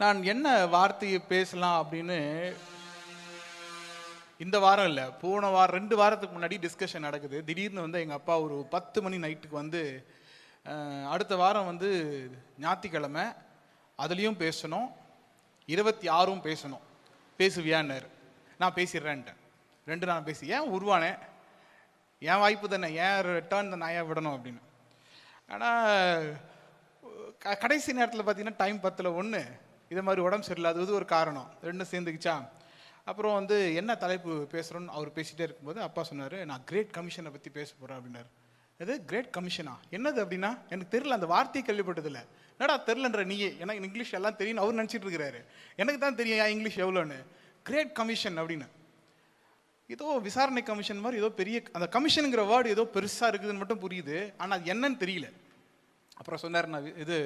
நான் என்ன வார்த்தையை பேசலாம் அப்படின்னு இந்த வாரம் இல்லை, போன வாரம் 2 வாரத்துக்கு முன்னாடி டிஸ்கஷன் நடக்குது. திடீர்னு வந்து எங்கள் அப்பா ஒரு 10 மணி நைட்டுக்கு வந்து அடுத்த வாரம் வந்து ஞாயிற்றுக்கிழமை அதுலேயும் பேசணும், 26ம் பேசணும், பேசுவியான்னாரு. நான் பேசிடுறேன்ட்டேன். 2 நான் பேசி ஏன் உருவானேன், என் வாய்ப்பு தானே, ஏன் டேர்ன் தான் நான் ஏன் விடணும் அப்படின்னு. ஆனால் கடைசி நேரத்தில் பார்த்தீங்கன்னா டைம் 10:01 இது மாதிரி உடம்பு சரியில்லாதது ஒரு காரணம், 2 சேர்ந்துக்கிச்சா. அப்புறம் வந்து என்ன தலைப்பு பேசுகிறோன்னு அவர் பேசிகிட்டே இருக்கும்போது அப்பா சொன்னார், நான் கிரேட் கமிஷனை பற்றி பேச போகிறேன் அப்படின்னாரு. அது கிரேட் கமிஷனா, என்னது அப்படின்னா எனக்கு தெரியல, அந்த வார்த்தையை கேள்விப்பட்டதில்லை. என்னடா தெரிலன்ற நீயே, எனக்கு இங்கிலீஷ் எல்லாம் தெரியும் அவர் நினச்சிட்டு இருக்கிறாரு, எனக்கு தான் தெரியும் இங்கிலீஷ் எவ்வளோன்னு. கிரேட் கமிஷன் அப்படின்னு ஏதோ விசாரணை கமிஷன் மாதிரி ஏதோ பெரிய, அந்த கமிஷனுங்கிற வேர்டு ஏதோ பெருசாக இருக்குதுன்னு மட்டும் புரியுது, ஆனால் அது என்னன்னு தெரியல. அப்புறம் சொன்னார், நான் இது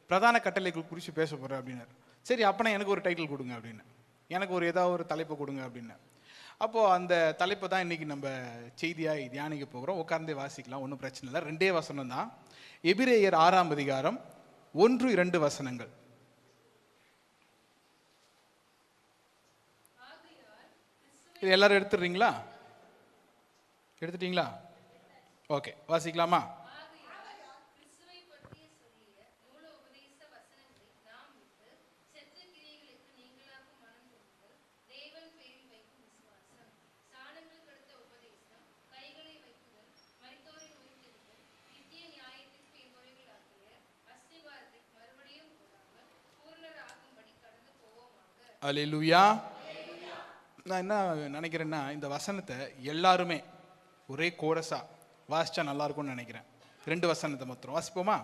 பிரதான கட்டளைகள் குறித்து பேச போகிறேன் அப்படின்னாரு. சரி அப்போனா எனக்கு ஒரு டைட்டில் கொடுங்க அப்படின்னு, எனக்கு ஒரு ஏதாவது ஒரு தலைப்பை கொடுங்க அப்படின்னு. அப்போது அந்த தலைப்பை தான் இன்றைக்கி நம்ம செய்தியாக தியானிக்க போகிறோம். உட்கார்ந்தே வாசிக்கலாம், ஒன்றும் பிரச்சனை இல்லை. 2 வசனம் தான். எபிரேயர் 6ஆம் அதிகாரம் 1-2 வசனங்கள். இது எல்லாரும் எடுத்துடுறீங்களா? எடுத்துட்டீங்களா? ஓகே, வாசிக்கலாமா? அல்லேலூயா. நான் என்ன நினைக்கிறேன்னா, இந்த வசனத்தை எல்லாருமே ஒரே கோரஸா வாசிச்சா நல்லா இருக்கும்னு நினைக்கிறேன். 2 வசனத்தை மாத்திரம் வாசிப்போமா?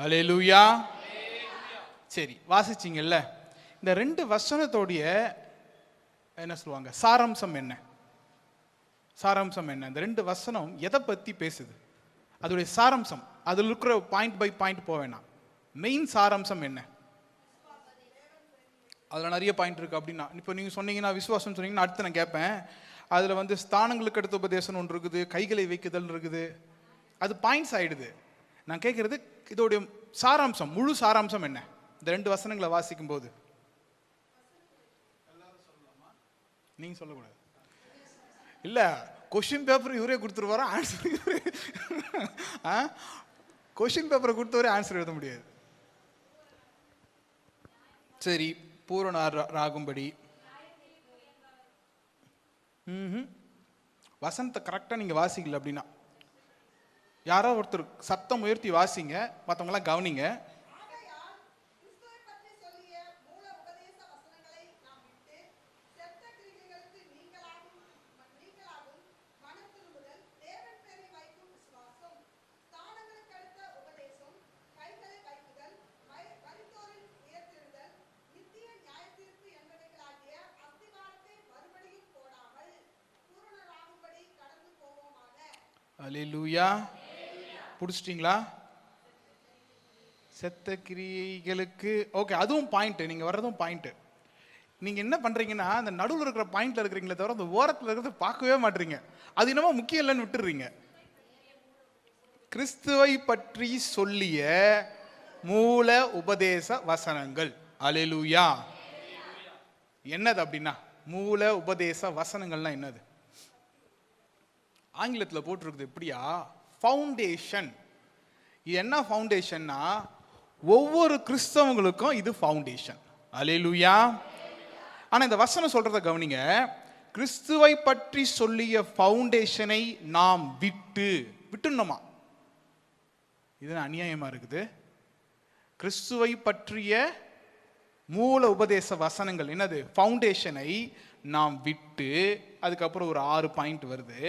அல்லேலூயா. சரி, வாசிச்சிங்கல்ல. இந்த 2 வசனத்தோடைய என்ன சொல்லுவாங்க, சாராம்சம் என்ன? சாராம்சம் என்ன? இந்த 2 வசனம் எதை பற்றி பேசுது, அதோடைய சாராம்சம், அதில் இருக்கிற பாயிண்ட் பை பாயிண்ட் போக வேணாம். மெயின் சாராம்சம் என்ன? அதில் நிறைய பாயிண்ட் இருக்குது அப்படின்னா, இப்போ நீங்கள் சொன்னீங்கன்னா விசுவாசம் சொன்னீங்கன்னா அடுத்து நான் கேட்பேன், அதில் வந்து ஸ்தானங்களுக்கு அடுத்த உபதேசம் ஒன்று இருக்குது, கைகளை வைக்குதல் இருக்குது, அது பாயிண்ட்ஸ் ஆகிடுது. நான் கேட்குறது இதோடைய சாராம்சம், முழு சாராம்சம் என்ன இந்த 2 வசனங்களை வாசிக்கும் போது? நீங்க சொல்லக்கூடாது இல்ல, கொஸ்டின் பேப்பர் இவரே கொடுத்துருவாரா, ஆன்சர் இவரே. கொஸ்டின் பேப்பரை கொடுத்தவரே ஆன்சர் எழுத முடியாது. சரி, பூரணராகும்படி வசனத்தை கரெக்டாக நீங்கள் வாசிக்கல அப்படின்னா யாரோ ஒருத்தர் சத்தம் உயர்த்தி வாசிங்க, மற்றவங்களாம் கவனிங்க. அல்லேலூயா. புடிச்சிட்டிங்களா? செத்த கிரியைகளுக்கு ஓகே, அதுவும் பாயிண்ட், நீங்க வர்றதும் பாயிண்ட். நீங்க என்ன பண்றீங்கன்னா, அந்த நடுவில் இருக்கிற பாயிண்ட்ல இருக்கிறீங்களே தவிர அந்த ஓரத்தில் இருக்கிறத பார்க்கவே மாட்டீங்க. அது என்னமோ முக்கியம் இல்லைன்னு விட்டுறீங்க. கிறிஸ்துவை பற்றி சொல்லிய மூல உபதேச வசனங்கள். அல்லேலூயா. என்னது அப்படின்னா, மூல உபதேச வசனங்கள்னா என்னது? ஆங்கிலத்தில் போட்டிருக்குது எப்படியா, ஃபவுண்டேஷன். இது என்ன ஃபவுண்டேஷன்னா, ஒவ்வொரு கிறிஸ்தவங்களுக்கும் இது ஃபவுண்டேஷன். அல்லேலூயா. ஆனால் இந்த வசனம் சொல்றத கவனிங்க, கிறிஸ்துவை பற்றி சொல்லிய ஃபவுண்டேஷனை நாம் விட்டுணுமா? இது அநியாயமா இருக்குது. கிறிஸ்துவை பற்றிய மூல உபதேச வசனங்கள் என்னது, ஃபவுண்டேஷனை நாம் விட்டு, அதுக்கப்புறம் ஒரு 6 பாயிண்ட் வருது.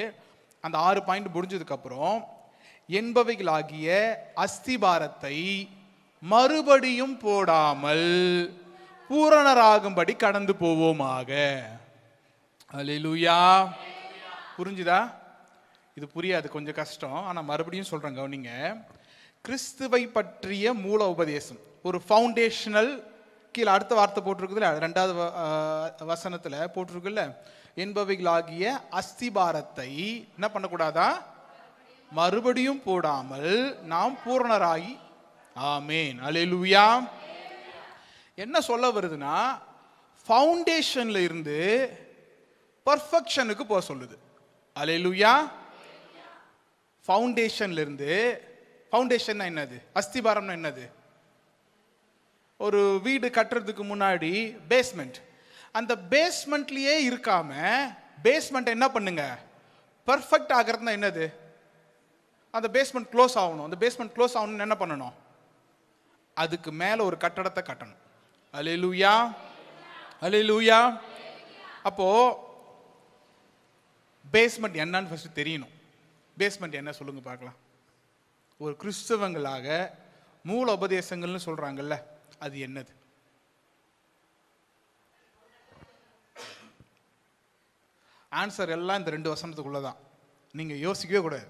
அந்த 6 பாயிண்ட் முடிஞ்சதுக்கு அப்புறம் என்பவைகளாகிய அஸ்திபாரத்தை மறுபடியும் போடாமல் பூரணராகும்படி கடந்து போவோமாக. அல்லேலூயா. புரிஞ்சுதா? இது புரியாது, கொஞ்சம் கஷ்டம். ஆனால் மறுபடியும் சொல்கிறேன், கவனிங்க. கிறிஸ்துவை பற்றிய மூல உபதேசம், ஒரு ஃபவுண்டேஷனல், கீழே அடுத்த வார்த்தை போட்டிருக்குதுல்ல, ரெண்டாவது வசனத்தில் போட்டிருக்குல்ல, என்பவைகளாகிய அஸ்திபாரத்தை என்ன பண்ணக்கூடாதா? மறுபடியும் போடாமல் நாம் பூரணராகி. ஆமேன், அல்லேலூயா. என்ன சொல்ல வருதுன்னா, ஃபவுண்டேஷன்ல இருந்து பர்ஃபெக்ஷனுக்கு போக சொல்லுது. அல்லேலூயா. ஃபவுண்டேஷன்ல இருந்து, ஃபவுண்டேஷன் என்னது? அஸ்திபாரம்னா என்னது? ஒரு வீடு கட்டுறதுக்கு முன்னாடி பேஸ்மெண்ட். அந்த பேஸ்மெண்ட்லயே இருக்காம பேஸ்மெண்ட் என்ன பண்ணுங்க, பர்ஃபெக்ட் ஆகிறதுனா என்னது? அந்த பேஸ்மெண்ட் க்ளோஸ் ஆகணும். அந்த பேஸ்மெண்ட் க்ளோஸ் ஆகணும்னு என்ன பண்ணணும்? அதுக்கு மேல ஒரு கட்டடத்தை கட்டணும். அல்லேலூயா, அல்லேலூயா. அப்போ பேஸ்மெண்ட் என்னன்னு ஃபர்ஸ்ட் தெரியணும். பேஸ்மெண்ட் என்ன சொல்லுங்க பார்க்கலாம். ஒரு கிறிஸ்தவங்களாக மூல உபதேசங்கள்னு சொல்றாங்கல்ல, அது என்னது? ஆன்சர் எல்லாம் இந்த 2 வசனத்துக்குள்ளதான். நீங்க யோசிக்கவே கூடாது,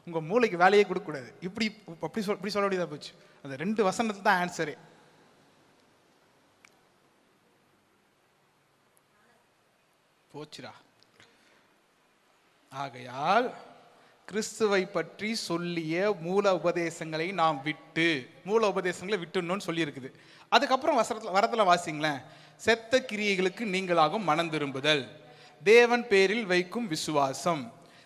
உங்க மூளைக்கு வேலையே கொடுக்க கூடாது. இப்படி சொல்ல வேண்டியதா போச்சு. அந்த 2 வசனத்துல தான் ஆன்சரே. போச்சுடா. ஆகையால் கிறிஸ்துவை பற்றி சொல்லிய மூல உபதேசங்களை நாம் விட்டு, மூல உபதேசங்களை விட்டுணும்னு சொல்லி இருக்குது. அதுக்கப்புறம் வரத்துல வாசிங்களேன். செத்த கிரியைகளுக்கு நீங்களாகும் மனம் திரும்புதல், தேவன் பேரில் வைக்கும் விசுவாசம்,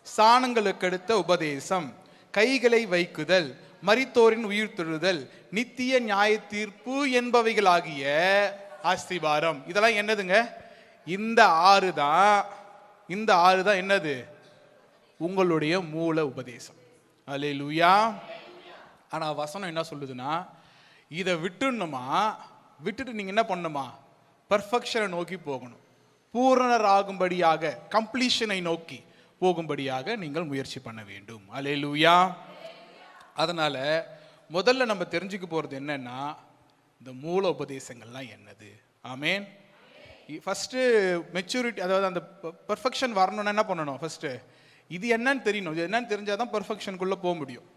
சாணங்களுக்கு அடுத்த உபதேசம், கைகளை வைக்குதல், மரித்தோரின் உயிர் தொழுதல், நித்திய நியாய தீர்ப்பு என்பவைகளாகிய அஸ்திபாரம். இதெல்லாம் என்னதுங்க? இந்த 6 தான் என்னது? உங்களுடைய மூல உபதேசம். அல்லேலூயா. ஆனா வசனம் என்ன சொல்லுதுன்னா, இதை விட்டுணுமா, விட்டுட்டு நீங்க என்ன பண்ணணுமா? பர்ஃபெக்ஷனை நோக்கி போகணும். பூரணராகும்படியாக, கம்ப்ளீஷனை நோக்கி போகும்படியாக நீங்கள் முயற்சி பண்ண வேண்டும். அல்லேலூயா. அதனால முதல்ல நம்ம தெரிஞ்சுக்க போறது என்னன்னா, இந்த மூல உபதேசங்கள்லாம் என்னது. ஆமேன். ஃபர்ஸ்ட் மெச்சூரிட்டி, அதாவது அந்த பர்ஃபெக்ஷன் வரணும்னா என்ன பண்ணணும்? ஃபர்ஸ்ட் இது என்னன்னு தெரியணும். இது என்னன்னு தெரிஞ்சாதான் பர்ஃபெக்ஷனுக்குள்ள போக முடியும்.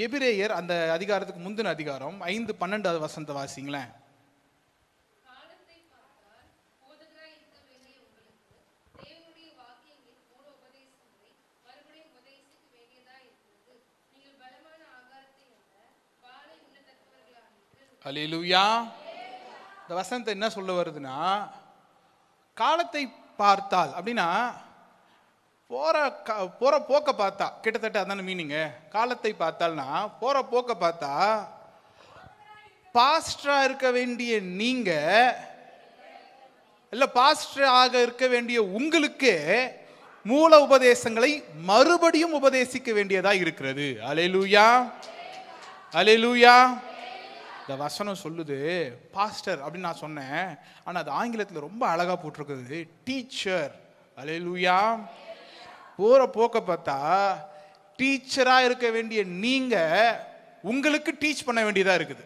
எபிரேயர் அந்த அதிகாரத்துக்கு முந்தின அதிகாரம் 5:12 வசனத்தை வாசிங்களேன். அல்லேலூயா. இந்த வசனத்தை என்ன சொல்ல வருதுன்னா, காலத்தை பார்த்தால் அப்படின்னா போற போக்க பார்த்தா, கிட்டத்தட்ட அதான மீனிங்க. காலத்தை பார்த்தால்னா போற போக்க பார்த்தா, பாஸ்டரா இருக்க வேண்டிய நீங்க இல்ல பாஸ்டராக இருக்க வேண்டிய உங்களுக்கு மூல உபதேசங்களை மறுபடியும் உபதேசிக்க வேண்டியதா இருக்கிறது. அல்லேலூயா, அல்லேலூயா. இந்த வசனம் சொல்லுது பாஸ்டர் அப்படின்னு நான் சொன்னேன், ஆனா அது ஆங்கிலத்தில் ரொம்ப அழகா போட்டிருக்குது, டீச்சர். அல்லேலூயா. போற போக்க பார்த்தா டீச்சரா இருக்க வேண்டிய நீங்க உங்களுக்கு டீச் பண்ண வேண்டியதா இருக்குது.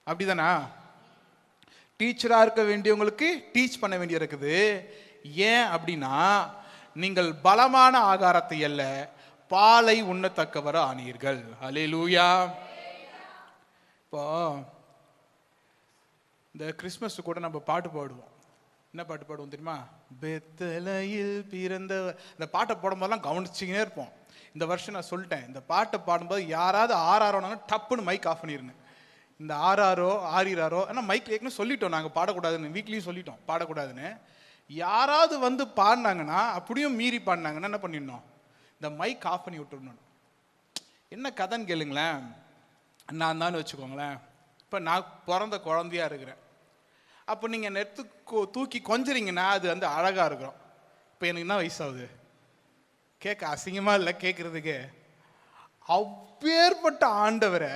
அப்படிதானா? டீச்சரா இருக்க வேண்டியவங்களுக்கு டீச் பண்ண வேண்டிய இருக்குது. ஏன் அப்படின்னா, நீங்கள் பலமான ஆகாரத்தை அல்ல பாலை உண்ணத்தக்கவர ஆனீர்கள். அல்லேலூயா. இப்போ இந்த கிறிஸ்மஸ் கூட நம்ம பாட்டு பாடுவோம். என்ன பாட்டு பாடுவோம் தெரியுமா? பெத்தலையில் பிறந்த. இந்த பாட்டை போடும்போதெல்லாம் கவனிச்சிக்கினே இருப்போம். இந்த வருஷம் நான் சொல்லிட்டேன், இந்த பாட்டை பாடும்போது யாராவது ஆறாரோனாலும் டப்புன்னு மைக் ஆஃப் பண்ணிருங்க. இந்த ஆறிராரோ ஆனால் மைக் ஏற்கனவே சொல்லிட்டோம், நாங்கள் பாடக்கூடாதுன்னு, வீக்லியும் சொல்லிட்டோம் பாடக்கூடாதுன்னு. யாராவது வந்து பாடினாங்கன்னா, அப்படியும் மீறி பாடினாங்கன்னா என்ன பண்ணிடணும்? இந்த மைக் ஆஃப் பண்ணி விட்டுடணும். என்ன கதைன்னு கேளுங்களேன். நான் தான் வச்சுக்கோங்களேன், இப்போ நான் பிறந்த குழந்தையா இருக்கிறேன். அப்போ நீங்கள் நெத்து தூக்கி கொஞ்சறீங்கன்னா அது வந்து அழகாக இருக்கிறோம். இப்போ எனக்கு என்ன வயசாகுது? கேட்க அசிங்கமாக இல்லை கேட்குறதுக்கு. அப்பேற்பட்ட ஆண்டவரை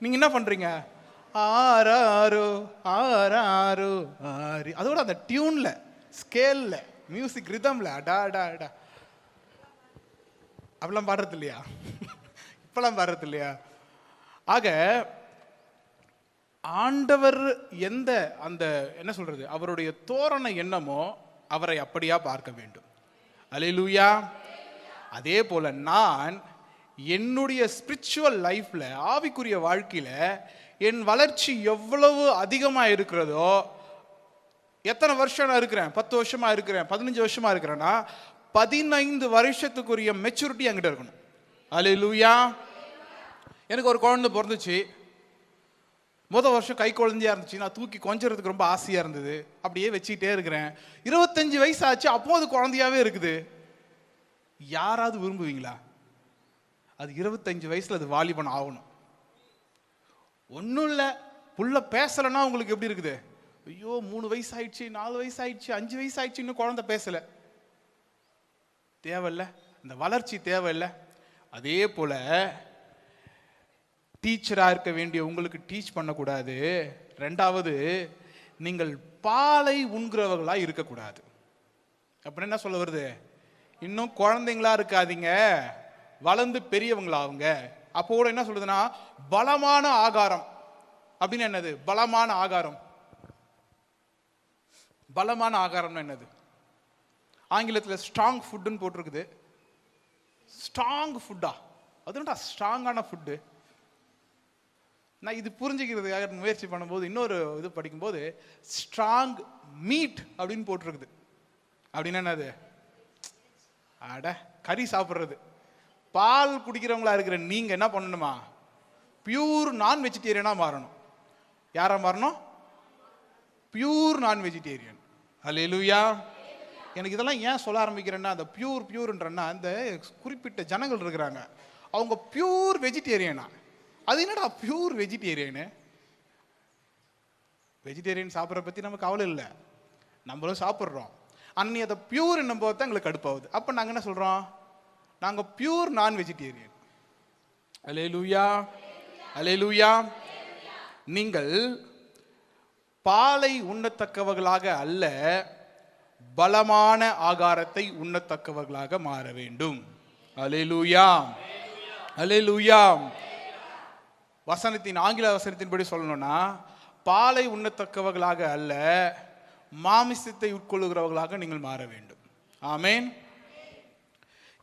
நீங்கள் என்ன பண்ணுறீங்க? ஆராரோ ஆராரோ ஆரி, அதோட அந்த டியூனில், ஸ்கேலில், மியூசிக் ரிதமில் அடா அடா அடா அப்படிலாம் பாடுறது இல்லையா? இப்பெல்லாம் பாடுறது இல்லையா? ஆக ஆண்டவர் எந்த அந்த என்ன சொல்றது, அவருடைய தோரணை என்னமோ அவரை அப்படியா பார்க்க வேண்டும். அல்லேலூயா. அதே போல நான் என்னுடைய ஸ்பிரிச்சுவல் லைஃப்ல, ஆவிக்குரிய வாழ்க்கையில என் வளர்ச்சி எவ்வளவு அதிகமா இருக்கிறதோ, எத்தனை வருஷம் நான் இருக்கிறேன், 10 வருஷமா இருக்கிறேன், 15 வருஷமா இருக்கிறேன்னா 15 வருஷத்துக்குரிய மெச்சூரிட்டி என்கிட்ட இருக்கணும். அல்லேலூயா. எனக்கு ஒரு குழந்தை பிறந்துச்சு. முதல் வருஷம் கை குழந்தையா இருந்துச்சு. நான் தூக்கி கொஞ்சறதுக்கு ரொம்ப ஆசையா இருந்தது. அப்படியே வச்சுக்கிட்டே இருக்கிறேன். 25 வயசு ஆச்சு, அப்போ அது குழந்தையாவே இருக்குது. யாராவது விரும்புவீங்களா? அது 25 வயசுல அது வாலிபன் ஆகணும். ஒன்றும் இல்லை, புள்ள பேசலைன்னா உங்களுக்கு எப்படி இருக்குது? ஐயோ 3 வயசு ஆயிடுச்சு, 4 வயசு ஆயிடுச்சு, 5 வயசு ஆயிடுச்சு, இன்னும் குழந்தை பேசல. தேவையில்ல, இந்த வளர்ச்சி தேவையில்லை. அதே போல டீச்சரா இருக்க வேண்டிய உங்களுக்கு டீச் பண்ணக்கூடாது. ரெண்டாவது, நீங்கள் பாலை உண்கிறவர்களா இருக்கக்கூடாது. அப்படின்னு என்ன சொல்ல வருது? இன்னும் குழந்தைங்களா இருக்காதீங்க, வளர்ந்து பெரியவங்களாவுங்க. அப்போ கூட என்ன சொல்றதுன்னா, பலமான ஆகாரம் அப்படின்னு என்னது? பலமான ஆகாரம், பலமான ஆகாரம்னு என்னது? ஆங்கிலத்தில் ஸ்ட்ராங் ஃபுட்டுன்னு போட்டிருக்குது. ஸ்ட்ராங் ஃபுட்டா? அதுடா ஸ்ட்ராங்கான ஃபுட்டு. நான் இது புரிஞ்சுக்கிறதுக்காக முயற்சி பண்ணும்போது இன்னொரு இது படிக்கும்போது ஸ்ட்ராங் மீட் அப்படின்னு போட்டிருக்குது. அப்படின்னா என்னது? அட, கறி சாப்பிட்றது. பால் குடிக்கிறவங்களா இருக்கிற நீங்க என்ன பண்ணணுமா? பியூர் நான் வெஜிடேரியனா மாறணும். யாரா மாறணும்? பியூர் நான் வெஜிடேரியன். அல்லேலூயா. எனக்கு இதெல்லாம் ஏன் சொல்ல ஆரம்பிக்கிறேன்னா, அந்த பியூர்ன்றன்னா அந்த குறிப்பிட்ட ஜனங்கள் இருக்கிறாங்க, அவங்க பியூர் வெஜிடேரியனா. அது என்னடா பியூர் வெஜிடேரியனு? வெஜிடேரியன் சாப்பிட்ற பற்றி நமக்கு கவலை இல்லை, நம்மளும் சாப்பிட்றோம். அன்னி அதை பியூர் என்னும் போது தான் எங்களுக்கு கடுப்பாகுது. அப்போ நாங்கள் என்ன சொல்கிறோம்? நாங்கள் பியூர் நான் வெஜிடேரியன். அல்லேலூயா, அல்லேலூயா. நீங்கள் பாலை உண்ணத்தக்கவர்களாக அல்ல, பலமான ஆகாரத்தை உண்ணத்தக்கவர்களாக மாற வேண்டும். அல்லேலூயா, அல்லேலூயா. வசனத்தின் ஆங்கில வசனத்தின்படி சொல்லணும்னா, பாலை உண்ணத்தக்கவர்களாக அல்ல, மாமிசத்தை உட்கொள்ளுகிறவர்களாக நீங்கள் மாற வேண்டும். ஆமேன்.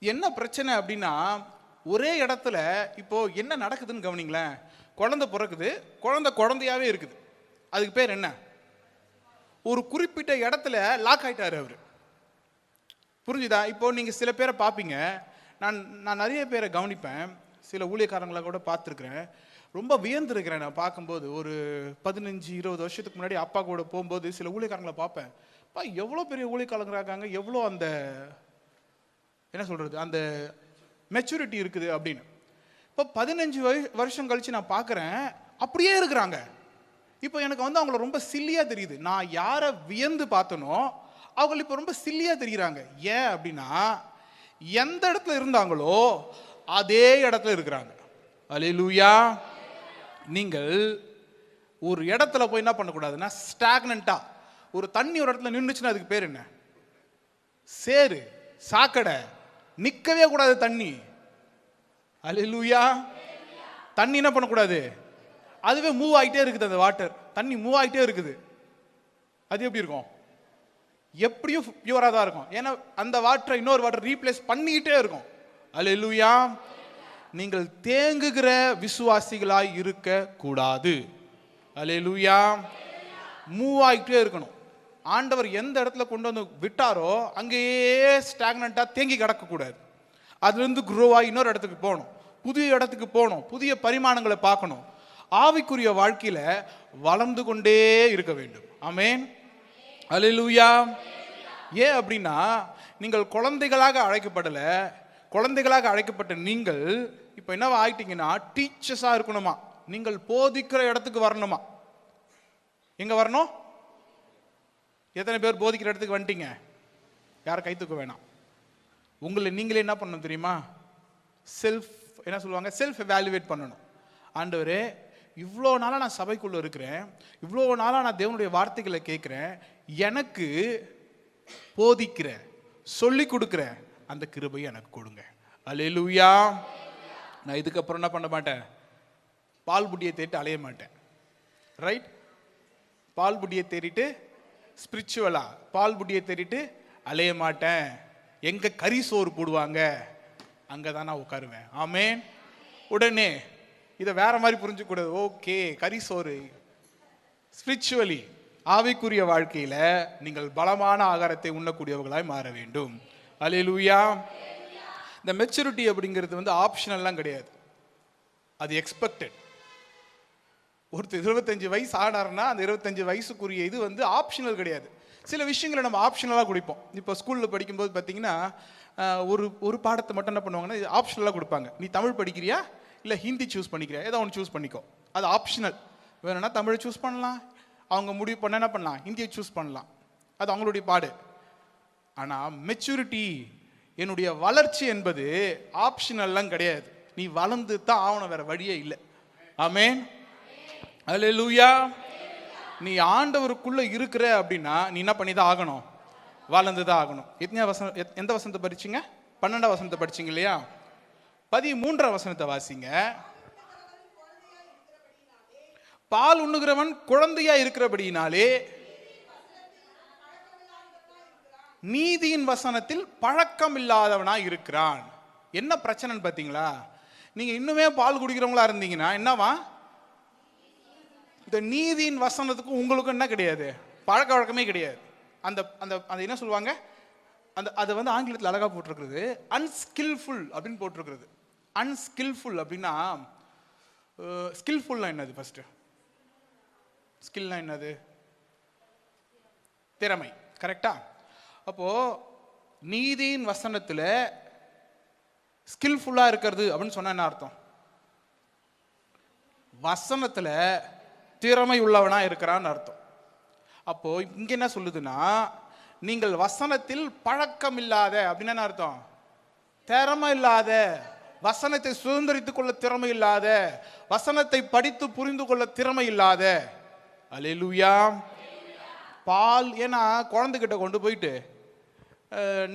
என்ன பிரச்சனை அப்படின்னா, ஒரே இடத்துல இப்போ என்ன நடக்குதுன்னு கவனிங்களேன். குழந்தை பிறக்குது, குழந்தையாவே இருக்குது. அதுக்கு பேர் என்ன? ஒரு குறிப்பிட்ட இடத்துல லாக் ஆயிட்டாரு அவரு. புரிஞ்சுதா? இப்போ நீங்க சில பேரை பார்ப்பீங்க, நான் நிறைய பேரை கவனிப்பேன், சில ஊழியக்காரங்களை கூட பார்த்துருக்கிறேன். ரொம்ப வியந்திருக்கிறேன் நான் பார்க்கும்போது. ஒரு 15-20 வருஷத்துக்கு முன்னாடி அப்பா கூட போகும்போது சில ஊழியக்காரங்களை பார்ப்பேன். எவ்வளோ பெரிய ஊழியக்காரங்க இருக்காங்க, எவ்வளோ அந்த என்ன சொல்றது, அந்த மெச்சூரிட்டி இருக்குது அப்படின்னு. இப்போ 15 வருஷம் கழிச்சு நான் பார்க்குறேன், அப்படியே இருக்கிறாங்க. இப்போ எனக்கு வந்து அவங்கள ரொம்ப சில்லியா தெரியுது. நான் யாரை வியந்து பார்த்தனோ அவங்க இப்போ ரொம்ப சில்லியா தெரிகிறாங்க. ஏன் அப்படின்னா, எந்த இடத்துல இருந்தாங்களோ அதே இடத்துல இருக்கிறாங்க. அல்லேலூயா. நீங்கள் ஒரு இடத்துல போய் என்ன பண்ணக்கூடாதுன்னா, ஸ்டாக்னண்டா ஒரு தண்ணி ஒரு இடத்துல நின்றுச்சுன்னா அதுக்கு பேர் என்ன? சேரு, சாக்கடை. நிற்கவே கூடாது தண்ணி. அல்லேலூயா. தண்ணி என்ன பண்ணக்கூடாது? அதுவே மூவ் ஆகிட்டே இருக்குது. அந்த வாட்டர், தண்ணி மூவ் ஆகிட்டே இருக்குது. அது எப்படி இருக்கும்? எப்படியும் பியூரா தான் இருக்கும். ஏன்னா அந்த வாட்டரை இன்னொரு வாட்டர் ரீப்ளேஸ் பண்ணிக்கிட்டே இருக்கும். அல்லேலூயா. நீங்கள் தேங்குகிற விசுவாசிகளாய் இருக்க கூடாது. அல்லேலூயா. மூவ் ஆகிட்டே இருக்கணும். ஆண்டவர் எந்த இடத்துல கொண்டு வந்து விட்டாரோ அங்கேயே ஸ்டாக்னண்டா தேங்கி கிடக்கக்கூடாது. அதுலேருந்து க்ரோ ஆகி இன்னொரு இடத்துக்கு போகணும், புதிய இடத்துக்கு போகணும், புதிய பரிமாணங்களை பார்க்கணும். ஆவிக்குரிய வாழ்க்கையில வளர்ந்து கொண்டே இருக்க வேண்டும். ஆமென். அல்லேலூயா. ஏன் அப்படின்னா, நீங்கள் குழந்தைகளாக அழைக்கப்படல. குழந்தைகளாக அழைக்கப்பட்ட நீங்கள் இப்போ என்னவா ஆயிட்டீங்கன்னா, டீச்சர்ஸா இருக்கணுமா. நீங்கள் போதிக்கிற இடத்துக்கு வரணுமா. எங்க வரணும்? எத்தனை பேர் போதிக்கிற இடத்துக்கு வந்துட்டீங்க? யாரை கை தூக்க வேணாம். உங்களை நீங்களே என்ன பண்ணணும் தெரியுமா? என்ன சொல்லுவாங்க, செல்ஃப் எவாலுவேட் பண்ணணும். ஆண்டவரே, இவ்வளோ நாளாக நான் சபைக்குள்ளே இருக்கிறேன், இவ்வளோ நாளாக நான் தேவனுடைய வார்த்தைகளை கேட்குறேன், எனக்கு போதிக்கிற சொல்லி கொடுக்குற அந்த கிருபையை எனக்கு கொடுங்க. அல்லேலூயா. நான் இதுக்கப்புறம் என்ன பண்ண மாட்டேன்? பால் புட்டியை தேடிட்டு அலைய மாட்டேன். ரைட்? பால் புட்டியை தேடிட்டு ஸ்பிரிச்சுவலா பால் புட்டியை தேடிட்டு அலைய மாட்டேன். எங்க கறி சோறு போடுவாங்க அங்கதான் நான் உட்காருவேன். ஆமேன். உடனே இதை வேற மாதிரி புரிஞ்சுக்கூடாது. ஓகே, கறி சோறு ஸ்பிரிச்சுவலி, ஆவிக்குரிய வாழ்க்கையில நீங்கள் பலமான ஆகாரத்தை உண்ணக்கூடியவர்களாய் மாற வேண்டும். அல்லேலூயா. இந்த மெச்சூரிட்டி அப்படிங்கிறது வந்து ஆப்ஷனல்லாம் கிடையாது, அது எக்ஸ்பெக்டட். ஒருத்தர் 25 வயசு ஆனார்னா அந்த 25 வயசுக்குரிய இது வந்து ஆப்ஷனல் கிடையாது. சில விஷயங்களை நம்ம ஆப்ஷனலாக கொடுப்போம். இப்போ ஸ்கூலில் படிக்கும்போது பார்த்தீங்கன்னா ஒரு பாடத்தை மட்டும் என்ன பண்ணுவாங்கன்னா ஆப்ஷனலாக கொடுப்பாங்க. நீ தமிழ் படிக்கிறியா இல்லை ஹிந்தி சூஸ் பண்ணிக்கிறியா, ஏதோ ஒன்று சூஸ் பண்ணிக்கோ. அது ஆப்ஷனல். வேணும்னா தமிழை சூஸ் பண்ணலாம், அவங்க முடிவு பண்ண என்ன பண்ணலாம், ஹிந்தியை சூஸ் பண்ணலாம். அது அவங்களுடைய பாடு. ஆனால் மெச்சூரிட்டி, என்னுடைய வளர்ச்சி என்பது ஆப்ஷனல்லாம் கிடையாது. நீ வளர்ந்து தான் ஆகணும், வேற வழியே இல்லை. ஆமேன். அல்லேலூயா. நீ ஆண்டவருக்குள்ள இருக்கிற அப்படின்னா நீ என்ன பண்ணி தான் ஆகணும், வளர்ந்து தான் ஆகணும். எந்த வசனத்தை படிச்சீங்க? 12ஆம் வசனத்தை படிச்சீங்க இல்லையா? 13ஆம் வசனத்தை வாசிங்க. பால் உண்ணுகிறவன் குழந்தையா இருக்கிறபடியினாலே நீதியின் வசனத்தில் பழக்கம் இல்லாதவனா இருக்கிறான். என்ன பிரச்சனைன்னு பாத்தீங்களா? நீங்க இன்னுமே பால் குடிக்கிறவங்களா இருந்தீங்கன்னா என்னவா, இந்த நீதியின் வசனத்துக்கும் உங்களுக்கும் என்ன கிடையாது, பழக்க வழக்கமே கிடையாது. அந்த அந்த அந்த என்ன சொல்லுவாங்க, அந்த அது வந்து ஆங்கிலத்தில் அழகா போட்டிருக்கிறது அன்ஸ்கில்ஃபுல் அப்படின்னு போட்டிருக்கிறது. அன்ஸ்கில்ஃபுல் அப்படின்னா ஸ்கில்ஃபுல்னா என்னது? ஃபர்ஸ்ட் ஸ்கில்னா என்னது? திறமை. கரெக்டா? அப்போ நீதியின் வசனத்துல ஸ்கில்ஃபுல்லா இருக்கிறது அப்படின்னு சொன்னா என்ன அர்த்தம்? வசனத்துல திறமை உள்ளவனா இருக்கிறான்னு அர்த்தம். அப்போ இங்க என்ன சொல்லுதுன்னா, நீங்கள் வசனத்தில் பழக்கம் இல்லாத அப்படின்னா என்ன அர்த்தம்? திறமை இல்லாத, வசனத்தை சுதந்திரித்துக் கொள்ள திறமை இல்லாத, வசனத்தை படித்து புரிந்து கொள்ள திறமை இல்லாத. அல்லேலூயா. பால், ஏன்னா குழந்தைகிட்ட கொண்டு போயிட்டு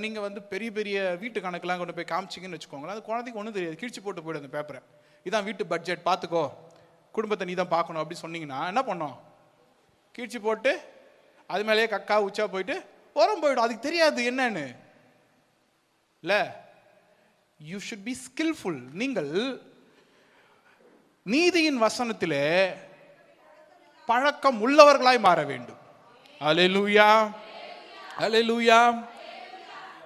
நீங்க வந்து பெரிய பெரிய வீட்டு கணக்கெல்லாம் கொண்டு போய் காமிச்சிங்கன்னு வச்சுக்கோங்களேன், அது குழந்தைக்கு ஒன்றும் தெரியாது, கிழிச்சு போட்டு போயிடு அந்த பேப்பரை. இதான் வீட்டு பட்ஜெட், பார்த்துக்கோ, குடும்பத்தை நீ தான் பார்க்கணும் அப்படி சொன்னீங்கன்னா என்ன பண்ணோம்? கீழ்ச்சி போட்டு அது மேலேயே கக்கா உச்சா போயிட்டு உரம் போயிடும். அதுக்கு தெரியாது என்னன்னு. இல்ல, யூ ஷுட் பி ஸ்கில்ஃபுல். நீங்கள் நீதியின் வசனத்திலே பழக்கம் உள்ளவர்களாய் மாற வேண்டும். அல்லேலூயா. அல்லேலூயா.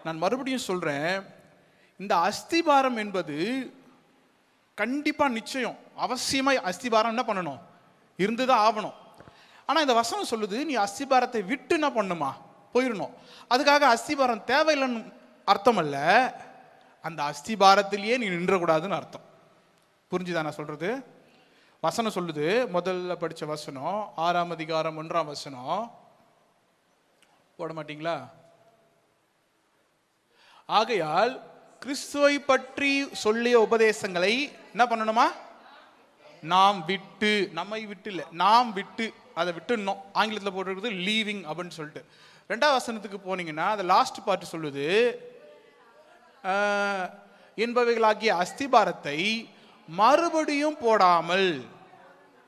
நான் மறுபடியும் சொல்றேன், இந்த அஸ்திபாரம் என்பது கண்டிப்பா நிச்சயம் அவசியமா அஸ்திபாரம் என்ன பண்ணணும், இருந்துதான் ஆகணும். ஆனா இந்த வசனம் சொல்லுது, நீ அஸ்திபாரத்தை விட்டு என்ன பண்ணுமா, போயிடணும். அதுக்காக அஸ்திபாரம் தேவையில்லைன்னு அர்த்தம் அல்ல, அந்த அஸ்திபாரத்திலேயே நீ நின்றக்கூடாதுன்னு அர்த்தம். புரிஞ்சுதா நான் சொல்றது? வசனம் சொல்லுது, முதல்ல படிச்ச வசனம் 6ஆம் அதிகாரம் 1ஆம் வசனம் போட மாட்டீங்களா? ஆகையால் கிறிஸ்துவை பற்றி சொல்லிய உபதேசங்களை என்ன பண்ணணுமா, நாம் விட்டு, நம்மை விட்டு இல்லை, நாம் விட்டு, அதை விட்டுணும். ஆங்கிலத்தில் போட்டிருக்கிறது லீவிங் அப்படின்னு சொல்லிட்டு. 2ஆம் வசனத்துக்கு போனீங்கன்னா அந்த லாஸ்ட் பார்ட் சொல்லுது, என்பவைகளாகிய அஸ்திபாரத்தை மறுபடியும் போடாமல்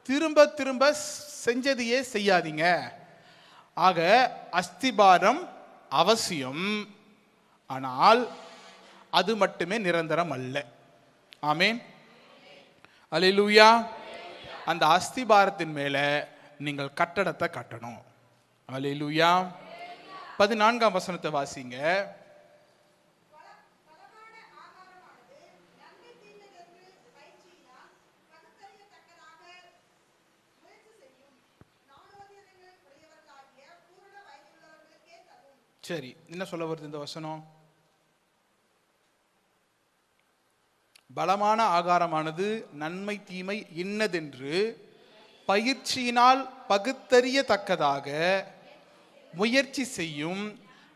திரும்ப திரும்ப செஞ்சதையே செய்யாதீங்க. ஆக அஸ்திபாரம் அவசியம், ஆனால் அது மட்டுமே நிரந்தரம் அல்ல. ஆமேன். அல்லேலூயா. அந்த அஸ்திபாரத்தின் மேல நீங்கள் கட்டடத்தை கட்டணும். அல்லேலூயா. 14ஆம் வசனத்தை வாசிங்க. சரி, என்ன சொல்ல வருது இந்த வசனம்? பலமான ஆகாரமானது நன்மை தீமை இன்னதென்று பயிற்சியினால் பகுத்தறியத்தக்கதாக முயற்சி செய்யும்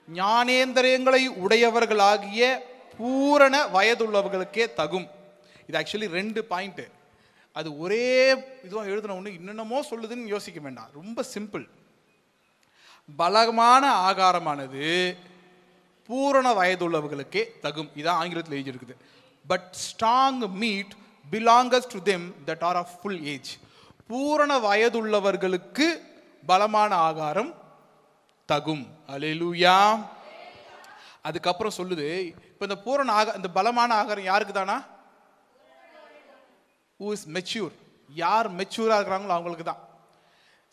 ஞானேந்திரியங்களை உடையவர்களாகிய பூரண வயதுள்ளவர்களுக்கே தகும். இது ஆக்சுவலி 2 பாயிண்ட். அது ஒரே இதுவாக எழுதின ஒன்று என்னென்னமோ சொல்லுதுன்னு யோசிக்க வேண்டாம், ரொம்ப சிம்பிள். பலமான ஆகாரமானது பூரண வயதுள்ளவர்களுக்கே தகும், இதான் ஆங்கிலத்தில் எழுதியிருக்குது. But strong meat belongs to them that are of full age. பூரண வயதுள்ளவர்களுக்கு பலமான ஆகாரம் தகும். அல்லேலூயா. அதுக்கப்புறம் சொல்லுது, இப்போ இந்த இந்த பலமான ஆகாரம் யாருக்கு தானா? Who is mature. யார் மெச்சூராக இருக்கிறாங்களோ அவங்களுக்கு தான்.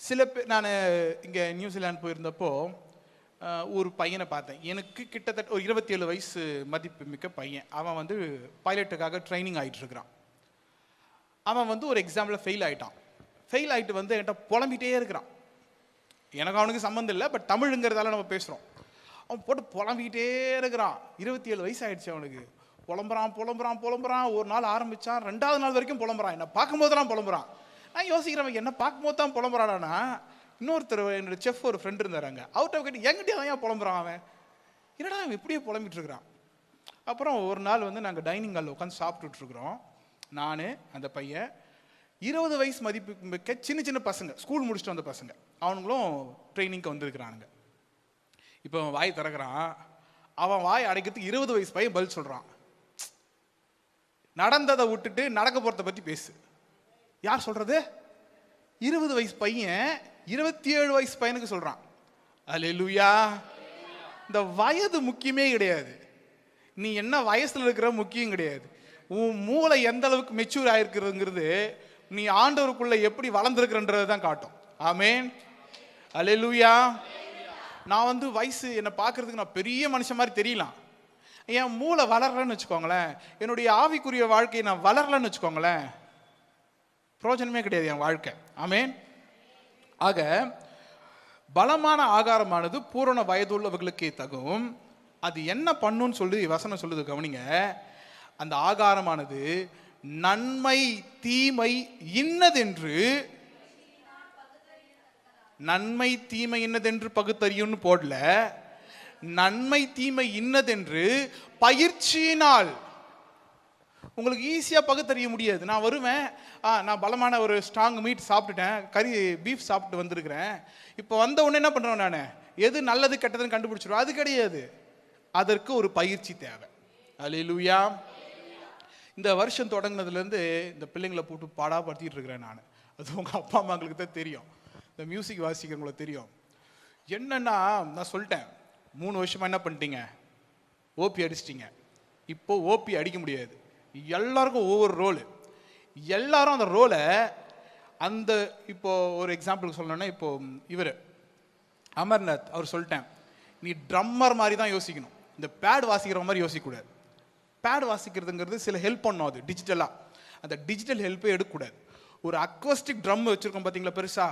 சில பேர், நான் இங்கே நியூசிலாந்து போயிருந்தப்போ ஒரு பையனை பார்த்தேன். எனக்கு கிட்டத்தட்ட ஒரு 27 வயசு மதிப்பு மிக்க பையன். அவன் வந்து பைலட்டுக்காக ட்ரைனிங் ஆகிட்டு இருக்கிறான். அவன் வந்து ஒரு எக்ஸாம்பிள் ஃபெயில் ஆகிட்டான். ஃபெயில் ஆகிட்டு வந்து என்கிட்ட புலம்பிகிட்டே இருக்கிறான். எனக்கு அவனுக்கு சம்மந்தம் இல்லை, பட் தமிழுங்கிறதால நம்ம பேசுகிறோம். அவன் போட்டு புலம்பிக்கிட்டே இருக்கிறான். 27 வயசு ஆகிடுச்சு அவனுக்கு. புலம்புறான். ஒரு நாள் ஆரம்பித்தான், 2வது நாள் வரைக்கும் புலம்புறான். என்னை பார்க்கும்போது தான் புலம்புறான். நான் யோசிக்கிறவன், என்ன பார்க்கும்போது தான் புலம்புறானா? இன்னொருத்தர், என்னோட செஃப் ஒரு ஃப்ரெண்ட் இருந்தாங்க, அவர்கிட்ட கேட்டு எங்கிட்டே தான் ஏன் புலம்புறான் அவன், என்னடா அவன் இப்படியே புலம்பிட்டு இருக்கிறான். அப்புறம் ஒரு நாள் வந்து நாங்கள் டைனிங் ஹாலில் உட்காந்து சாப்பிட்டுட்ருக்குறோம். நான், அந்த பையன், 20 வயசு மதிப்பு மிக்க சின்ன பசங்க, ஸ்கூல் முடிச்சுட்டு வந்த பசங்க, அவனுங்களும் ட்ரைனிங்க்கு வந்துருக்கிறானுங்க. இப்போ அவன் வாய் திறக்கிறான். அவன் வாய் அடைக்கிறதுக்கு 20 வயசு பையன் பதில் சொல்கிறான். நடந்ததை விட்டுட்டு நடக்க போகிறத பற்றி பேசு. யார் சொல்கிறது? 20 வயசு பையன் 27 வயசு பையனுக்கு சொல்கிறான். அல்லேலூயா. இந்த வயது முக்கியமே கிடையாது. நீ என்ன வயசில் இருக்கிற முக்கியம் கிடையாது. உன் மூளை எந்த அளவுக்கு மெச்சூர் ஆகிருக்கிறதுங்கிறது நீ ஆண்டவருக்குள்ளே எப்படி வளர்ந்துருக்குறன்றது தான் காட்டும். ஆமேன். அல்லேலூயா. நான் வந்து வயசு என்னை பார்க்குறதுக்கு நான் பெரிய மனுஷன் மாதிரி தெரியலாம். என் மூளை வளரலன்னு வச்சுக்கோங்களேன், என்னுடைய ஆவிக்குரிய வாழ்க்கையை நான் வளரலன்னு வச்சுக்கோங்களேன், பிரயோஜனமே கிடையாது என் வாழ்க்கை. ஆமேன். ஆக பலமான ஆகாரமானது பூரண வயதுள்ளவர்களுக்கே தகும். அது என்ன பண்ணுன்னு சொல்லி வசனம் சொல்லுது, கவனிங்க. அந்த ஆகாரமானது நன்மை தீமை இன்னதென்று, நன்மை தீமை இன்னதென்று பகுத்தறியும்னு போடல, நன்மை தீமை இன்னதென்று பயிற்சியினால். உங்களுக்கு ஈஸியாக பகுத்தறிய முடியாது. நான் வருவேன், நான் பலமான ஒரு ஸ்ட்ராங் மீட் சாப்பிட்டுட்டேன், கறி பீஃப் சாப்பிட்டு வந்திருக்கிறேன், இப்போ வந்த உடனே என்ன பண்ணுறேன், நான் எது நல்லது கெட்டதுன்னு கண்டுபிடிச்சிடுவேன். அது கிடையாது. அதற்கு ஒரு பயிற்சி தேவை. அல்லேலூயா. இந்த வருஷம் தொடங்கினதுலேருந்து இந்த பிள்ளைங்களை போட்டு பாடாப்படுத்திட்டு இருக்கிறேன் நான். அது உங்கள் அப்பா அம்மாங்களுக்கு தான் தெரியும், இந்த மியூசிக் வாசிக்கிறவங்களுக்கு தெரியும். என்னன்னா, நான் சொல்லிட்டேன், 3 வருஷமாக என்ன பண்ணிட்டீங்க, ஓபி அடிச்சிட்டிங்க. இப்போ ஓபி அடிக்க முடியாது. எல்லாருக்கும் ஒவ்வொரு ரோலு. எல்லாரும் அந்த ரோலை அந்த, இப்போ ஒரு எக்ஸாம்பிளுக்கு சொல்லணும்னா, இப்போ இவர் அமர்நாத் அவர் சொல்லிட்டேன், நீ ட்ரம்மர் மாதிரி தான் யோசிக்கணும், இந்த பேட் வாசிக்கிற மாதிரி யோசிக்கக்கூடாது. பேட் வாசிக்கிறதுங்கிறது சில ஹெல்ப் பண்ணும், அது டிஜிட்டலாக. அந்த டிஜிட்டல் ஹெல்ப்பே எடுக்கக்கூடாது. ஒரு அக்வஸ்டிக் ட்ரம் வச்சுருக்கோம் பார்த்தீங்களா பெருசா,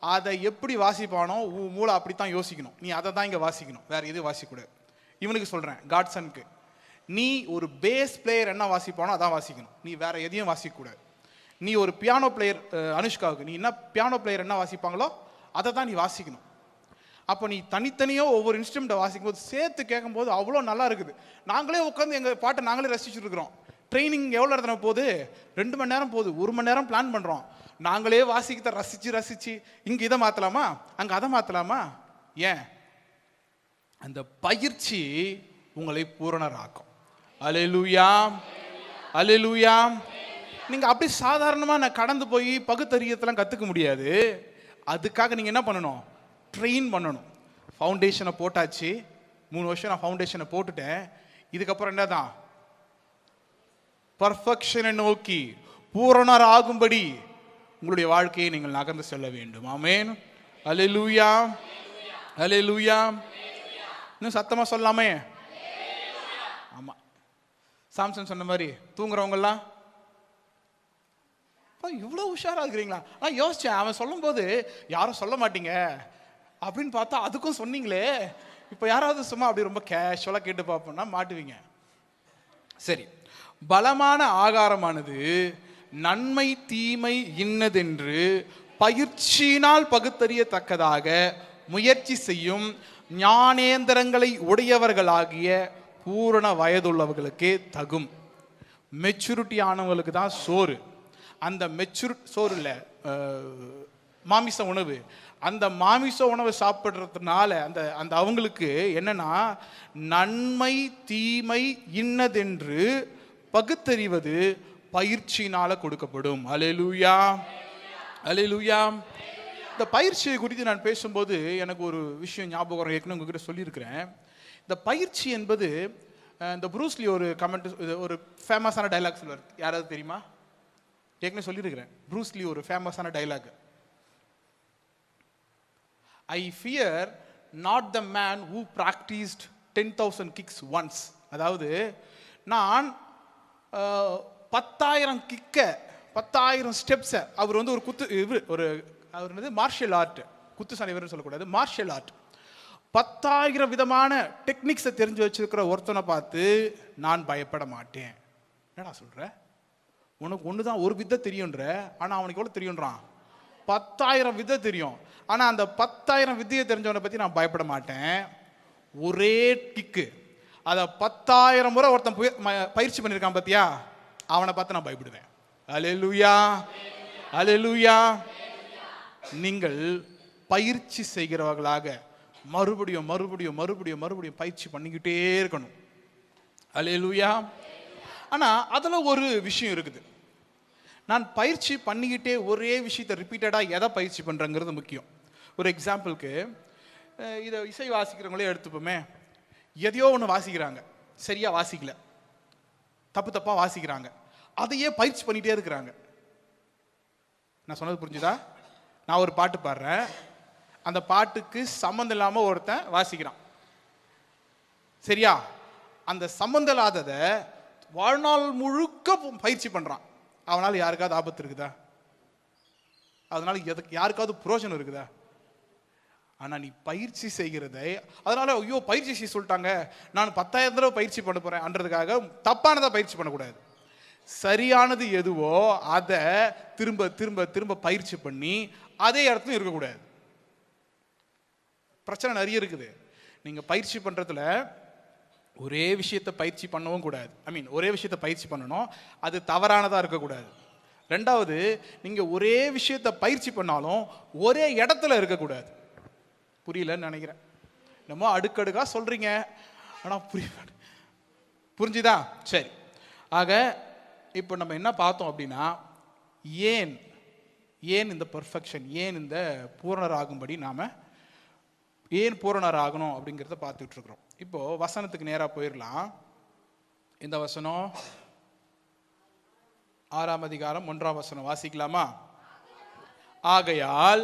அதை எப்படி வாசிப்பானோ மூளை அப்படி தான் யோசிக்கணும். நீ அதை தான் இங்கே வாசிக்கணும், வேறு எதுவும் வாசிக்கக்கூடாது. இவனுக்கு சொல்கிறேன், காட்சனுக்கு, நீ ஒரு பேஸ் பிளேயர் என்ன வாசிப்பானோ அதான் வாசிக்கணும், நீ வேற எதையும் வாசிக்கக்கூடாது. நீ ஒரு பியானோ பிளேயர், அனுஷ்காவுக்கு நீ என்ன பியானோ பிளேயர் என்ன வாசிப்பாங்களோ அதை தான் நீ வாசிக்கணும். அப்போ நீ தனித்தனியாக ஒவ்வொரு இன்ஸ்ட்ருமெண்ட்டை வாசிக்கும் போது சேர்த்து கேட்கும்போது அவ்வளோ நல்லா இருக்குது. நாங்களே உட்காந்து எங்கள் பாட்டை நாங்களே ரசிச்சுட்டு இருக்கிறோம். ட்ரைனிங் எவ்வளோ இடத்துல போகுது, 2 மணி நேரம் போகுது, 1 மணி நேரம் பிளான் பண்ணுறோம். நாங்களே வாசிக்கத்தை ரசித்து இங்கே இதை மாற்றலாமா, அங்கே அதை மாற்றலாமா. ஏன்? அந்த பயிற்சி உங்களை பூரணராக்கும். அல்லேலூயா. அல்லேலூயா. நீங்கள் அப்படி சாதாரணமாக நான் கடந்து போய் பகுத்தறியத்தெல்லாம் கற்றுக்க முடியாது. அதுக்காக நீங்கள் என்ன பண்ணணும், ட்ரெயின் பண்ணணும். ஃபவுண்டேஷனை போட்டாச்சு, 3 வருஷம் நான் ஃபவுண்டேஷனை போட்டுட்டேன். இதுக்கப்புறம் என்ன தான், பர்ஃபெக்ஷனை நோக்கி பூரணர் ஆகும்படி உங்களுடைய வாழ்க்கையை நீங்கள் நகர்ந்து செல்ல வேண்டும். ஆமென். அல்லேலூயா. அல்லேலூயா. இன்னும் சத்தமா சொல்லாமே. ஆமா, சாம்சன் சொன்ன மாதிரி தூங்குறவங்கலாம் இவ்வளோ உஷாரா இருக்கிறீங்களா. நான் யோசிச்சேன், அவன் சொல்லும் போது யாரும் சொல்ல மாட்டீங்க அப்படின்னு பார்த்தா அதுக்கும் சொன்னீங்களே, இப்போ யாராவது சும்மா அப்படி ரொம்ப கேஷுவலாக கேட்டு பார்ப்போம்னா மாட்டுவீங்க. சரி, பலமான ஆகாரமானது நன்மை தீமை இன்னதென்று பயிற்சியினால் பகுத்தறியத்தக்கதாக முயற்சி செய்யும் ஞானேந்திரங்களை உடையவர்களாகிய பூரண வயதுள்ளவர்களுக்கே தகும். மெச்சூரிட்டி ஆனவங்களுக்கு தான் சோறு. அந்த சோறு இல்லை, மாமிச உணவு. அந்த மாமிச உணவை சாப்பிட்றதுனால அந்த அவங்களுக்கு என்னன்னா, நன்மை தீமை இன்னதென்று பகுத்தறிவது பயிற்சியினால கொடுக்கப்படும். அல்லேலூயா. அல்லேலூயா. இந்த பயிற்சியை குறித்து நான் பேசும்போது எனக்கு ஒரு விஷயம் ஞாபகம், ஏற்கனவே உங்ககிட்ட சொல்லியிருக்கிறேன். இந்த இந்த பயிற்சி என்பது இந்த ப்ரூஸ்லி ஒரு கமெண்ட், ஒரு ஃபேமஸான டைலாக் சொல்லுவார். யாராவது தெரியுமா? ஏற்கனவே சொல்லியிருக்கிறேன். ப்ரூஸ்லி ஒரு ஃபேமஸான dialogue, I fear not the man who practised 10,000 kicks once. அதாவது நான் 10,000 கிக்க 10,000 ஸ்டெப்ஸை அவர் வந்து ஒரு அவர் என்னது மார்ஷியல் ஆர்ட், குத்து சண்டை சொல்லக்கூடாது, மார்ஷியல் ஆர்ட் 10,000 விதமான டெக்னிக்ஸை தெரிஞ்சு வச்சிருக்கிற ஒருத்தனை பார்த்து நான் பயப்பட மாட்டேன். என்னடா சொல்ற? உனக்கு ஒண்ணுதான் ஒரு வித்தை தெரியுன்ற, ஆனா அவனுக்கு எவ்வளவு தெரியுன்றான்? 10,000 வித்தை தெரியும். ஆனா அந்த 10,000 வித்தையை தெரிஞ்சவனை பத்தி நான் பயப்பட மாட்டேன். ஒரே கிக்கு அதை 10,000 முறை ஒருத்தன் பயிற்சி பண்ணியிருக்கான் பார்த்தியா, அவனை பார்த்து நான் பயப்படுவேன். அல்லேலூயா, அல்லேலூயா. நீங்கள் பயிற்சி செய்கிறவர்களாக மறுபடியும் மறுபடியும் மறுபடியும் மறுபடியும் பயிற்சி பண்ணிக்கிட்டே இருக்கணும். அல்லேலூயா. ஆனா அதுல ஒரு விஷயம் இருக்குது. நான் பயிற்சி பண்ணிக்கிட்டே ஒரே விஷயத்தை ரிப்பீட்டடா எதை பயிற்சி பண்றேங்கிறது முக்கியம். ஒரு எக்ஸாம்பிளுக்கு இதை இசை வாசிக்கிறவங்களே எடுத்துப்போமே. எதையோ ஒன்று வாசிக்கிறாங்க, சரியா வாசிக்கல, தப்பு தப்பா வாசிக்கிறாங்க, அதையே பயிற்சி பண்ணிட்டே இருக்கிறாங்க. நான் சொன்னது புரிஞ்சுதா? நான் ஒரு பாட்டு பாடுறேன், அந்த பாட்டுக்கு சம்மந்தம் இல்லாம ஒருத்தன் வாசிக்கிறான், சரியா? அந்த சம்மந்தம் இல்லாததை வாழ்நாள் முழுக்க பயிற்சி பண்றான். அவனால யாருக்காவது ஆபத்து இருக்குதா? அதனால யாருக்காவது புரோஜனம் இருக்குதா? ஆனா நீ பயிற்சி செய்கிறதை, அதனால ஐயோ பயிற்சி செய்ய சொல்லிட்டாங்க, நான் 10,000 தடவை பயிற்சி பண்ண போறேன் அன்றதுக்காக தப்பானதை பயிற்சி பண்ணக்கூடாது. சரியானது எதுவோ அதை திரும்ப திரும்ப திரும்ப பயிற்சி பண்ணி அதே இடத்துல இருக்கக்கூடாது. பிரச்சனை நிறைய இருக்குது. நீங்க பயிற்சி பண்றதுல ஒரே விஷயத்தை பயிற்சி பண்ணவும் கூடாது. ஒரே விஷயத்தை பயிற்சி பண்ணணும், அது தவறானதா இருக்கக்கூடாது. ரெண்டாவது, நீங்க ஒரே விஷயத்தை பயிற்சி பண்ணாலும் ஒரே இடத்துல இருக்கக்கூடாது. புரியலன்னு நினைக்கிறேன். நம்ம அடுக்கடுக்கா சொல்றீங்க, ஆனா புரிஞ்சுதா? சரி. ஆக இப்போ நம்ம என்ன பார்த்தோம் அப்படின்னா, ஏன் இந்த பெர்ஃபெக்ஷன், ஏன் இந்த பூரணர் ஆகும்படி நாம ஏன் பூரணர் ஆகணும் அப்படிங்கிறத பார்த்துட்டு இருக்கிறோம். இப்போ வசனத்துக்கு நேரா போயிடலாம். இந்த வசனம் 6ஆம் அதிகாரம் 1ஆம் வசனம் வாசிக்கலாமா? ஆகையால்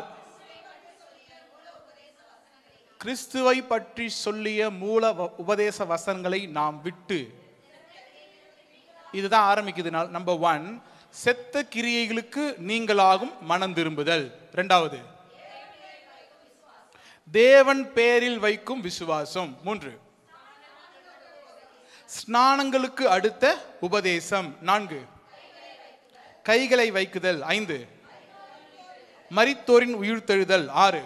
கிறிஸ்துவை பற்றி சொல்லிய மூல உபதேச வசனங்களை நாம் விட்டு, இதுதான் ஆரம்பிக்குது. நம்பர் 1, செத்த கிரியைகளுக்கு நீங்களாகும் மனம் திரும்புதல். இரண்டாவது, தேவன் பேரில் வைக்கும் விசுவாசம். 3, ஸ்நானங்களுக்கு அடுத்த உபதேசம். 4, கைகளை வைக்குதல். 5, மரித்தோரின் உயிர்த்தெழுதல். 6,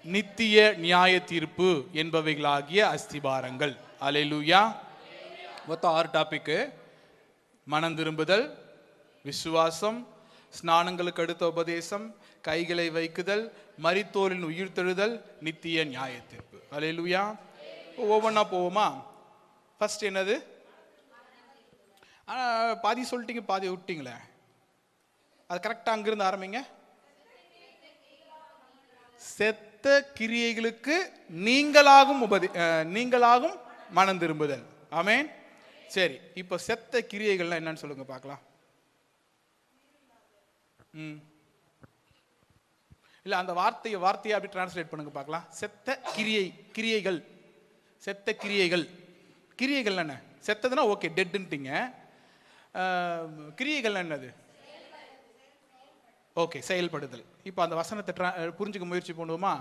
நித்திய நியாய தீர்ப்பு என்பவைகளாகிய அஸ்திபாரங்கள். அல்லேலூயா. மொத்தம் 6 டாபிக். மனம் திரும்புதல், விசுவாசம், ஸ்நானங்களுக்கு அடுத்த உபதேசம், கைகளை வைக்குதல், மரித்தோரின் உயிர்த்தெழுதல், நித்திய நியாய தீர்ப்பு. அல்லேலூயா. ஒவ்வொன்றா போவோமா? ஃபர்ஸ்ட் என்னது? பாதி சொல்லிட்டீங்க, பாதி விட்டீங்களே. அது கரெக்டா அங்கிருந்து ஆரம்பிங்க. செத்த கிரியைகளுக்கு நீங்களாகும் மனம் திரும்புதல். ஆமென். சரி, இப்ப செத்த கிரியைகள்னா என்னன்னு சொல்லுங்க பார்க்கலாம். இல்ல அந்த வார்த்தையை அப்படி டிரான்ஸ்லேட் பண்ணுங்க பார்க்கலாம். செத்த கிரியைகள், செத்த கிரியைகள். கிரியைகள் என்ன? செத்ததுன்னா ஓகே, டெட்ன்ட்டீங்க. கிரியைகள் என்னது? ஓகே, செயல்படுதல். இப்போ அந்த வசனத்தை புரிஞ்சுக்க முயற்சி பண்ணுவோமா?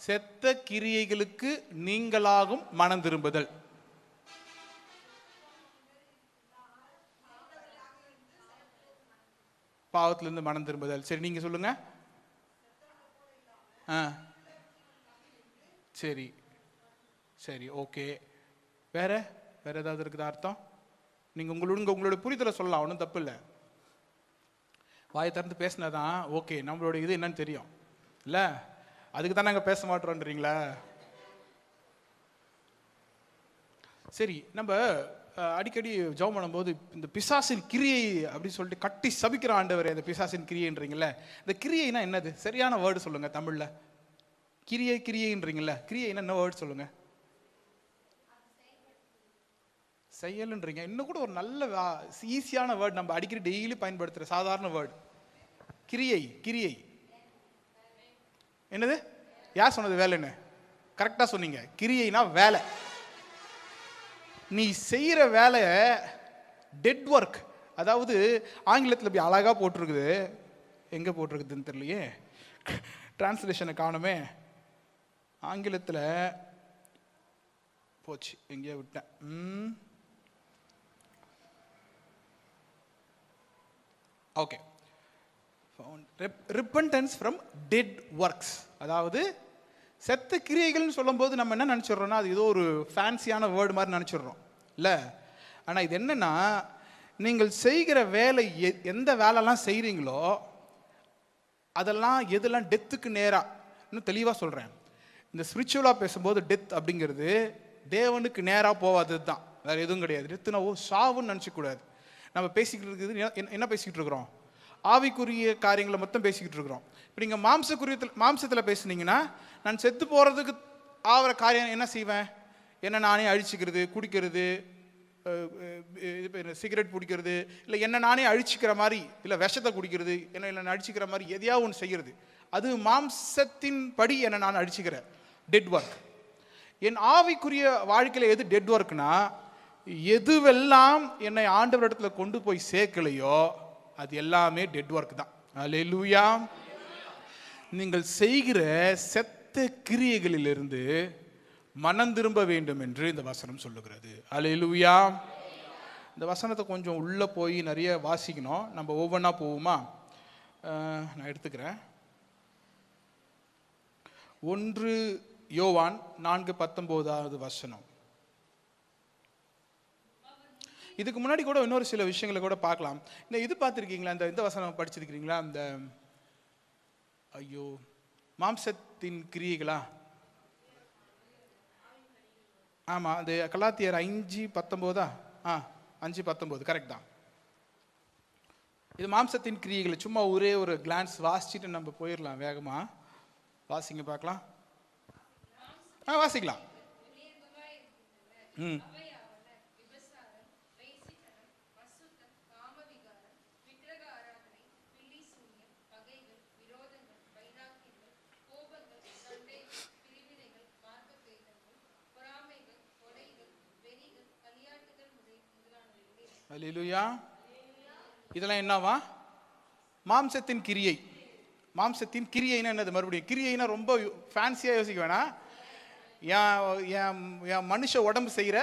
செத்த கிரியைகளுக்கு நீங்களாகும் மனம் திரும்புதல். பாவத்திலிருந்து மனம் திரும்புதல். சரி, நீங்க சொல்லுங்க. சரி சரி, ஓகே. வேற ஏதாவது இருக்குதா அர்த்தம்? நீங்க உங்களோட புரிதலை சொல்லலாம், ஒன்றும் தப்பு இல்லை. வாயை திறந்து பேசினதான் ஓகே, நம்மளோட இது என்னன்னு தெரியும் இல்ல, அதுக்கு தான் நாங்க பேச மாட்டோம்ன்றீங்களா? சரி, நம்ம அடிக்கடி ஜெபம் பண்ணும்போது இந்த பிசாசின் கிரியை அப்படின்னு சொல்லிட்டு கட்டி சபிக்கிற ஆண்டவர், இந்த பிசாசின் கிரியைன்றீங்கல்ல, இந்த கிரியைனா என்னது? சரியான வேர்டு சொல்லுங்க தமிழ்ல. கிரியைன்றீங்கல்ல, கிரியை என்ன வேர்டு சொல்லுங்க. செயல்ன்றீங்க. இன்னும் கூட ஒரு நல்ல ஈஸியான வேர்ட், நம்ம அடிக்கடி டெய்லி பயன்படுத்துகிற சாதாரண வேர்ட், கிரியை. கிரியை என்னது? யார் சொன்னது வேலைன்னு? கரெக்டாக சொன்னீங்க. கிரியைனா வேலை. நீ செய்கிற வேலை டெட் ஒர்க். அதாவது ஆங்கிலத்தில் இப்படி அழகாக போட்டிருக்குது, எங்கே போட்டிருக்குதுன்னு தெரியலையே, டிரான்ஸ்லேஷனை காணுமே. ஆங்கிலத்தில் போச்சு, எங்கேயோ விட்டேன். Okay, repentance from dead works. அதாவது செத்த கிரியைகள்னு சொல்லும்போது நம்ம என்ன நினச்சிடுறோம்னா அது ஏதோ ஒரு ஃபேன்சியான வேர்டு மாதிரி நினச்சிடுறோம் இல்லை. ஆனால் இது என்னென்னா, நீங்கள் செய்கிற வேலை எந்த வேலைலாம் செய்கிறீங்களோ அதெல்லாம் எதெல்லாம் டெத்துக்கு நேராக, இன்னும் தெளிவாக சொல்கிறேன், இந்த ஸ்பிரிச்சுவலாக பேசும்போது டெத் அப்படிங்கிறது தேவனுக்கு நேராக போகாதது தான், வேறு எதுவும் கிடையாது. டெத்துனா சாவுன்னு நினச்சிக்கூடாது. நம்ம பேசிக்கிட்டு இருக்குது என்ன பேசிக்கிட்டு இருக்கிறோம்? ஆவிக்குரிய காரியங்களை மொத்தம் பேசிக்கிட்டு இருக்கிறோம். இப்போ நீங்கள் மாம்சத்தில் பேசுனீங்கன்னா, நான் செத்து போகிறதுக்கு ஆகிற காரியம் என்ன செய்வேன்? என்ன நானே அழிச்சிக்கிறது, குடிக்கிறது, சிகரெட் பிடிக்கிறது, இல்லை என்ன நானே அழிச்சிக்கிற மாதிரி, இல்லை விஷத்தை குடிக்கிறது, என்ன அழிச்சிக்கிற மாதிரி எதையாவது ஒன்று செய்கிறது. அது மாம்சத்தின் படி என்னை நான் அழிச்சிக்கிறேன், டெட் ஒர்க். என் ஆவிக்குரிய வாழ்க்கையில் எது டெட் ஒர்க்னா, எதுவெல்லாம் என்னை ஆண்டவரிடத்துல கொண்டு போய் சேர்க்கலையோ அது எல்லாமே டெட் ஒர்க் தான். அல்லேலூயா. நீங்கள் செய்கிற செத்த கிரியைகளிலிருந்து மனம் திரும்ப வேண்டும் என்று இந்த வசனம் சொல்லுகிறது. அல்லேலூயா. இந்த வசனத்தை கொஞ்சம் உள்ளே போய் நிறைய வாசிக்கணும். நம்ம ஒவ்வொன்றா போவோமா? நான் எடுத்துக்கிறேன். 1 யோவான் 4:19 வசனம். இதுக்கு முன்னாடி கூட இன்னொரு சில விஷயங்களை கூட பார்க்கலாம். இது பார்த்துருக்கீங்களா? இந்த வசனம் படிச்சிருக்கிறீங்களா? இந்த மாம்சத்தின் கிரியைகளா? ஆமாம், அது கலாத்தியர் 5:19. 5:19 கரெக்ட் தான். இது மாம்சத்தின் கிரியைகளை சும்மா ஒரே ஒரு கிளான்ஸ் வாசிச்சுட்டு நம்ம போயிடலாம் வேகமாக. வாசிங்க பார்க்கலாம். வாசிக்கலாம். அல்லேலூயா. இதெல்லாம் என்னவா? மாம்சத்தின் கிரியை. மாம்சத்தின் கிரியைனா என்னது? மறுபடியும் கிரியைனா ரொம்ப ஃபேன்சியாக யோசிக்க வேணாம். என் மனுஷ உடம்பு செய்கிற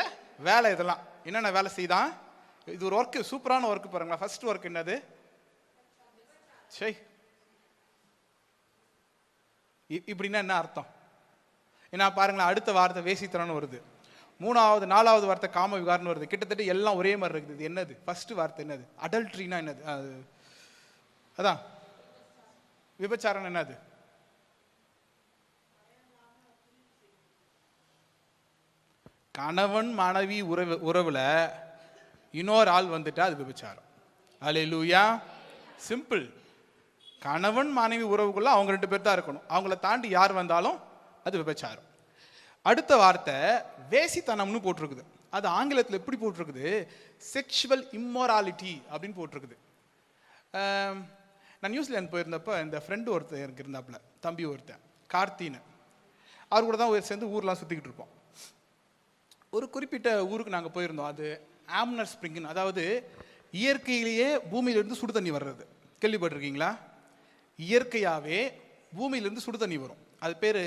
வேலை இதெல்லாம் என்னென்ன வேலை செய்தான்? இது ஒரு ஒர்க்கு, சூப்பரான ஒர்க்கு பாருங்களா. ஃபர்ஸ்ட் ஒர்க் என்னது? இப்படின்னா என்ன அர்த்தம்? ஏன்னா பாருங்களா, அடுத்த வார்த்தை வேசித்தனம்னு வருது, 3வது 4வது வார்த்தை காம விகாரம்னு வருது. கிட்டத்தட்ட எல்லாம் ஒரே மாதிரி இருக்குது. இது என்னது? ஃபர்ஸ்ட் வார்த்தை என்னது? அடல்ட்ரினா என்னது? அதான் விபச்சாரம். என்னது? கணவன் மனைவி உறவுல இன்னொரு ஆள் வந்துட்டா அது விபச்சாரம். அல்லேலூயா. சிம்பிள். கணவன் மனைவி உறவுக்குள்ள அவங்க 2 பேர் தான் இருக்கணும். அவங்கள தாண்டி யார் வந்தாலும் அது விபச்சாரம். அடுத்த வார்த்தை வேசித்தனம்னு போட்டிருக்குது. அது ஆங்கிலத்தில் எப்படி போட்டிருக்குது? செக்ஷுவல் இம்மோராலிட்டி அப்படின்னு போட்டிருக்குது. நான் நியூசிலாந்து போயிருந்தப்போ இந்த ஃப்ரெண்டு ஒருத்தர் எனக்கு இருந்தாப்புல, தம்பி ஒருத்தன் கார்த்தின்னு. அவர் கூட தான் சேர்ந்து ஊர்லாம் சுற்றிக்கிட்டு இருப்போம். ஒரு குறிப்பிட்ட ஊருக்கு நாங்கள் போயிருந்தோம். அது ஆம்னர் ஸ்ப்ரிங்னு, அதாவது இயற்கையிலேயே பூமியிலிருந்து சுடு தண்ணி வர்றது. கேள்விப்பட்டிருக்கீங்களா? இயற்கையாகவே பூமியிலிருந்து சுடு தண்ணி வரும். அது பேர்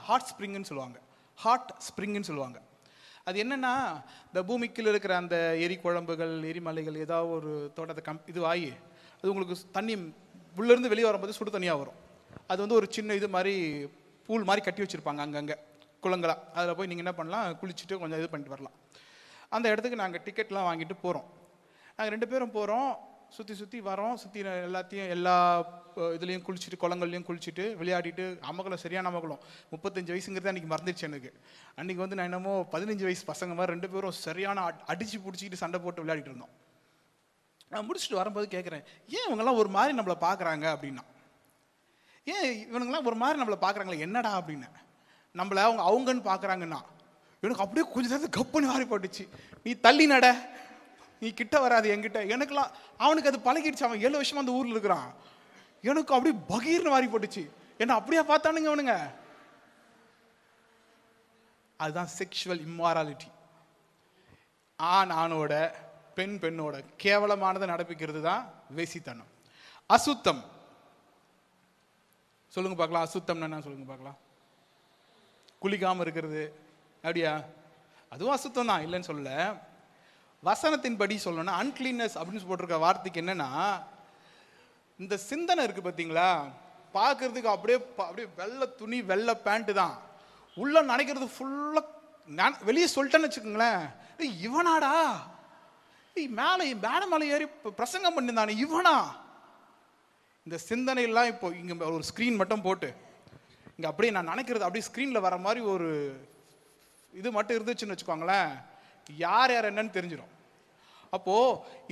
ஹாட் ஸ்ப்ரிங்குன்னு சொல்லுவாங்க. ஹாட் ஸ்ப்ரிங்குன்னு சொல்லுவாங்க. அது என்னென்னா, இந்த பூமிக்குள்ள இருக்கிற அந்த எரி குழம்புகள், எரிமலைகள் ஏதாவது ஒரு தோட்டத்தை இது ஆகி அது உங்களுக்கு தண்ணி உள்ளேருந்து வெளியே வரும்போது சுடு தண்ணியாக வரும். அது வந்து ஒரு சின்ன இது மாதிரி பூல் மாதிரி கட்டி வச்சுருப்பாங்க அங்கங்கே குளங்களா. அதில் போய் நீங்கள் என்ன பண்ணலாம், குளிச்சுட்டு கொஞ்சம் இது பண்ணிட்டு வரலாம். அந்த இடத்துக்கு நாங்கள் டிக்கெட்லாம் வாங்கிட்டு போகிறோம். நாங்கள் 2 பேரும் போகிறோம், சுற்றி வரோம். சுற்றி எல்லாத்தையும் எல்லா இதுலேயும் குளிச்சுட்டு, குளங்கள்லையும் குளிச்சுட்டு விளையாடிட்டு, அமகலம் சரியான அமகலம். 35 வயசுங்கிறது அன்றைக்கி மறந்துடுச்சு எனக்கு. அன்றைக்கி வந்து நான் என்னமோ 15 வயசு பசங்க மாதிரி 2 பேரும் சரியான அடித்து பிடிச்சிக்கிட்டு சண்டை போட்டு விளையாடிட்டு இருந்தோம். நான் முடிச்சுட்டு வரும்போது கேட்குறேன், ஏன் இவங்கெல்லாம் ஒரு மாதிரி நம்மளை பார்க்குறாங்க அப்படின்னா. ஏன் இவனுங்களாம் ஒரு மாதிரி நம்மளை பார்க்குறாங்களே, என்னடா அப்படின்னு. நம்மளை அவங்கன்னு பார்க்குறாங்கன்னா, எனக்கு அப்படியே கொஞ்சம் நேரத்துக்கு கப்புன்னு வாரி போட்டுச்சு. நீ தள்ளி நட, நீ கிட்ட வராது என்கிட்ட. எனக்குலாம் அவனுக்கு அது பழகிடுச்சு. அவன் 7 வருஷமா அந்த ஊர்ல இருக்கிறான். எனக்கு அப்படியே பகீர்னு வாரி போட்டுச்சு. என்ன அப்படியே பார்த்தானுங்க அவனுங்க. அதுதான் செக்ஷுவல் இம்மாராலிட்டி. ஆண் ஆணோட, பெண் பெண்ணோட கேவலமானதை நடப்பிக்கிறது தான் வேசித்தனம். அசுத்தம் சொல்லுங்க பார்க்கலாம். அசுத்தம்னா என்ன சொல்லுங்க பார்க்கலாம். குளிக்காம இருக்கிறது, அப்படியா? அதுவும் அசுத்தம் தான், இல்லைன்னு சொல்ல. வசனத்தின் படி சொல்லணும்னா அன்கிளீன்னஸ் அப்படின்னு போட்டிருக்க வார்த்தைக்கு என்னன்னா, இந்த சிந்தனை இருக்கு பார்த்தீங்களா, பார்க்கறதுக்கு அப்படியே அப்படியே வெள்ளை துணி வெள்ளை பேண்ட் தான், உள்ள நினைக்கிறது ஃபுல்லா. வெளியே சொல்லிட்டேன்னு வச்சுக்கோங்களேன், இவனாடா மேலே மேலே ஏறி பிரசங்கம் பண்ணியிருந்தானே இவனா. இந்த சிந்தனை எல்லாம் இப்போ இங்க ஒரு ஸ்கிரீன் மட்டும் போட்டு இங்க அப்படியே நான் நினைக்கிறது அப்படியே ஸ்கிரீன்ல வர மாதிரி ஒரு இது மட்டும் இருந்துச்சுன்னு வச்சுக்கோங்களேன், யார் யார் என்னன்னு தெரிஞ்சிடும். அப்போ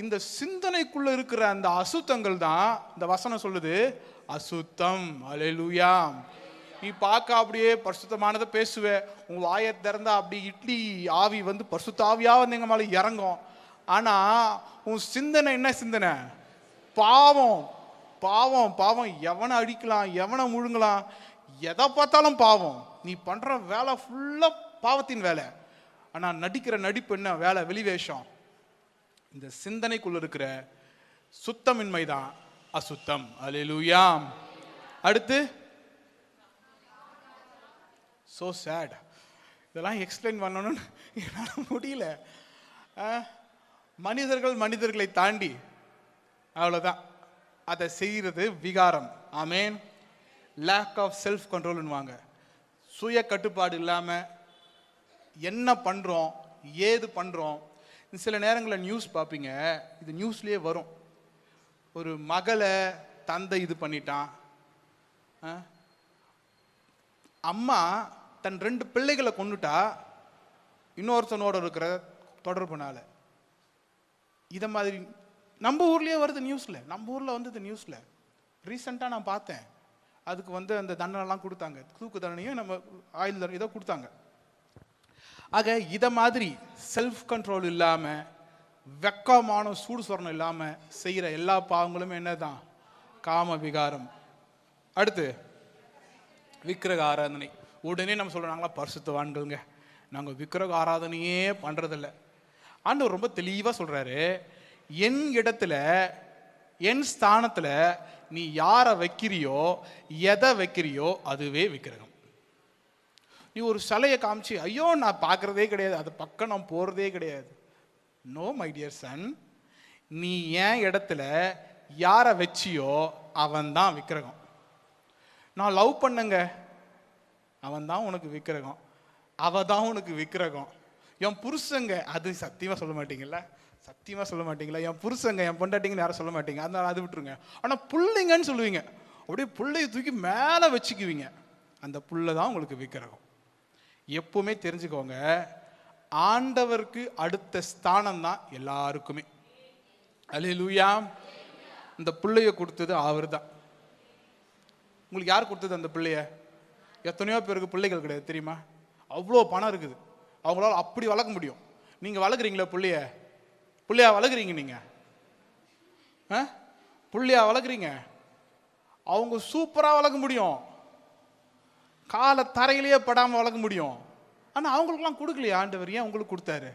இந்த சிந்தனைக்குள்ள இருக்கிற அந்த அசுத்தங்கள் தான் இந்த வசனம் சொல்லுது அசுத்தம். அல்லேலூயா. நீ பார்க்க அப்படியே பரிசுத்தமானதை பேசுவே, உங்க வாயை திறந்தா அப்படி இட்லி ஆவி வந்து பரிசுத்த ஆவியா வந்து எங்க மேல இறங்கும். ஆனா உன் சிந்தனை என்ன சிந்தனை? பாவம் பாவம் பாவம். எவனை அடிக்கலாம், எவனை முழுங்கலாம், எதை பார்த்தாலும் பாவம். நீ பண்ற வேலை ஃபுல்லா பாவத்தின் வேலை. ஆனா நடிக்கிற நடிப்பு என்ன வேலை? வெளிவேஷம். இந்த சிந்தனைக்குள்ள இருக்கிற சுத்தமின்மை தான் அசுத்தம். அல்லேலூயா. அடுத்து சோ சேட். இதெல்லாம் எக்ஸ்பிளைன் பண்ணணும்னு என்னால் முடியல. மனிதர்களை தாண்டி அவ்வளோதான் அதை செய்கிறது விகாரம். ஆமேன். லேக் ஆஃப் செல்ஃப் கண்ட்ரோல்னு வாங்க. சுய கட்டுப்பாடு இல்லாமல் என்ன பண்ணுறோம், ஏது பண்ணுறோம். சில நேரங்களில் நியூஸ் பார்ப்பீங்க, இது நியூஸ்லேயே வரும். ஒரு மகளை தந்தை இது பண்ணிட்டான். அம்மா தன் 2 பிள்ளைகளை கொண்டுட்டா இன்னொருத்தனோட இருக்கிற தொடர்புனால. இதை மாதிரி நம்ம ஊர்லேயே வருது நியூஸில். நம்ம ஊரில் வந்து இந்த நியூஸில் ரீசெண்டாக நான் பார்த்தேன். அதுக்கு வந்து அந்த தண்டனைலாம் கொடுத்தாங்க, தூக்கு தண்டனையும் நம்ம ஆயுள் தண்டனை ஏதோ கொடுத்தாங்க. ஆக இதை மாதிரி செல்ஃப் கண்ட்ரோல் இல்லாமல், வெக்கமான சூடு சொரணம் இல்லாமல் செய்கிற எல்லா பாவங்களும் என்னதான்? காம விகாரம். அடுத்து விக்கிரக ஆராதனை. உடனே நம்ம சொல்கிறோம், நாங்களாம் பரிசுத்தவான்கள்ங்க, நாங்கள் விக்கிரக ஆராதனையே பண்ணுறதில்ல. ஆண்டவர் ரொம்ப தெளிவாக சொல்கிறாரு, என் இடத்துல என் ஸ்தானத்தில் நீ யாரை வைக்கிறியோ, எதை வைக்கிறியோ அதுவே விக்கிரகம். நீ ஒரு சிலையை காமிச்சு ஐயோ நான் பார்க்குறதே கிடையாது, அது பக்கம் நான் போகிறதே கிடையாது. நோ மை டியர் சன், நீ என் இடத்துல யாரை வச்சியோ அவன் தான் விக்கிரகம். நான் லவ் பண்ணுங்க, அவன் தான் உனக்கு விக்கிரகம், அவ தான் உனக்கு விக்கிரகம். என் புருஷங்க, அது சத்தியமாக சொல்ல மாட்டீங்கல்ல, சத்தியமாக சொல்ல மாட்டீங்களா? என் புருஷங்க, என் பொண்டாட்டிங்கன்னு யாரும் சொல்ல மாட்டீங்க, அதனால அது விட்டுருங்க. ஆனால் பிள்ளைங்கன்னு சொல்லுவீங்க. அப்படியே பிள்ளைய தூக்கி மேலே வச்சுக்குவீங்க, அந்த புள்ள தான் உங்களுக்கு விக்கிரகம். எப்பவுமே தெரிஞ்சுக்கோங்க, ஆண்டவருக்கு அடுத்த ஸ்தானம் தான் எல்லாருக்குமே. அல்லேலூயா. இந்த பிள்ளைய கொடுத்தது அவர் தான். உங்களுக்கு யார் கொடுத்தது அந்த பிள்ளைய? எத்தனையோ பேருக்கு பிள்ளைகள் கிடையாது தெரியுமா? அவ்வளோ பணம் இருக்குது, அவங்களால அப்படி வளர்க்க முடியும். நீங்கள் வளர்க்குறீங்களா பிள்ளைய? பிள்ளையா வளர்க்குறீங்க நீங்கள்? பிள்ளையா வளர்க்குறீங்க? அவங்க சூப்பராக வளர்க்க முடியும், காலை தரையிலேயே படாமல் வளர்க்க முடியும். ஆனால் அவங்களுக்குலாம் கொடுக்கலையா ஆண்டவர்? ஏன் உங்களுக்கு கொடுத்தாரு?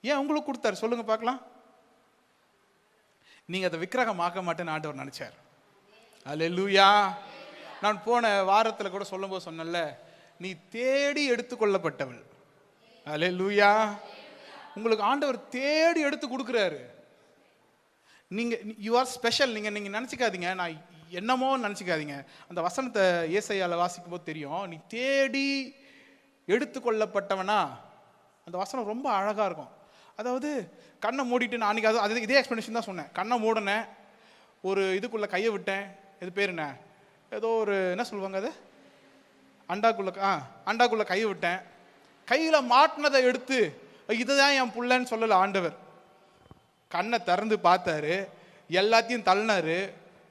ஏன் உங்களுக்கு கொடுத்தாரு சொல்லுங்க பார்க்கலாம். நீங்கள் அதை விக்கிரகம் ஆக்க மாட்டேன்னு ஆண்டவர் நினைச்சார். அல்லேலூயா. நான் போன வாரத்தில் கூட சொல்லும்போது சொன்னேன்ல, நீ தேடி எடுத்துக்கொள்ளப்பட்டவள். அல்லேலூயா. உங்களுக்கு ஆண்டவர் தேடி எடுத்து கொடுக்குறாரு. நீங்க யூ ஆர் ஸ்பெஷல். நீங்க நினைச்சுக்காதீங்க, நான் என்னமோ நினைச்சுக்காதீங்க. அந்த வசனத்தை ஏசாயால வாசிக்கும் போது தெரியும், நீ தேடி எடுத்துக்கொள்ளப்பட்டவனா. அந்த வசனம் ரொம்ப அழகா இருக்கும். அதாவது கண்ணை மூடிட்டு, நான் அன்னைக்கு அது இதே எக்ஸ்பிளனேஷன் தான் சொன்னேன். கண்ணை மூடினேன், ஒரு இதுக்குள்ள கையை விட்டேன், இது பேர் என்ன, ஏதோ ஒரு என்ன சொல்லுவாங்க, அது அண்டாக்குள்ள கையை விட்டேன், கையில மாட்டினதை எடுத்து இதுதான் என் புள்ளன்னு சொல்லல ஆண்டவர். கண்ணை திறந்து பார்த்தாரு, எல்லாத்தையும் தள்ளினாரு,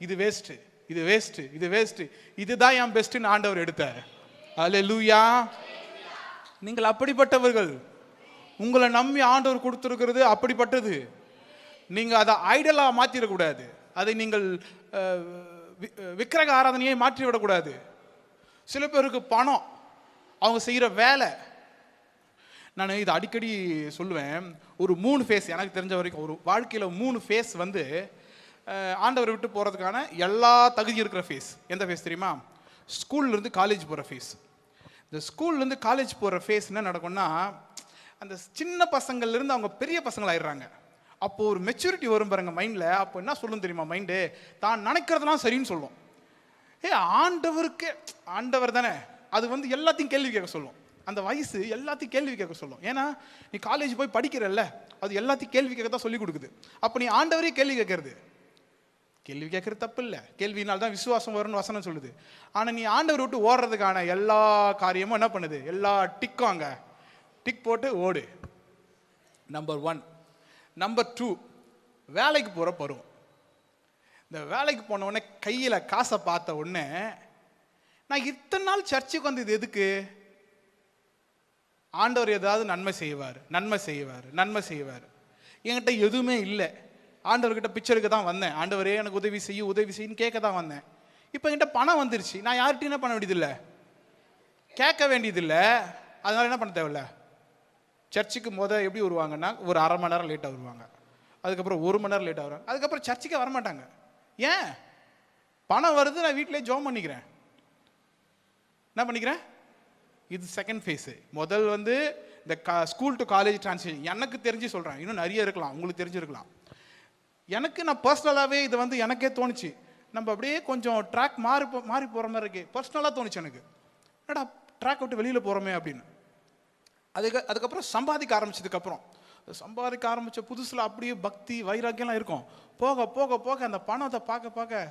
இது வேஸ்ட், இது வேஸ்ட், இது வேஸ்ட், இதுதான் என் பெஸ்ட்னு ஆண்டவர் எடுத்தார். அல்லேலூயா. நீங்கள் அப்படிப்பட்டவர்கள். உங்களை நம்பி ஆண்டவர் கொடுத்திருக்கிறது அப்படிப்பட்டது. நீங்க அதை ஐடலா மாற்றிடக்கூடாது. அதை நீங்கள் விக்கிரக ஆராதனையை மாற்றிவிடக்கூடாது. சில பேருக்கு பணம், அவங்க செய்கிற வேலை. நான் இதை அடிக்கடி சொல்லுவேன். ஒரு 3 ஃபேஸ் எனக்கு தெரிஞ்ச வரைக்கும், ஒரு வாழ்க்கையில் 3 ஃபேஸ் வந்து ஆண்டவரை விட்டு போகிறதுக்கான எல்லா தகுதி இருக்கிற ஃபேஸ். எந்த ஃபேஸ் தெரியுமா? ஸ்கூல்லேருந்து காலேஜ் போகிற ஃபேஸ். இந்த ஸ்கூல்லேருந்து காலேஜ் போகிற ஃபேஸ் என்ன நடக்கும்னா, அந்த சின்ன பசங்கள்லேருந்து அவங்க பெரிய பசங்களாயிடுறாங்க. அப்போது ஒரு மெச்சூரிட்டி வரும் பாருங்க மைண்டில். அப்போ என்ன சொல்லும் தெரியுமா மைண்டு? தான் நினைக்கிறதுலாம் சரின்னு சொல்லும். ஆண்டவருக்கு ஆண்டவர் தானே, அது வந்து எல்லாத்தையும் கேள்வி கேட்க சொல்லும். அந்த வயசு எல்லாத்தையும் கேள்வி கேட்க சொல்லும். ஏன்னா நீ காலேஜ் போய் படிக்கிறல்ல, அது எல்லாத்தையும் கேள்வி கேட்க தான் சொல்லி கொடுக்குது. அப்போ நீ ஆண்டவரே கேள்வி கேட்கறது, கேள்வி கேட்கறது தப்பு இல்லை. கேள்வினால் தான் விசுவாசம் வரும்னு வசனம் சொல்லுது. ஆனால் நீ ஆண்டவர் விட்டு ஓடுறதுக்கான எல்லா காரியமும் என்ன பண்ணுது? எல்லா டிக்கும் அங்கே டிக் போட்டு ஓடு. நம்பர் 1. நம்பர் 2, வேலைக்கு போகிற பருவம். இந்த வேலைக்கு போன உடனே கையில் காசை பார்த்த உடனே, நான் இத்தனை நாள் சர்ச்சுக்கு வந்தது எதுக்கு? ஆண்டவர் ஏதாவது நன்மை செய்வார், நன்மை செய்வார், நன்மை செய்வார். என்கிட்ட எதுவுமே இல்லை. ஆண்டவர்கிட்ட பிச்சருக்கு தான் வந்தேன். ஆண்டவரே எனக்கு உதவி செய்யுன்னு கேட்க தான் வந்தேன். இப்போ என்கிட்ட பணம் வந்துருச்சு. நான் யார்கிட்டையும் என்ன பண்ண வேண்டியதில்லை, கேட்க வேண்டியதில்லை. அதனால என்ன பண்ண தேவையில்ல, சர்ச்சுக்கு எப்படி வருவாங்கன்னா ஒரு அரை மணி நேரம் லேட்டாக வருவாங்க, அதுக்கப்புறம் 1 மணி நேரம் லேட்டாக வருவாங்க, அதுக்கப்புறம் சர்ச்சுக்கே வரமாட்டாங்க. ஏன்? பணம் வருது, நான் வீட்டிலே ஜாப் பண்ணிக்கிறேன். என்ன பண்ணிக்கிறேன்? இது செகண்ட் ஃபேஸு. முதல் வந்து இந்த ஸ்கூல் டு காலேஜ் டிரான்சிஷன். எனக்கு தெரிஞ்சு சொல்கிறேன், இன்னும் நிறைய இருக்கலாம், உங்களுக்கு தெரிஞ்சிருக்கலாம். எனக்கு நான் பர்சனலாகவே இது வந்து எனக்கே தோணுச்சு. நம்ம அப்படியே கொஞ்சம் ட்ராக் மாறி போகிற மாதிரி இருக்கு. பர்சனலாக தோணுச்சு எனக்கு, என்னடா ட்ராக் விட்டு வெளியில் போகிறோமே அப்படின்னு. அதுக்கப்புறம் சம்பாதிக்க ஆரம்பித்த புதுசில் அப்படியே பக்தி வைராக்கியம்லாம் இருக்கும். போக போக போக அந்த பணத்தை பார்க்க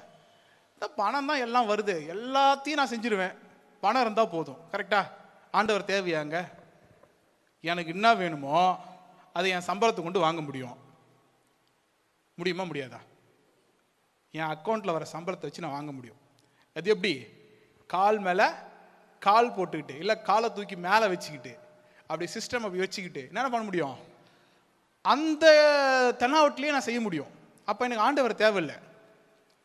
இந்த பணம் தான் எல்லாம் வருது, எல்லாத்தையும் நான் செஞ்சிருவேன், பணம் இருந்தால் போதும். கரெக்டாக? ஆண்டவர் தேவையாங்க? எனக்கு என்ன வேணுமோ அதை என் சம்பளத்தை கொண்டு வாங்க முடியுமா முடியாதா? என் அக்கௌண்ட்டில் வர சம்பளத்தை வச்சு நான் வாங்க முடியும். அது எப்படி? கால் மேலே கால் போட்டுக்கிட்டு, இல்லை காலை தூக்கி மேலே வச்சுக்கிட்டு, அப்படி சிஸ்டம் அப்படி வச்சுக்கிட்டு என்ன பண்ண முடியும்? அந்த தென்னாவட்டிலேயே நான் செய்ய முடியும். அப்போ எனக்கு ஆண்டவர் தேவையில்லை.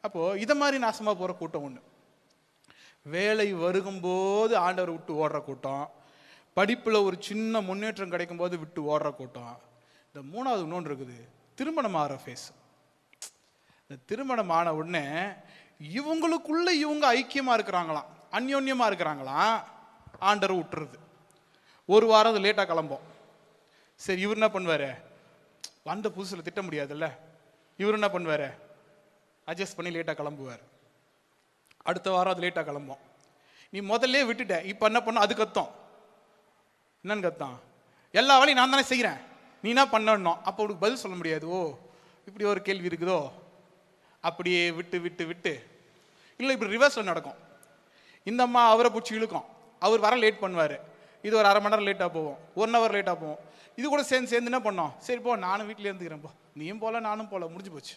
அப்போது இதை மாதிரி நாசமாக போகிற கூட்டம் ஒன்று. வேலை வருகும்போது ஆண்டவர் விட்டு ஓடுற கூட்டம், படிப்பில் ஒரு சின்ன முன்னேற்றம் கிடைக்கும் போது விட்டு ஓடுற கூட்டம். இந்த 3வது இன்னொன்று இருக்குது, திருமணம் ஆகிற ஃபேஸ். இந்த திருமணம் ஆன உடனே இவங்களுக்குள்ள இவங்க ஐக்கியமாக இருக்கிறாங்களாம், அந்யோன்யமாக இருக்கிறாங்களாம். ஆண்டவர் விட்டுறது. 1 வாரம் அது லேட்டாக கிளம்போம். சரி, இவர் என்ன பண்ணுவார்? வந்த புதுசில் திட்ட முடியாதுல்ல, இவர் என்ன பண்ணுவார்? அட்ஜஸ்ட் பண்ணி லேட்டாக கிளம்புவார். அடுத்த வாரம் அது லேட்டாக கிளம்போம். நீ முதல்ல விட்டுட்ட, இப்போ என்ன பண்ண? அது கத்தம். என்னன்னு கத்தான்? எல்லா வேலையும் நான் தானே செய்கிறேன், நீ என்ன பண்ணணும்? அப்போ உனக்கு பதில் சொல்ல முடியாது. ஓ, இப்படி ஒரு கேள்வி இருக்குதோ. அப்படியே விட்டு இல்லை, இப்படி ரிவர்ஸில் நடக்கும். இந்த அம்மா அவரை பிடிச்சி இழுக்கும், அவர் வர லேட் பண்ணுவார். இது ஒரு அரை மணி நேரம் லேட்டாக போவோம், 1 ஹவர் லேட்டாக போவோம். இது கூட சேர்ந்து என்ன பண்ணோம்? சரி போ, நானும் வீட்டிலே இருந்துக்கிறேன், போ, நீயும் போல நானும் போல, முடிஞ்சு போச்சு.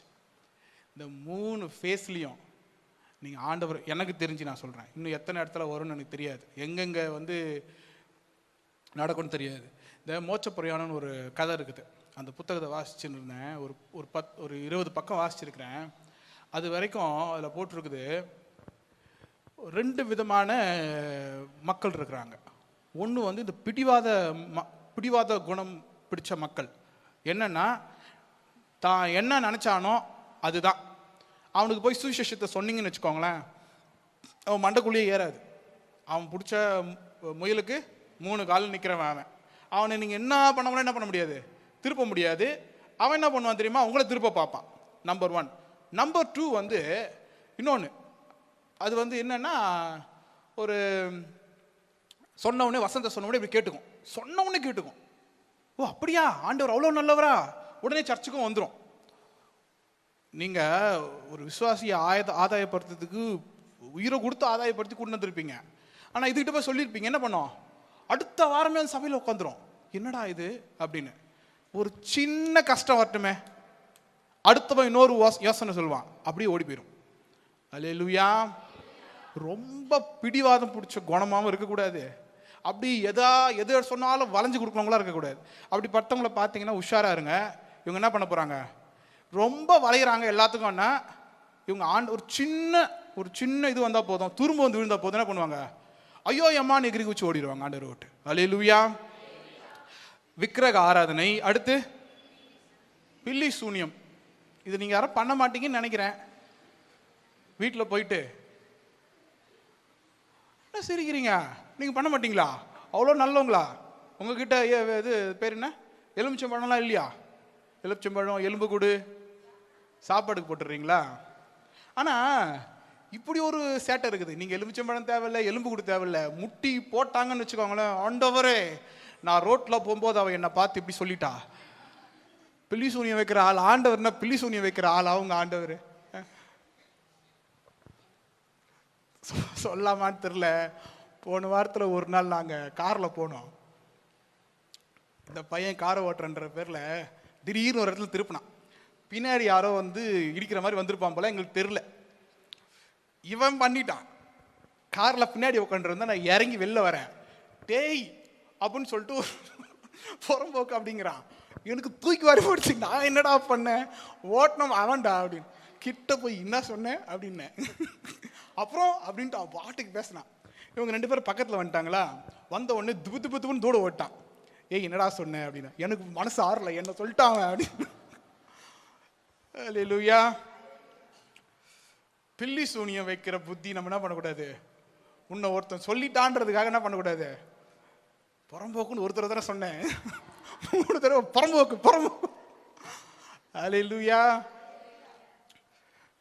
இந்த 3 ஃபேஸ்லேயும் நீங்கள் ஆண்டவர், எனக்கு தெரிஞ்சு நான் சொல்கிறேன், இன்னும் எத்தனை இடத்துல வரும்னு எனக்கு தெரியாது, எங்கெங்கே வந்து நடக்கும்னு தெரியாது. இந்த மோட்சப்பிரயாணம்னு ஒரு கதை இருக்குது. அந்த புத்தகத்தை வாசிச்சுன்னு இருந்தேன். ஒரு 20 பக்கம் வாசிச்சிருக்கிறேன். அது வரைக்கும் அதில் போட்டிருக்குது, 2 விதமான மக்கள் இருக்கிறாங்க. ஒன்று வந்து இந்த பிடிவாத குணம் பிடிச்ச மக்கள். என்னன்னா, தான் என்ன நினச்சானோ அதுதான். அவனுக்கு போய் சுவிசேஷத்தை சொன்னீங்கன்னு வச்சுக்கோங்களேன், அவன் மண்டைக்குள்ளேயே ஏறாது. அவன் பிடிச்ச முயலுக்கு 3 காலில் நிற்கிறவன். அவனை நீங்கள் என்ன பண்ணாமலாம் என்ன பண்ண முடியாது, திருப்ப முடியாது. அவன் என்ன பண்ணுவான் தெரியுமா? உங்களை திருப்ப பார்ப்பான். நம்பர் 1. நம்பர் 2 வந்து இன்னொன்று. அது வந்து என்னன்னா, ஒரு சொன்னவுடனே வசந்த சொன்னவுடனே இப்படி கேட்டுக்கும், சொன்னவுடனே கேட்டுக்கும். ஓ அப்படியா, ஆண்டவர் அவ்வளோ நல்லவரா, உடனே சர்ச்சுக்கும் வந்துடும். நீங்கள் ஒரு விசுவாசியை ஆதாயப்படுத்துறதுக்கு உயிரை கொடுத்து ஆதாயப்படுத்தி கொண்டு வந்திருப்பீங்க. ஆனால் இதுக்கிட்ட போய் சொல்லியிருப்பீங்க, என்ன பண்ணோம்? அடுத்த வாரமே அந்த சபையில் உட்காந்துரும். என்னடா இது அப்படின்னு. ஒரு சின்ன கஷ்டம் வரட்டுமே, அடுத்தவன் இன்னொரு யோசனை சொல்லுவான், அப்படியே ஓடி போயிடும். அல்லேலூயா. ரொம்ப பிடிவாதம் பிடிச்ச குணமாகவும் இருக்கக்கூடாது, அப்படி எது சொன்னாலும் வளைஞ்சு கொடுக்குறவங்களா இருக்கக்கூடாது. அப்படி பட்டவங்கள பார்த்தீங்கன்னா உஷாராக இருங்க. இவங்க என்ன பண்ண போகிறாங்க, ரொம்ப வளைகிறாங்க எல்லாத்துக்கும்னா, இவங்க ஒரு சின்ன இது வந்தால் போதும், துரும்ப வந்து விழுந்தால் போதும், என்ன பண்ணுவாங்க, ஐயோ அம்மான்னு எகிரி குச்சி ஓடிடுவாங்க ஆண்டவர் விட்டு. அல்லேலூயா. விக்கிரக ஆராதனை. அடுத்து பில்லி சூனியம். இது நீங்கள் யாரும் பண்ண மாட்டீங்கன்னு நினைக்கிறேன். வீட்டில் போயிட்டு என்ன சிரிக்கிறீங்க, நீங்கள் பண்ண மாட்டீங்களா, அவ்வளோ நல்லவங்களா, உங்ககிட்ட இது பேர் என்ன, எலுமிச்சம்பழம்லாம் இல்லையா, எலுமிச்சம்பழம் எலும்பு கூடு சாப்பாடுக்கு போட்டுடுறீங்களா? ஆனால் இப்படி ஒரு சேட்டை இருக்குது. நீங்கள் எலுமிச்சம்பழம் தேவையில்லை, எலும்பு கூடு தேவையில்லை, முட்டி போட்டாங்கன்னு வச்சுக்கோங்களேன், ஆண்டவரே நான் ரோட்டில் போகும்போது அவன் என்னை பார்த்து இப்படி சொல்லிட்டா, பில்லி சூனியம் வைக்கிற ஆள் ஆண்டவர்னா பில்லி சூனியம் வைக்கிற ஆள் அவங்க ஆண்டவர். சொல்லாமான்னு தெரில. போன வாரத்தில் ஒரு நாள் நாங்கள் காரில் போனோம். இந்த பையன் காரை ஓட்டுறன்ற பேரில் திடீர்னு ஒரு இடத்துல திருப்பினான். பின்னாடி யாரோ வந்து இடிக்கிற மாதிரி வந்திருப்பான் போல, எங்களுக்கு தெரில. இவன் பண்ணிட்டான். காரில் பின்னாடி உட்காந்துருந்தா நான் இறங்கி வெளில வரேன், டேய் அப்படின்னு சொல்லிட்டு புறம்போக்கு அப்படிங்கிறான். எனக்கு தூக்கி வாரி போடுச்சு. நான் என்னடா பண்ணேன், ஓட்டணும் அவன்டா அப்படின்னு. கிட்ட போய் என்ன சொன்னேன் அப்படின்னேன். அப்புறம் அப்படின்ட்டு அவன் பாட்டுக்கு பேசினான். இவங்க 2 பேரும் பக்கத்தில் வந்துட்டாங்களா, வந்த உடனே துப்புன்னு தூட ஓட்டான். ஏய் என்னடா சொன்னேன் அப்படின்னா, எனக்கு மனசு ஆறல, என்ன சொல்லிட்டான் அப்படின்னு. அல்லேலூயா. பில்லி சூனியம் வைக்கிற புத்தி நம்ம என்ன பண்ணக்கூடாது, உன்னை ஒருத்தன் சொல்லிட்டான்றதுக்காக என்ன பண்ணக்கூடாது, புறம்போக்குன்னு ஒரு தடவை தானே சொன்னேன், 3 தடவை புறம்போக்கு. அல்லேலூயா.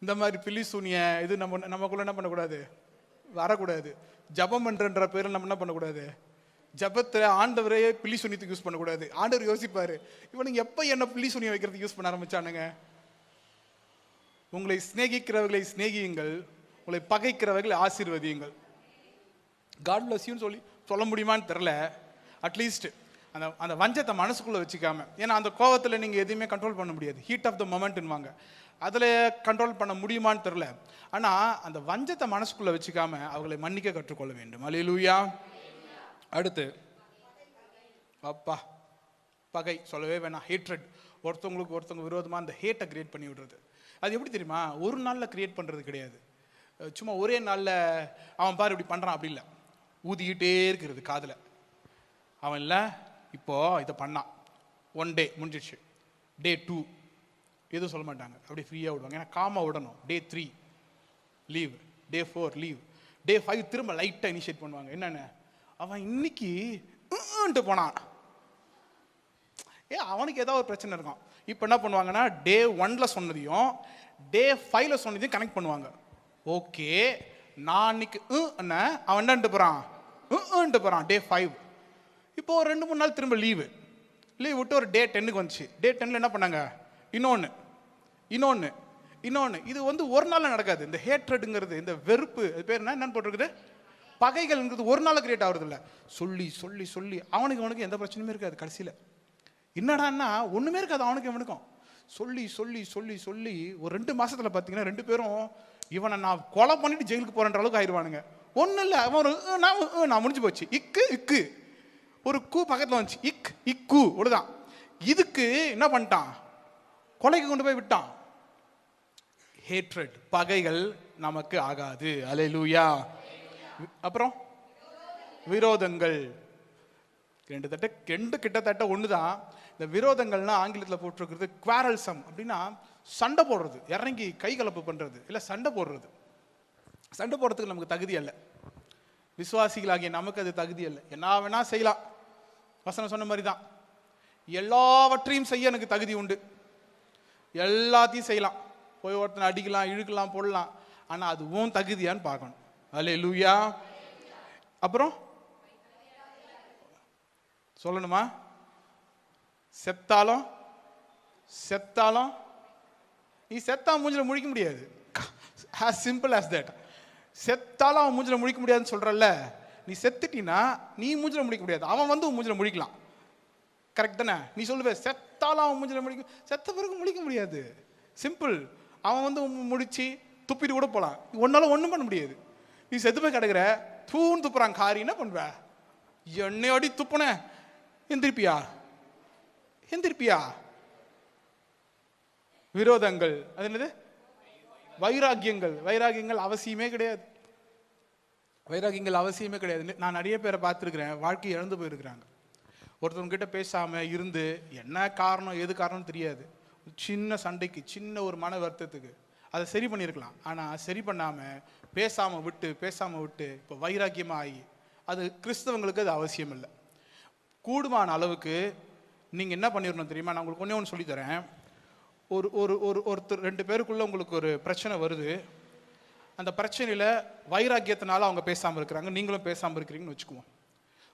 இந்த மாதிரி பில்லி சூனிய இது நமக்குள்ள என்ன பண்ணக்கூடாது, வரக்கூடாது. ஜபம் பண்றன்ற பேரில் நம்ம என்ன பண்ணக்கூடாது, ஜபத்தில் ஆண்டவரே பில்லி சூனியத்துக்கு யூஸ் பண்ணக்கூடாது. ஆண்டவர் யோசிப்பாரு, இவனுங்க எப்போ என்ன பில்லி சூனியம் வைக்கிறதுக்கு யூஸ் பண்ண ஆரம்பிச்சானுங்க. உங்களை சிநேகிக்கிறவர்களை சிநேகியுங்கள், உங்களை பகைக்கிறவர்களை ஆசீர்வதியுங்கள். காட் பிளஸ் யூன்னு சொல்ல முடியுமான்னு தெரில. அட்லீஸ்ட் அந்த வஞ்சத்தை மனசுக்குள்ளே வச்சுக்காம, ஏன்னா அந்த கோவத்தில் நீங்கள் எதுவுமே கண்ட்ரோல் பண்ண முடியாது. ஹீட் ஆஃப் த மொமெண்ட்னுவாங்க, அதில் கண்ட்ரோல் பண்ண முடியுமான்னு தெரில. ஆனால் அந்த வஞ்சத்தை மனசுக்குள்ளே வச்சுக்காம அவங்களை மன்னிக்க கற்றுக்கொள்ள வேண்டும். அல்லேலூயா. அடுத்து அப்பா பகை சொல்லவே வேணாம். ஹேட்ரட், ஒருத்தவங்க விரோதமாக அந்த ஹேட்டை கிரியேட் பண்ணி விடுறது. அது எப்படி தெரியுமா, ஒரு நாளில் கிரியேட் பண்ணுறது கிடையாது. சும்மா ஒரே நாளில் அவன் பாரு இப்படி பண்ணுறான் அப்படி இல்லை, ஊதிக்கிட்டே இருக்கிறது காதில். அவன் இல்லை இப்போ இதை பண்ணான், 1 டே முடிஞ்சிடுச்சு, டே 2 எதுவும் சொல்ல மாட்டாங்க, அப்படியே ஃப்ரீயாக விடுவாங்க. ஏன்னா காமாக விடணும். டே 3 லீவ், டே 4 லீவ், டே 5 திரும்ப லைட்டாக இனிஷியேட் பண்ணுவாங்க. என்னென்ன, அவன் இன்னைக்கு போனான், அவனுக்கு ஏதாவது ஒரு பிரச்சனை இருக்கும். இப்போ என்ன பண்ணுவாங்கன்னா, டே 1ல் சொன்னதையும் டே 5ல் சொன்னதையும் கனெக்ட் பண்ணுவாங்க. ஓகே நான் அன்னைக்கு அவன் என்னன்ட்டு போகிறான் டே 5. இப்போ ஒரு 2-3 நாள் திரும்ப லீவ் விட்டு ஒரு டே 10க்கு வந்துச்சு. டே 10ல் என்ன பண்ணாங்க, இன்னொன்று. இது வந்து ஒரு நாளில் நடக்காது. இந்த ஹேட்ரடுங்கிறது, இந்த வெறுப்பு, அது பேர் என்னன்னு போட்டிருக்குது, பகைகள்ங்கிறது ஒரு நாள் கிரியேட் ஆகுறது இல்லை. சொல்லி அவனுக்கு எந்த பிரச்சனையுமே இருக்காது. கடைசியில் என்னடான்னா ஒன்றுமே இருக்காது அவனுக்கு இவனுக்கும். சொல்லி ஒரு 2 மாதத்தில் பார்த்தீங்கன்னா 2 பேரும் இவனை நான் கொலை பண்ணிட்டு ஜெயிலுக்கு போகிறன்ற அளவுக்கு ஆயிடுவானுங்க. ஒன்றும் இல்லை, அவன் நான் முடிஞ்சு போச்சு. இக்கு ஒரு கூ பக்கத்தில் வந்துச்சு, இக்கு ஒடுதான். இதுக்கு என்ன பண்ணிட்டான், கொலைக்கு கொண்டு போய் விட்டான். ஹேட்ரட், பகைகள் நமக்கு ஆகாது. அல்லேலூயா. அப்புறம் விரோதங்கள், கிட்டத்தட்ட ஒண்ணுதான். இந்த விரோதங்கள்னா ஆங்கிலத்தில் போட்டிருக்கிறது குவாரல்சம், அப்படின்னா சண்டை போடுறது, இறங்கி கை கலப்பு பண்றது, இல்லை சண்டை போடுறது. சண்டை போடுறதுக்கு நமக்கு தகுதி அல்ல, விசுவாசிகளாகிய நமக்கு அது தகுதி அல்ல. என்ன வேணா செய்யலாம், வசனம் சொன்ன மாதிரி தான். எல்லாவற்றையும் செய்ய எனக்கு தகுதி உண்டு, எல்லாத்தையும் செய்யலாம். போய் ஒருத்தனை அடிக்கலாம், இழுக்கலாம், போடலாம். ஆனால் அது உன் தகுதியான்னு பார்க்கணும். அல்லேலூயா. அப்புறம் சொல்லணுமா, செத்தாலும் நீ செத்தா மூஞ்சில முழிக்க முடியாது. as simple as that. செத்தாலும் அவன் மூஞ்சில முழிக்க முடியாதுன்னு சொல்றல்ல, நீ செத்துட்டினா நீ மூஞ்சில முழிக்க முடியாது, அவன் வந்து மூஞ்சில முழிக்கலாம். கரெக்ட் தானே? நீ சொல்லுவே செத்தாலும் அவன் மூஞ்சில முழிக்க, செத்த பிறகு முழிக்க முடியாது. சிம்பிள். அவன் வந்து முடிச்சு துப்பிட்டு கூட போகலாம், ஒன்னால ஒன்றும் பண்ண முடியாது. நீ செத்து போய் கிடக்குற, தூண் துப்புறான் காரி, என்ன பண்ணுவ? என்னையோடி துப்புன, எந்திரிப்பியா எந்திரிப்பியா? விரோதங்கள், அது என்னது? வைராக்கியங்கள். வைராக்கியங்கள் அவசியமே கிடையாது. வைராக்கியங்கள் அவசியமே கிடையாது. நான் நிறைய பேரை பார்த்துருக்கிறேன், வாழ்க்கையை இழந்து போயிருக்கிறாங்க. ஒருத்தவங்க கிட்ட பேசாம இருந்து என்ன காரணம் எது காரணம் தெரியாது, சின்ன சண்டைக்கு சின்ன ஒரு மன வருத்தத்துக்கு அதை சரி பண்ணியிருக்கலாம். ஆனால் சரி பண்ணாமல் பேசாமல் விட்டு இப்போ வைராக்கியமாக ஆகி, அது கிறிஸ்தவங்களுக்கு அது அவசியம் இல்லை. கூடுமான அளவுக்கு நீங்கள் என்ன பண்ணிடணும் தெரியுமா? நான் உங்களுக்கு ஒன்று சொல்லித்தரேன். ஒருத்தர் 2 பேருக்குள்ளே உங்களுக்கு ஒரு பிரச்சனை வருது. அந்த பிரச்சனையில் வைராக்கியத்தினால அவங்க பேசாமல் இருக்கிறாங்க, நீங்களும் பேசாமல் இருக்கிறீங்கன்னு வச்சுக்குவோம்.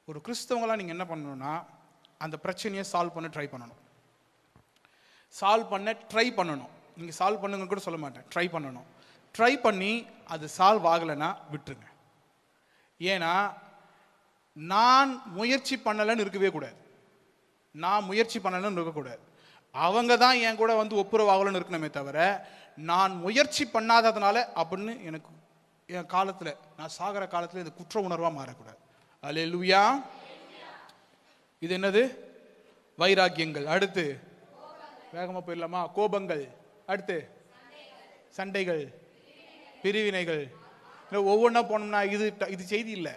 ஒரு கிறிஸ்தவங்களாம் நீங்கள் என்ன பண்ணணும்னா, அந்த பிரச்சனையை சால்வ் பண்ண ட்ரை பண்ணணும். நீங்கள் சால்வ் பண்ணுங்கன்னு கூட சொல்ல மாட்டேன், ட்ரை பண்ணணும். ட்ரை பண்ணி அது சால்வ் ஆகலைன்னா விட்டுருங்க. ஏன்னா நான் முயற்சி பண்ணலைன்னு இருக்கவே கூடாது. அவங்க தான் என் கூட வந்து ஒப்புரவாகலன்னு இருக்கணுமே தவிர, நான் முயற்சி பண்ணாததுனால அப்படின்னு எனக்கு என் காலத்தில், நான் சாகிற காலத்தில் இது குற்ற உணர்வாக மாறக்கூடாது. அல்லேலூயா. இது என்னது? வைராக்கியங்கள். அடுத்து வேகமாக போயிடலாமா? கோபங்கள். அடுத்து சண்டைகள், பிரிவினைகள். ஒவ்வொன்றா போனோம்னா இது செய்தி இல்லை,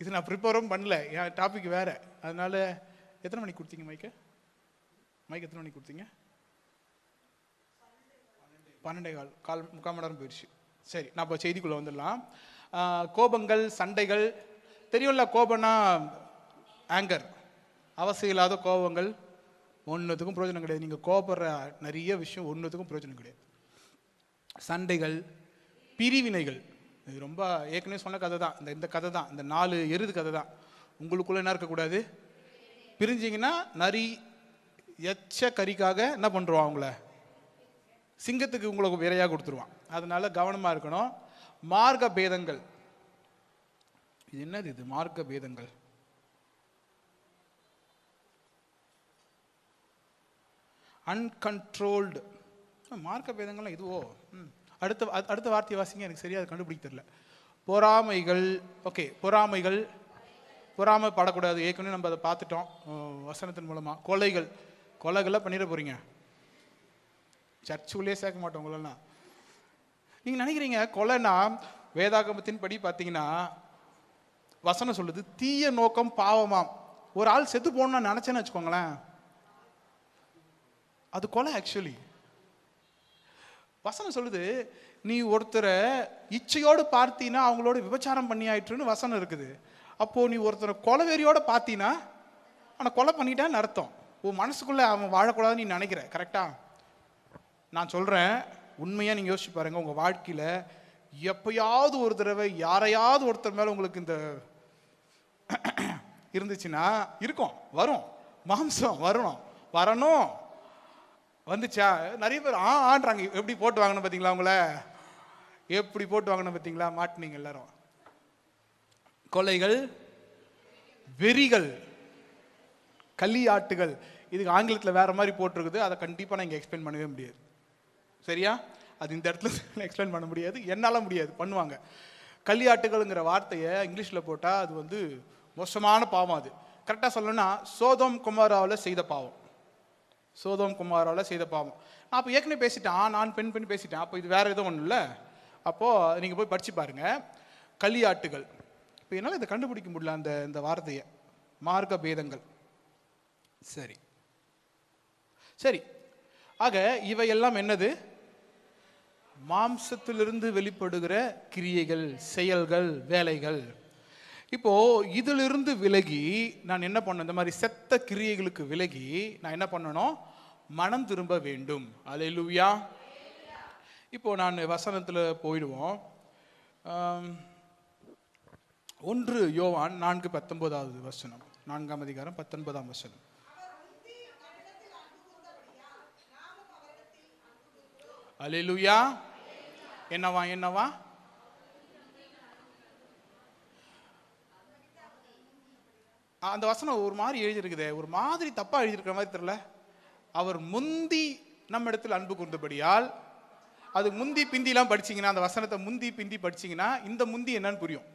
இது நான் ப்ரிப்பேரும் பண்ணல, என் டாபிக் வேறு. அதனால எத்தனை மணிக்கு கொடுத்தீங்க மைக்கு எத்தனை மணிக்கு கொடுத்தீங்க? 12:15, முக்கால் மணி நேரம் போயிடுச்சு. சரி, நான் இப்போ செய்திக்குள்ளே வந்துடலாம். கோபங்கள், சண்டைகள் தெரியும்ல. கோபம்னா ஆங்கர், அவசியம் இல்லாத கோபங்கள், ஒன்றுத்துக்கும் பிரயோஜனம் கிடையாது. நீங்கள் கோபப்படுற நிறைய விஷயம் ஒன்றுத்துக்கும் பிரயோஜனம் கிடையாது. சண்டைகள், பிரிவினைகள், இது ரொம்ப ஏற்கனவே சொன்ன கதை தான். இந்த கதை தான், இந்த 4 எருது கதை தான். உங்களுக்குள்ளே என்ன இருக்கக்கூடாது? பிரிஞ்சிங்கன்னா நரி எச்ச கறிக்காக என்ன பண்ணுருவான்? அவங்கள சிங்கத்துக்கு உங்களுக்கு விரையாக கொடுத்துருவான். அதனால கவனமாக இருக்கணும். மார்க்க பேதங்கள். இது என்னது? இது மார்க்க பேதங்கள். அன்கண்ட்ரோல்டு மார்க்க பேதங்கள்லாம் இதுவோ? அடுத்த வார்த்தை வாசிங்க, எனக்கு சரியாக கண்டுபிடிக்க தெரியல. பொறாமைகள். ஓகே, பொறாமைப்படக்கூடாது. ஏற்கனவே நம்ம அதை பார்த்துட்டோம் வசனத்தின் மூலமாக. கொலைகள்லாம் பண்ணிட போறீங்க, சர்ச்சுக்குள்ளேயே சேர்க்க மாட்டோம் உங்களெல்லாம். நீங்கள் நினைக்கிறீங்க கொலைனா, வேதாகமத்தின் படி பார்த்தீங்கன்னா வசனம் சொல்லுது தீய நோக்கம் பாவமாம். ஒரு ஆள் செத்து போகணும்னு நினச்சேன்னு வச்சுக்கோங்களேன், அது கொலை. ஆக்சுவலி வசனம் சொல்லுது, நீ ஒருத்தரை இச்சையோடு பார்த்தீன்னா அவங்களோட விபச்சாரம் பண்ணி ஆயிட்டுன்னு வசனம் இருக்குது. அப்போ நீ ஒருத்தரை கொலைவெறியோட பார்த்தீன்னா அவனை கொலை பண்ணிட்டான்னு அர்த்தம். உன் மனசுக்குள்ள அவன் வாழக்கூடாதுன்னு நீ நினைக்கிற. கரெக்டா? நான் சொல்றேன், உண்மையா நீங்க யோசிச்சு பாருங்க. உங்க வாழ்க்கையில எப்பயாவது ஒரு தடவை யாரையாவது ஒருத்தர் மேல உங்களுக்கு இந்த இருந்துச்சுன்னா, இருக்கும், வரும், மாம்சம் வரணும். வந்துச்சா? நிறைய பேர் ஆன்றாங்க. எப்படி போட்டு வாங்கணும் பார்த்தீங்களா? உங்களை எப்படி போட்டு வாங்கணும் பார்த்தீங்களா? மாட்டினீங்க எல்லாரும். கொலைகள், வெறிகள், களியாட்டுகள். இதுக்கு ஆங்கிலத்தில் வேற மாதிரி போட்டிருக்குது, அதை கண்டிப்பாக நான் இங்கே எக்ஸ்பிளைன் பண்ணவே முடியாது. சரியா? அது இந்த இடத்துல எக்ஸ்பிளைன் பண்ண முடியாது, என்னால் முடியாது. பண்ணுவாங்க. களியாட்டுகள்ங்கிற வார்த்தையை இங்கிலீஷில் போட்டால் அது வந்து மோசமான பாவம். அது கரெக்டாக சொல்லணும்னா சோதோம் குமாராவில் செய்த பாவம். நான் அப்போ ஏற்கனவே பேசிட்டேன், நான் பெண் பேசிட்டேன். அப்போ இது வேற எதுவும் ஒன்றும் இல்லை. அப்போது நீங்கள் போய் படித்து பாருங்க. களியாட்டுகள். இப்போ என்னால் இதை கண்டுபிடிக்க முடியல இந்த வார்த்தையை. மார்க்க பேதங்கள். சரி. ஆக இவையெல்லாம் என்னது? மாம்சத்திலிருந்து வெளிப்படுகிற கிரியைகள், செயல்கள், வேலைகள். இப்போ இதிலிருந்து விலகி நான் என்ன பண்ணணும்? இந்த மாதிரி செத்த கிரியைகளுக்கு விலகி நான் என்ன பண்ணணும்? மனம் திரும்ப வேண்டும். அல்லேலூயா. இப்போ நான் வசனத்தில் போயிடுவோம். 1 யோவான் 4:19 வசனம், 4ஆம் அதிகாரம் 19ஆம் வசனம். அல்லேலூயா. என்னவா? அந்த வசனம் ஒரு மாதிரி எழுதியிருக்குதே, ஒரு மாதிரி தப்பா எழுதியிருக்கிற மாதிரி தெரியல. அவர் முந்தி நம்ம இடத்துல அன்பு கூர்ந்தபடியால். அது முந்தி பிந்திலாம் படிச்சீங்கன்னா, அந்த வசனத்தை முந்தி பிந்தி படிச்சீங்கன்னா இந்த முந்தி என்னன்னு புரியும்.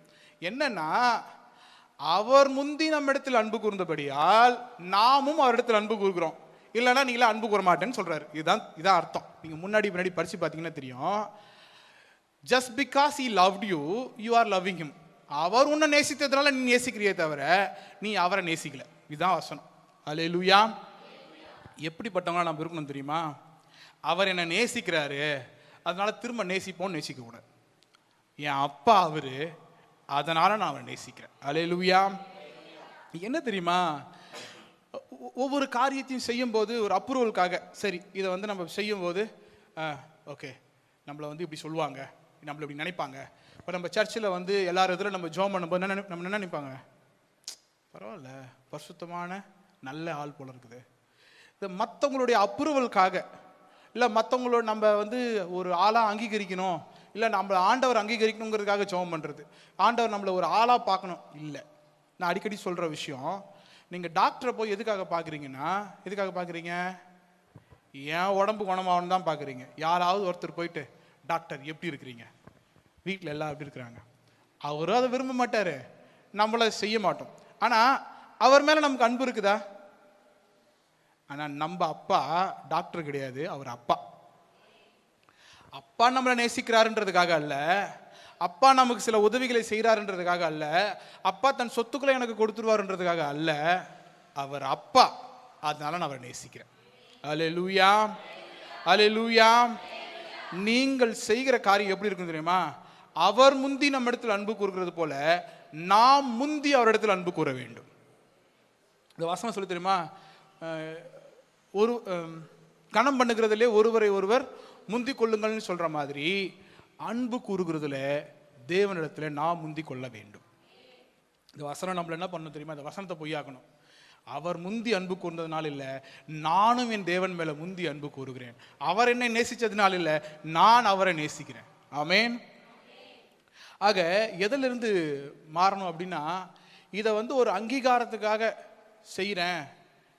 என்னன்னா, அவர் முந்தி நம்ம இடத்தில் அன்பு கூர்ந்தபடியால் நாமும் அவரிடத்தில் அன்பு கூறுகிறோம். இல்லைன்னா நீங்களே அன்பு கூற மாட்டேன்னு சொல்றாரு. இதான் அர்த்தம். நீங்க முன்னாடி படிச்சு பார்த்தீங்கன்னா தெரியும். Just because he loved you, you are loving him. அவர் உன்னை நேசித்ததுனால நீ நேசிக்கிறியே தவிர நீ அவரை நேசிக்கல. இதுதான் வசனம். அல்லேலூயா. எப்படிப்பட்டவங்களா நம்ம இருக்கணும் தெரியுமா? அவர் என்னை நேசிக்கிறாரு, அதனால திரும்ப நேசிப்போன்னு நேசிக்க கூடாது. என் அப்பா அவரு, அதனால நான் அவரை நேசிக்கிறேன். அல்லேலூயா. என்ன தெரியுமா, ஒவ்வொரு காரியத்தையும் செய்யும் போது ஒரு அப்ரூவலுக்காக, சரி இதை வந்து நம்ம செய்யும் போது ஓகே நம்மளை வந்து இப்படி சொல்லுவாங்க, நம்மளை இப்படி நினைப்பாங்க. இப்போ நம்ம சர்ச்சில் வந்து எல்லாரும் இதில் நம்ம ஜோம் பண்ணும்போது நம்ம என்ன நினைப்பாங்க, பரவாயில்ல பரிசுத்தமான நல்ல ஆள் போல இருக்குது. இது மற்றவங்களுடைய அப்ரூவலுக்காக, இல்லை மற்றவங்களோட நம்ம வந்து ஒரு ஆளாக அங்கீகரிக்கணும், இல்லை நம்ம ஆண்டவர் அங்கீகரிக்கணுங்கிறதுக்காக ஜெபம் பண்ணுறது, ஆண்டவர் நம்மளை ஒரு ஆளாக பார்க்கணும் இல்லை. நான் அடிக்கடி சொல்கிற விஷயம், நீங்கள் டாக்டரை போய் எதுக்காக பார்க்குறீங்கன்னா, எதுக்காக பார்க்குறீங்க? என் உடம்பு குணமாகணும் தான் பார்க்குறீங்க. யாராவது ஒருத்தர் போயிட்டு டாக்டர் எப்படி இருக்கிறீங்க, வீட்டில் எல்லாம் எப்படி இருக்கிறாங்க, அவரும் அதை விரும்ப மாட்டார், நம்மளை செய்ய மாட்டோம். ஆனால் அவர் மேலே நமக்கு அன்பு இருக்குதா? ஆனால் நம்ம அப்பா டாக்டர் கிடையாது, அவர் அப்பா. அப்பா நம்மளை நேசிக்கிறாருன்றதுக்காக அல்ல, அப்பா நமக்கு சில உதவிகளை செய்கிறாருன்றதுக்காக அல்ல, அப்பா தன் சொத்துக்களை எனக்கு கொடுத்துருவாருன்றதுக்காக அல்ல, அவர் அப்பா, அதனால நான் அவரை நேசிக்கிறேன். அல்லேலூயா, அல்லேலூயா. நீங்கள் செய்கிற காரியம் எப்படி இருக்குன்னு தெரியுமா? அவர் முந்தி நம்ம இடத்துல அன்பு கூறுகிறது போல நாம் முந்தி அவரிடத்தில் அன்பு கூற வேண்டும். இந்த வசனம் சொல்லி தெரியுமா, ஒரு கணம் பண்ணுகிறதுலே ஒருவரை ஒருவர் முந்தி கொள்ளுங்கள்னு சொல்ற மாதிரி அன்பு கூறுகிறதுல தேவனிடத்துல நாம் முந்தி கொள்ள வேண்டும். இந்த வசனம் நம்மள என்ன பண்ணணும் தெரியுமா? இந்த வசனத்தை பொய்யாக்கணும். அவர் முந்தி அன்பு கூர்ந்ததுனால இல்லை, நானும் என் தேவன் மேல முந்தி அன்பு கூறுகிறேன். அவர் என்னை நேசிச்சதுனால இல்லை, நான் அவரை நேசிக்கிறேன். ஆமேன். ஆக எதிலிருந்து மாறணும் அப்படின்னா, இதை வந்து ஒரு அங்கீகாரத்துக்காக செய்கிறேன்.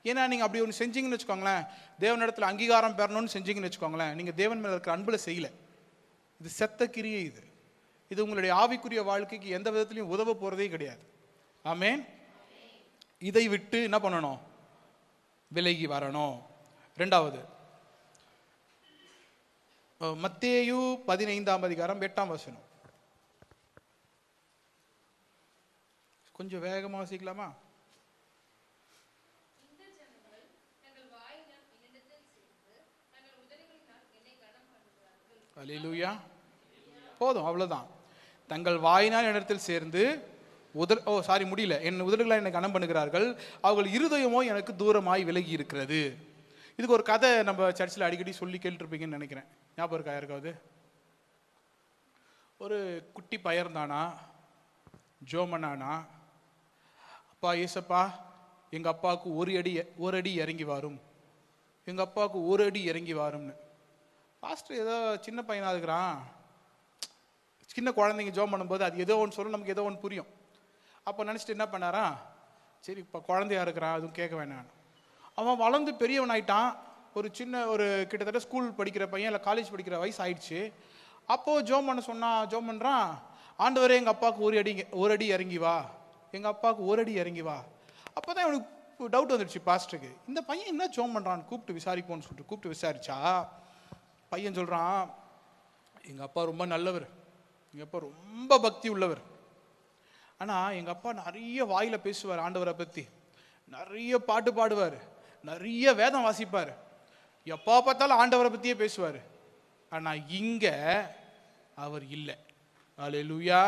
ஏன்னா நீங்கள் அப்படி ஒன்று செஞ்சீங்கன்னு வச்சுக்கோங்களேன், தேவனிடத்தில் அங்கீகாரம் பெறணும்னு செஞ்சீங்கன்னு வச்சுக்கோங்களேன், நீங்கள் தேவன் மேலே இருக்கிற அன்பில் செய்யலை. இது செத்த கிரியை. இது உங்களுடைய ஆவிக்குரிய வாழ்க்கைக்கு எந்த விதத்துலையும் உதவ போகிறதே கிடையாது. ஆமேன். இதை விட்டு என்ன பண்ணணும்? விலகி வரணும். ரெண்டாவது, மத்தேயு 15:8 கொஞ்சம் வேகமாக வாசிக்கலாமா? அல்லேலூயா. போதும், அவ்வளவுதான். தங்கள் வாயினால் என்னிடத்தில் சேர்ந்து முடியல, என் உதடுகளால் என்னை கனம் பண்ணுகிறார்கள், அவர்கள் இருதயமோ எனக்கு தூரமாய் விலகி இருக்கிறது. இதுக்கு ஒரு கதை நம்ம சர்ச்சில் அடிக்கடி சொல்லி கேட்டுருப்பீங்கன்னு நினைக்கிறேன். ஞாபகம் இருக்கா யாருக்காவது? ஒரு குட்டி பையன்தானா, ஜோமனானா, அப்பா ஏசப்பா எங்கள் அப்பாவுக்கு ஒரு அடி இறங்கி வரும், எங்கள் அப்பாவுக்கு ஒரு அடி இறங்கி வரும்னு. பாஸ்டர் ஏதோ சின்ன பையனாக இருக்கிறான், சின்ன குழந்தைங்க ஜோம் பண்ணும்போது அது ஏதோ ஒன்று சொல்ல, நமக்கு ஏதோ ஒன்று புரியும். அப்போ நினச்சிட்டு என்ன பண்ணாரா, சரி இப்போ குழந்தையா இருக்கிறான், அதுவும் கேட்க வேணாம். அவன் வளர்ந்து பெரியவன் ஆயிட்டான். ஒரு கிட்டத்தட்ட ஸ்கூல் படிக்கிற பையன், இல்லை காலேஜ் படிக்கிற வயசு ஆயிடுச்சு. அப்போது ஜோம் பண்ணுறான், ஆண்டவரே எங்கள் அப்பாவுக்கு ஒரு அடி இறங்கி வா, எங்கள் அப்பாவுக்கு ஒரு அடி இறங்கி வா. அப்போ தான் அவனுக்கு டவுட் வந்துடுச்சு பாஸ்டருக்கு, இந்த பையன் என்ன ஜோம் பண்ணுறான்னு கூப்பிட்டு விசாரிப்போன்னு சொல்லிட்டு கூப்பிட்டு விசாரிச்சா, பையன் சொல்கிறான், எங்கள் அப்பா ரொம்ப நல்லவர், எங்கள் அப்பா ரொம்ப பக்தி உள்ளவர். ஆனால் எங்கள் அப்பா நிறைய வாயில் பேசுவார், ஆண்டவரை பற்றி நிறைய பாட்டு பாடுவார், நிறைய வேதம் வாசிப்பார், எப்போ பார்த்தாலும் ஆண்டவரை பற்றியே பேசுவார். ஆனால் இங்கே அவர் இல்லை. அல்லேலூயா.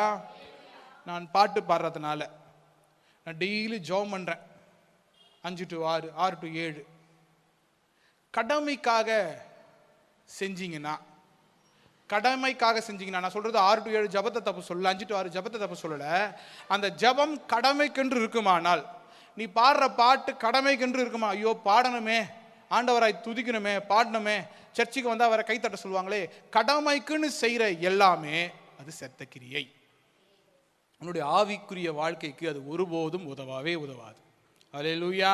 நான் பாட்டு பாடுறதுனால நான் டெய்லி ஜெபம் பண்ணுறேன் 5 to 6, 6 to 7. கடமைக்காக செஞ்சீங்கன்னா நான் சொல்றது 6 to 7 ஜபத்தை தப்பு சொல்லல, 5 to 6 ஜபத்தை தப்பு சொல்லல. அந்த ஜபம் கடமைக்கென்று இருக்குமானால், நீ பாடுற பாட்டு கடமைக்கென்று இருக்குமா, ஐயோ பாடணுமே, ஆண்டவராய் துதிக்கணுமே, பாடணுமே, சர்ச்சுக்கு வந்தால் அவரை கைத்தட்ட சொல்லுவாங்களே, கடமைக்குன்னு செய்கிற எல்லாமே அது செத்த கிரியை. உன்னுடைய ஆவிக்குரிய வாழ்க்கைக்கு அது ஒருபோதும் உதவாது. அல்லேலூயா.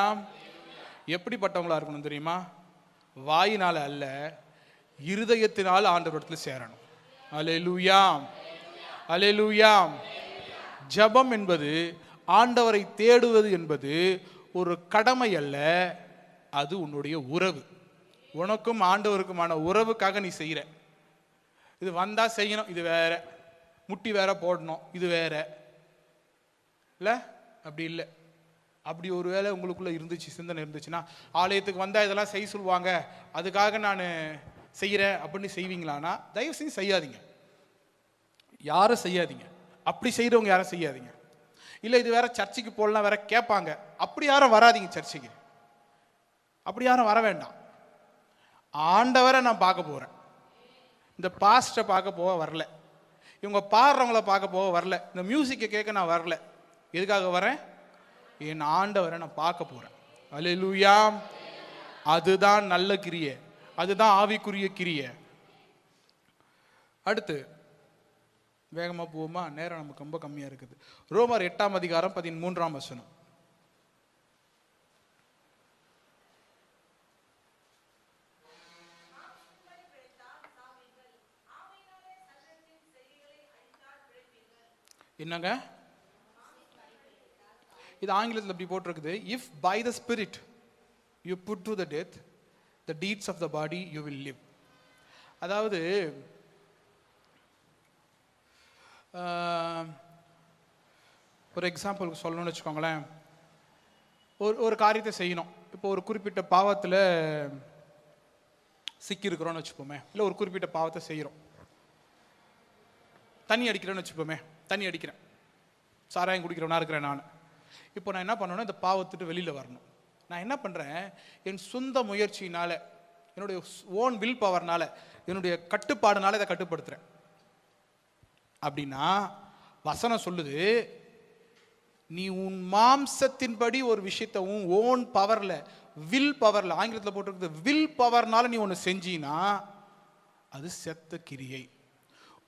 எப்படிப்பட்டவங்களா இருக்கணும் தெரியுமா? வாயினால அல்ல, இருதயத்தினால் ஆண்டவரிடத்தில் சேரணும். அல்லேலூயா, அல்லேலூயா. ஜெபம் என்பது ஆண்டவரை தேடுவது என்பது ஒரு கடமை அல்ல, அது உன்னுடைய உறவு. உனக்கும் ஆண்டவருக்குமான உறவுக்காக நீ செய்கிற. இது வந்தா செய்யணும், இது வேற. முட்டி வேற போடணும், இது வேற இல்லை. அப்படி இல்லை. அப்படி ஒரு வேளை உங்களுக்குள்ள இருந்துச்சு, சிந்தனை இருந்துச்சுன்னா, ஆலயத்துக்கு வந்தா இதெல்லாம் செய்ய சொல்லுவாங்க, அதுக்காக நான் செய்கிறேன் அப்படின்னு செய்வீங்களான்னா தயவு செஞ்சு செய்யாதீங்க. யாரும் செய்யாதீங்க. அப்படி செய்கிறவங்க யாரும் செய்யாதீங்க. இல்லை இது வேற சர்ச்சுக்கு போடலாம் வேற கேட்பாங்க, அப்படி யாரும் வராதிங்க சர்ச்சுக்கு. அப்படி யாரும் வர வேண்டாம். ஆண்டவரை நான் பார்க்க போகிறேன். இந்த பாஸ்டரை பார்க்க போக வரல, இவங்க பாடுறவங்கள பார்க்க போக வரல, இந்த மியூசிக்கை கேட்க நான் வரல. எதுக்காக வரேன்? என் ஆண்டவரை நான் பார்க்க போகிறேன். அல்லேலூயா. அதுதான் நல்ல கிரியை, அதுதான் ஆவிக்குரிய கிரியை. அடுத்து வேகமாக போவோமா? நேரம் நமக்கு ரொம்ப கம்மியாக இருக்குது. ரோமர் 8ஆம் அதிகாரம் 13ஆம் வசனம். என்னங்க இது ஆங்கிலத்தில் அப்படி போட்டிருக்குது, if by the spirit you put to the death the deeds of the body you will live. அதாவது ஒரு எக்ஸாம்பிளுக்கு சொல்லணும்னு வச்சுக்கோங்களேன். ஒரு காரியத்தை செய்யணும். இப்போ ஒரு குறிப்பிட்ட பாவத்தில் சிக்கியிருக்கிறோன்னு வச்சுப்போமே, இல்லை ஒரு குறிப்பிட்ட பாவத்தை செய்கிறோம். தண்ணி அடிக்கிறேன்னு வச்சுப்போமே, தண்ணி அடிக்கிறேன், சாராயம் குடிக்கிறவனா இருக்கிறேன் நான். இப்போ நான் என்ன பண்ணணும்? இந்த பாவத்துட்டு வெளியில் வரணும். நான் என்ன பண்ணுறேன்? என் சொந்த முயற்சியினால், என்னுடைய ஓன் வில் பவர்னால, என்னுடைய கட்டுப்பாடுனால இதை கட்டுப்படுத்துகிறேன். அப்படின்னா வசனம் சொல்லுது, நீ உன் மாம்சத்தின்படி ஒரு விஷயத்தை உன் ஓன் பவரில், வில் பவரில், ஆங்கிலத்தில் போட்டிருக்குது வில் பவர்னால நீ ஒன்று செஞ்சினா அது செத்த கிரியை.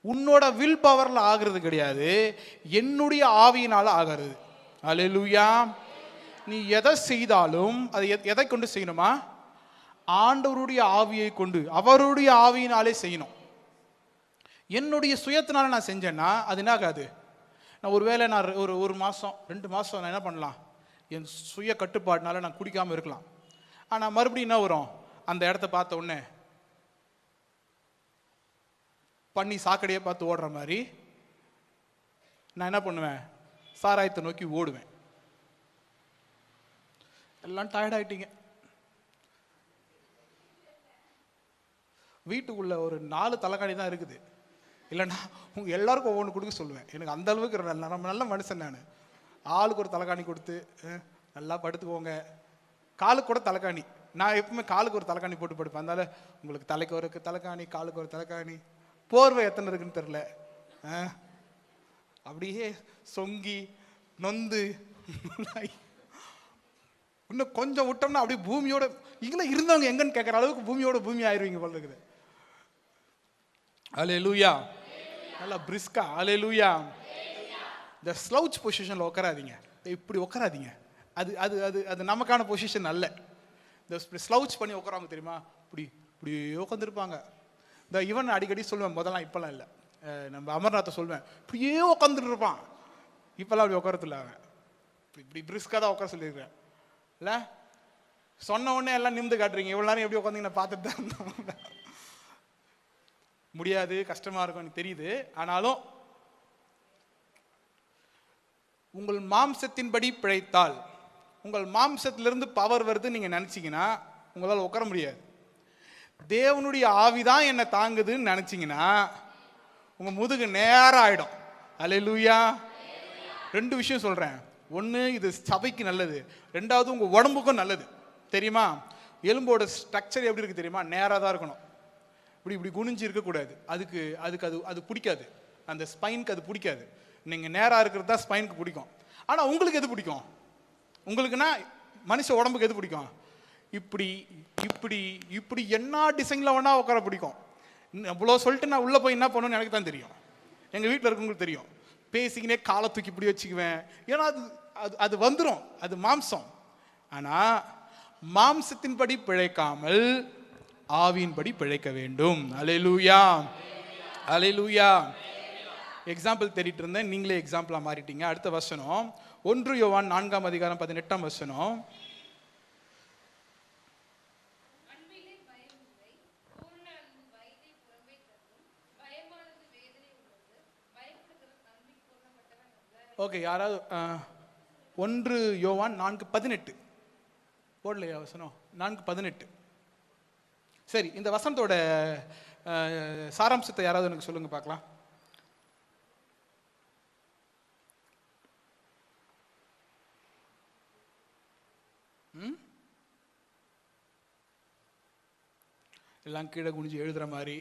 உன்னோட வில் பவர்ல ஆகிறது கிடையாது, என்னுடைய ஆவியினால ஆகிறது. அல்லேலூயா. நீ எதை செய்தாலும் அது எதை கொண்டு செய்யணுமா? ஆண்டவருடைய ஆவியை கொண்டு, அவருடைய ஆவியினாலே செய்யணும். என்னுடைய சுயத்தினால நான் செஞ்சேன்னா அது என்ன ஆகாது? நான் ஒருவேளை நான் ஒரு மாதம் 2 மாதம் நான் என்ன பண்ணலாம்? என் சுய கட்டுப்பாடுனால நான் குடிக்காமல் இருக்கலாம். ஆனால் மறுபடியும் என்ன வரும்? அந்த இடத்த பார்த்த உடனே பண்ணி சாக்கடையை பார்த்து ஓடுற மாதிரி நான் என்ன பண்ணுவேன்? சாராயத்தை நோக்கி ஓடுவேன். எல்லாம் டயர்ட் ஆயிட்டீங்க. வீட்டுக்குள்ள ஒரு 4 தலைகாணி தான் இருக்குது. இல்லைன்னா உங்க எல்லாருக்கும் ஒவ்வொன்று கொடுக்க சொல்லுவேன். எனக்கு அந்த அளவுக்கு நல்ல மனுஷன் நான். ஆளுக்கு ஒரு தலைகாணி கொடுத்து நல்லா படுத்துக்கோங்க. காலுக்கு கூட தலைகாணி. நான் எப்பவுமே காலுக்கு ஒரு தலைகாணி போட்டு படுப்பேன். அதனால உங்களுக்கு தலைக்கு ஒரு தலைகாணி, காலுக்கு ஒரு தலைகாணி, போர்வை எத்தனை இருக்குன்னு தெரியல. அப்படியே சொங்கி நொந்து இன்னும் கொஞ்சம் விட்டோம்னா அப்படியே பூமியோட இங்கே இருந்தவங்க எங்கன்னு கேட்குற அளவுக்கு பூமியோட பூமி ஆயிடுவீங்க போல இருக்குது. அல்லேலூயா. நல்லா பிரிஸ்கா. அல்லேலூயா. இந்த ஸ்லவுச் பொசிஷனில் உட்காராதீங்க, இப்படி உட்காராதீங்க. அது அது அது அது நமக்கான பொசிஷன் அல்ல. இந்த ஸ்லவுச் பண்ணி உட்காராங்க தெரியுமா? இப்படி இப்படியே உட்காந்துருப்பாங்க. இந்த இவன் அடிக்கடி சொல்லுவேன், முதல்லாம் இப்பெல்லாம் இல்லை, நம்ம அமர்நாத்தை சொல்லுவேன், இப்படியே உட்காந்துட்டு இருப்பான். இப்பெல்லாம் அப்படி உட்காரத்துல அவன் இப்படி பிரிஸ்காக தான் உட்கார சொல்லியிருக்கிறேன். இல்லை சொன்ன உடனே எல்லாம் நிமிந்து காட்டுறீங்க. இவ்வளோ நேரம் எப்படி உட்காந்தீங்க பார்த்துட்டு தான் இருந்தோம். முடியாது, கஷ்டமா இருக்கும் எனக்கு தெரியுது. ஆனாலும் உங்கள் மாம்சத்தின்படி பிழைத்தால், உங்கள் மாம்சத்திலிருந்து பவர் வருது நீங்க நினைச்சீங்கன்னா உங்களால் உட்கார முடியாது. தேவனுடைய ஆவிதான் என்னை தாங்குதுன்னு நினைச்சீங்கன்னா உங்க முதுகு நேரம் ஆயிடும். அல்லேலூயா. 2 விஷயம் சொல்றேன். ஒன்று, இது சபைக்கு நல்லது. 2வது, உங்க உடம்புக்கும் நல்லது. தெரியுமா? எலும்போட ஸ்ட்ரக்சர் எப்படி இருக்கு தெரியுமா? நேராக தான் இருக்கணும். இப்படி இப்படி குனிஞ்சு இருக்கக்கூடாது. அதுக்கு அது பிடிக்காது. அந்த ஸ்பைனுக்கு அது பிடிக்காது. நீங்கள் நேராக இருக்கிறது தான் ஸ்பைனுக்கு பிடிக்கும். ஆனால் உங்களுக்கு எது பிடிக்கும்? உங்களுக்குன்னா மனுஷ உடம்புக்கு எது பிடிக்கும்? இப்படி இப்படி இப்படி என்ன டிசைனில் வேணா உட்கார பிடிக்கும். அவ்வளோ சொல்லிட்டு நான் உள்ளே போய் என்ன பண்ணணும்னு எனக்கு தான் தெரியும். எங்கள் வீட்டில் இருக்கவங்களுக்கு தெரியும். பேசிக்கினே காலை தூக்கி இப்படி வச்சுக்குவேன். ஏன்னா அது அது வந்துடும், அது மாம்சம். ஆனால் மாம்சத்தின்படி பிழைக்காமல் ஆவியின்படி பிழைக்க வேண்டும். அல்லேலூயா. அல்லேலூயா. எக்ஸாம்பிள் தேடிட்டு இருந்தேன், நீங்களே எக்ஸாம்பிளாக மாறிட்டீங்க. அடுத்த வசனம், 1 யோவான் 4:18. ஓகே, யாராவது 1 யோவான் 4:18 போடலையா வசனம்? 4:18. சரி, இந்த வசனத்தோட சாராம்சத்தை யாராவது எனக்கு சொல்லுங்க பார்க்கலாம். எல்லாம் கீழே குனிஞ்சு எழுதுற மாதிரி,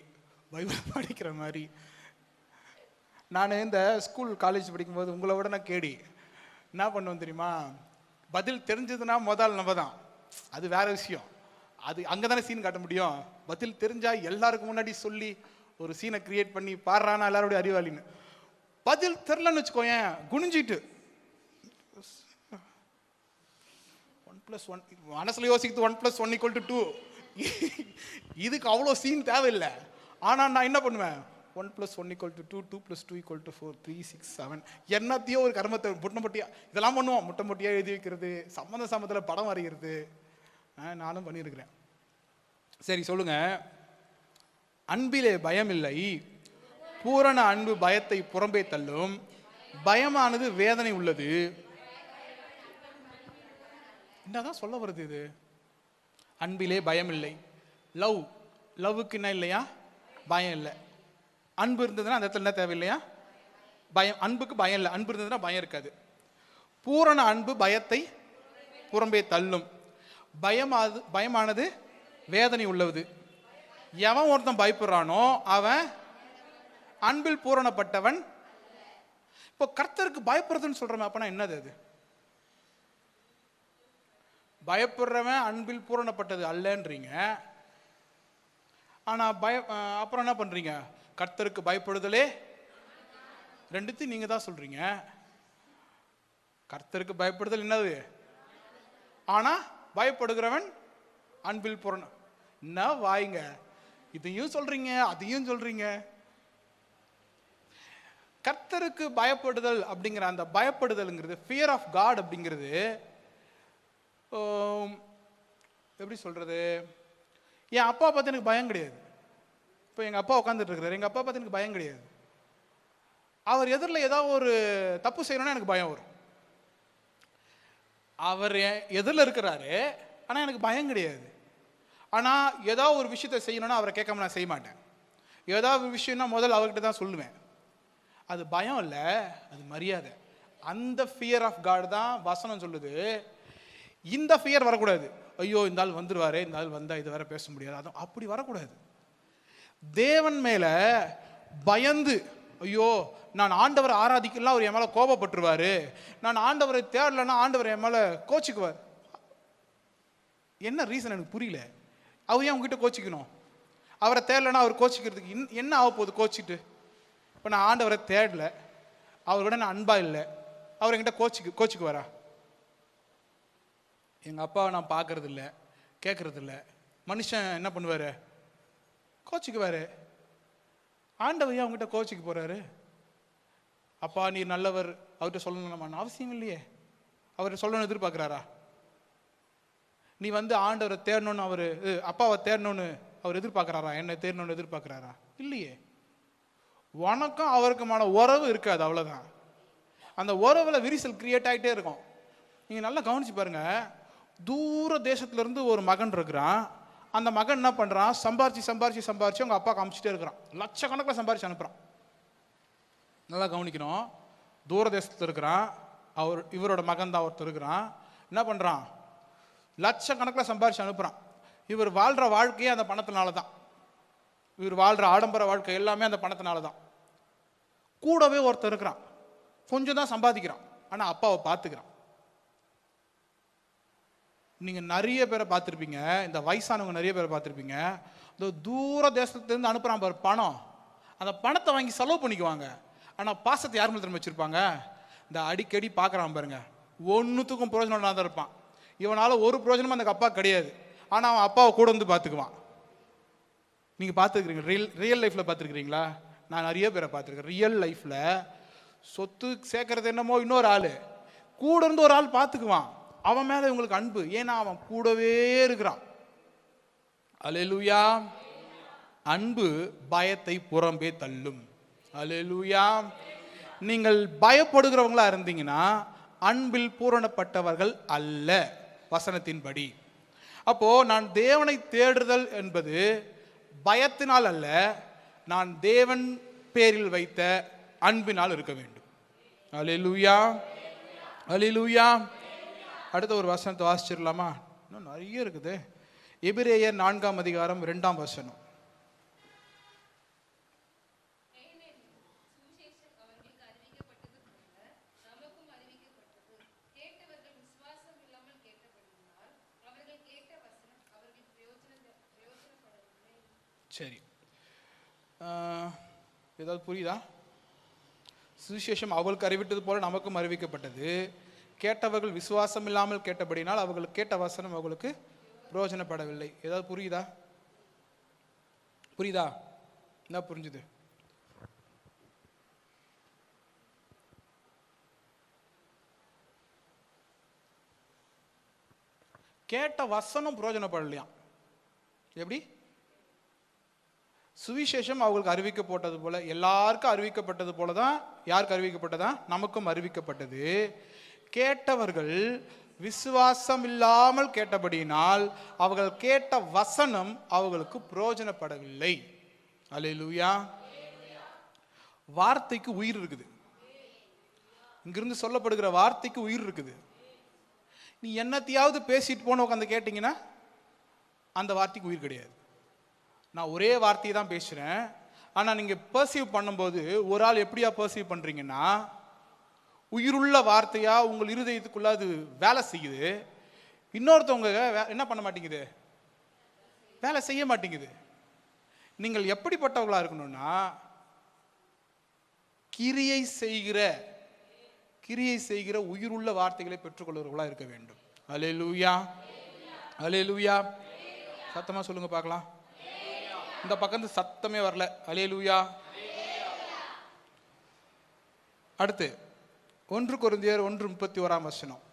பைபிள் படிக்கிற மாதிரி. நான் இந்த ஸ்கூல் காலேஜ் படிக்கும்போது உங்களை விட நான் கேடி என்ன பண்ணுவேன் தெரியுமா? பதில் தெரிஞ்சதுன்னா முதல் நம்ம தான், அது வேற விஷயம். அது அங்கே தானே சீன் காட்ட முடியும். பதில் தெரிஞ்சா எல்லாருக்கும் முன்னாடி சொல்லி ஒரு சீனை கிரியேட் பண்ணி பாடுறானா எல்லாருடைய அறிவாளின்னு. பதில் தெரிலன்னு வச்சுக்கோயேன், குனிஞ்சிட்டு 1+1 மனசுல யோசிக்கிறது 1+1 = 2. இதுக்கு அவ்வளோ சீன் தேவையில்லை. ஆனால் நான் என்ன பண்ணுவேன், 1+1 = 2, 2+2 = 4, 3, 6, 7 என்னத்தையோ ஒரு கர்மத்தை முட்டை இதெல்லாம் பண்ணுவோம். முட்டை எழுதி வைக்கிறது, சம்மந்தத்தில் படம் வரைகிறது, நானும் பண்ணியிருக்கிறேன். சரி சொல்லுங்க, அன்பிலே பயம் இல்லை, பூரண அன்பு பயத்தை புறம்பே தள்ளும், பயமானது வேதனை உள்ளது. என்னதான் சொல்ல வருது இது? அன்பிலே பயம் இல்லை. லவ்வுக்கு என்ன இல்லையா? பயம் இல்லை. அன்பு இருந்ததுன்னா அந்த இடத்துல என்ன தேவையில்லையா? பயம். அன்புக்கு பயம் இல்லை, அன்பு இருந்ததுன்னா பயம் இருக்காது. பூரண அன்பு பயத்தை புறம்பே தள்ளும், பயமானது வேதனை உள்ளது. எவன் ஒருத்தன் பயப்படுறானோ அவன் அன்பில் பூரணப்பட்டவன். இப்போ கர்த்தருக்கு பயப்படுறதுன்னு சொல்றோம், அப்பனா என்னது அது? பயப்படுறவன் அன்பில் பூரணப்பட்டது அல்லன்றீங்க. ஆனா அப்புறம் என்ன பண்றீங்க? கர்த்தருக்கு பயப்படுதலே ரெண்டுத்தையும் நீங்க தான் சொல்றீங்க. கர்த்தருக்கு பயப்படுதல் என்னது? ஆனா பயப்படுகிறவன் அன்பில் பூரண. என்ன வாய்ங்க, இதையும் சொல்றீங்க அதையும் சொல்றீங்க. கர்த்தருக்கு பயப்படுதல் அப்படிங்கிற அந்த பயப்படுதல்ங்கிறது, ஃபியர் ஆஃப் காட் அப்படிங்கிறது எப்படி சொல்றது? என் அப்பா பார்த்து எனக்கு பயம் கிடையாது. இப்போ எங்கள் அப்பா உட்காந்துட்டு இருக்கிறார், எங்கள் அப்பா பார்த்து எனக்கு பயம் கிடையாது. அவர் எதிரில் ஏதாவது ஒரு தப்பு செய்யணும்னா எனக்கு பயம் வரும். அவர் எதிரில் இருக்கிறாரு, ஆனால் எனக்கு பயம் கிடையாது. ஆனால் ஏதாவது ஒரு விஷயத்தை செய்யணும்னா அவரை கேட்காம நான் செய்ய மாட்டேன். ஏதாவது விஷயம்னா முதல்ல அவர்கிட்ட தான் சொல்லுவேன். அது பயம் இல்லை, அது மரியாதை. அந்த ஃபியர் ஆஃப் காட் தான் வசனம் சொல்லுது. இந்த ஃபியர் வரக்கூடாது. ஐயோ இந்த ஆள் வந்துருவாரு, இந்த ஆள் வந்தா இது வேற பேச முடியாது, அதுவும் அப்படி வரக்கூடாது. தேவன் மேல பயந்து, ஐயோ நான் ஆண்டவரை ஆராதிக்கலாம், அவர் என் மேல கோபப்பட்டுருவாரு, நான் ஆண்டவரை தேடலன்னா ஆண்டவர் என் மேல கோச்சிக்குவார். என்ன ரீசன் எனக்கு புரியல. அவர் ஏன் உங்ககிட்ட கோச்சிக்கணும்? அவரை தேடலன்னா அவர் கோச்சிக்கிறதுக்கு என்ன ஆக போகுது கோச்சிட்டு? இப்போ நான் ஆண்டவரை தேடல, அவரோட நான் அன்பா இல்லை, அவர் என்கிட்ட கோச்சிக்குவாரா? எங்கள் அப்பாவை நான் பார்க்கறது இல்லை, கேட்கறது இல்லை. மனுஷன் என்ன பண்ணுவார்? கோச்சிக்குவார். ஆண்டவர் அவங்ககிட்ட கோச்சிக்கு போகிறாரு. அப்பா நீ நல்லவர், அவர்கிட்ட சொல்லணும்னு அவசியம் இல்லையே. அவர் சொல்லணும்னு எதிர்பார்க்குறாரா? நீ ஆண்டவரை தேடணும்னு அவர், அப்பாவை தேடணும்னு அவர் எதிர்பார்க்குறாரா? என்னை தேடணும்னு எதிர்பார்க்குறாரா? இல்லையே. உனக்கும் அவருக்குமான உறவு இருக்காது, அவ்வளோதான். அந்த உறவில் விரிசல் கிரியேட் ஆகிட்டே இருக்கும். நீங்கள் நல்லா கவனிச்சு பாருங்க. தூர தேசத்துல இருந்து ஒரு மகன் இருக்கிறான். அந்த மகன் என்ன பண்றான்? சம்பாரிச்சு அவங்க அப்பா காமிச்சிட்டே இருக்கிறான். லட்சக்கணக்கில் சம்பாரிச்சு அனுப்புறான். நல்லா கவனிக்கணும். தூர தேசத்துல இருக்கிறான். இவரோட மகன் தான் ஒருத்தர் இருக்கிறான். என்ன பண்றான்? லட்சக்கணக்கில் சம்பாரிச்சு அனுப்புறான். இவர் வாழ்ற வாழ்க்கையே அந்த பணத்தினால தான். இவர் வாழ்ற ஆடம்பர வாழ்க்கை எல்லாமே அந்த பணத்தினால தான். கூடவே ஒருத்தர் இருக்கிறான், கொஞ்சம் தான் சம்பாதிக்கிறான், ஆனா அப்பாவை பார்த்துக்கிறான். நீங்க நிறைய பேரை பார்த்துருப்பீங்க, இந்த வயசானவங்க நிறைய பேரை பார்த்துருப்பீங்க. இந்த தூர தேசத்துலேருந்து அனுப்புறான் பாரு பணம், அந்த பணத்தை வாங்கி செலவு பண்ணிக்குவாங்க. ஆனால் பாசத்தை யார் மேலே திரும்ப வச்சிருப்பாங்க? இந்த அடிக்கடி பார்க்குறான் பாருங்க, ஒன்றுத்துக்கும் பிரயோஜனம் தான் இருப்பான். இவனால் ஒரு பிரயோஜனமும் அந்த அப்பா கிடையாது, ஆனால் அவன் அப்பாவை கூட வந்து பார்த்துக்குவான். நீங்கள் பார்த்துருக்கிறீங்க? ரியல் லைஃப்பில் பார்த்துருக்கிறீங்களா? நான் நிறைய பேரை பார்த்துருக்கேன். ரியல் லைஃப்பில் சொத்து சேர்க்கறது என்னமோ இன்னொரு ஆள், கூட இருந்து ஒரு ஆள் பார்த்துக்குவான், அவன் மேல இவங்களுக்கு அன்பு, ஏன்னா அவன் கூடவே இருக்கிறான். அல்லேலூயா. அன்பு பயத்தை புறம்பே தள்ளும். அல்லேலூயா. நீங்கள் பயப்படுகிறவங்களா இருந்தீங்கன்னா அன்பில் பூரணப்பட்டவர்கள் அல்ல வசனத்தின்படி. அப்போ நான் தேவனை தேடுதல் என்பது பயத்தினால் அல்ல, நான் தேவன் பேரில் வைத்த அன்பினால் இருக்க வேண்டும். அல்லேலூயா. அல்லேலூயா. அடுத்த ஒரு வசனத்தை வாசிச்சிடலாமா? இன்னும் நிறைய இருக்குது. எபிரேயர் 4ஆம் அதிகாரம் 2ஆம் வசனம். சரி, ஏதாவது புரியுதா? சுவிசேஷம் அவர்களுக்கு அறிவித்தது போல நமக்கும் அறிவிக்கப்பட்டது, கேட்டவர்கள் விசுவாசம் இல்லாமல் கேட்டபடினால் அவர்களுக்கு கேட்ட வசனம் அவர்களுக்கு பிரயோஜனப்படவில்லை. ஏதாவது புரியுதா? புரியுதா? என்ன புரிஞ்சுது? கேட்ட வசனம் பிரயோஜனப்படலையா? எப்படி? சுவிசேஷம் அவங்களுக்கு அறிவிக்கப்பட்டது போல, எல்லாருக்கும் அறிவிக்கப்பட்டது போல தான் யாருக்கு அறிவிக்கப்பட்டதா? நமக்கும் அறிவிக்கப்பட்டது. கேட்டவர்கள் விசுவாசம் இல்லாமல் கேட்டபடியினால் அவர்கள் கேட்ட வசனம் அவர்களுக்கு பிரயோஜனப்படவில்லை. அல்லேலூயா. வார்த்தைக்கு உயிர் இருக்குது. இங்கிருந்து சொல்லப்படுகிற வார்த்தைக்கு உயிர் இருக்குது. நீ என்னத்தையாவது பேசிட்டு போன உட்காந்து கேட்டீங்கன்னா அந்த வார்த்தைக்கு உயிர் கிடையாது. நான் ஒரே வார்த்தையை தான் பேசுகிறேன், ஆனால் நீங்கள் பர்சீவ் பண்ணும்போது ஒரு ஆள் எப்படியா பர்சீவ் பண்ணுறீங்கன்னா, உயிருள்ள வார்த்தையா உங்கள் இருதயத்துக்குள்ள அது வேலை செய்யுது. இன்னொருத்தவங்க என்ன பண்ண மாட்டேங்குது? வேலை செய்ய மாட்டேங்குது. நீங்கள் எப்படிப்பட்டவர்களாக இருக்கணும்னா, கிரியை செய்கிற உயிருள்ள வார்த்தைகளை பெற்றுக்கொள்வர்களாக இருக்க வேண்டும். அல்லேலூயா. அல்லேலூயா. சத்தமா சொல்லுங்க பார்க்கலாம். இந்த பக்கம் சத்தமே வரல. அல்லேலூயா. அடுத்து 1 கொரிந்தியர் 1:31 வசனம்.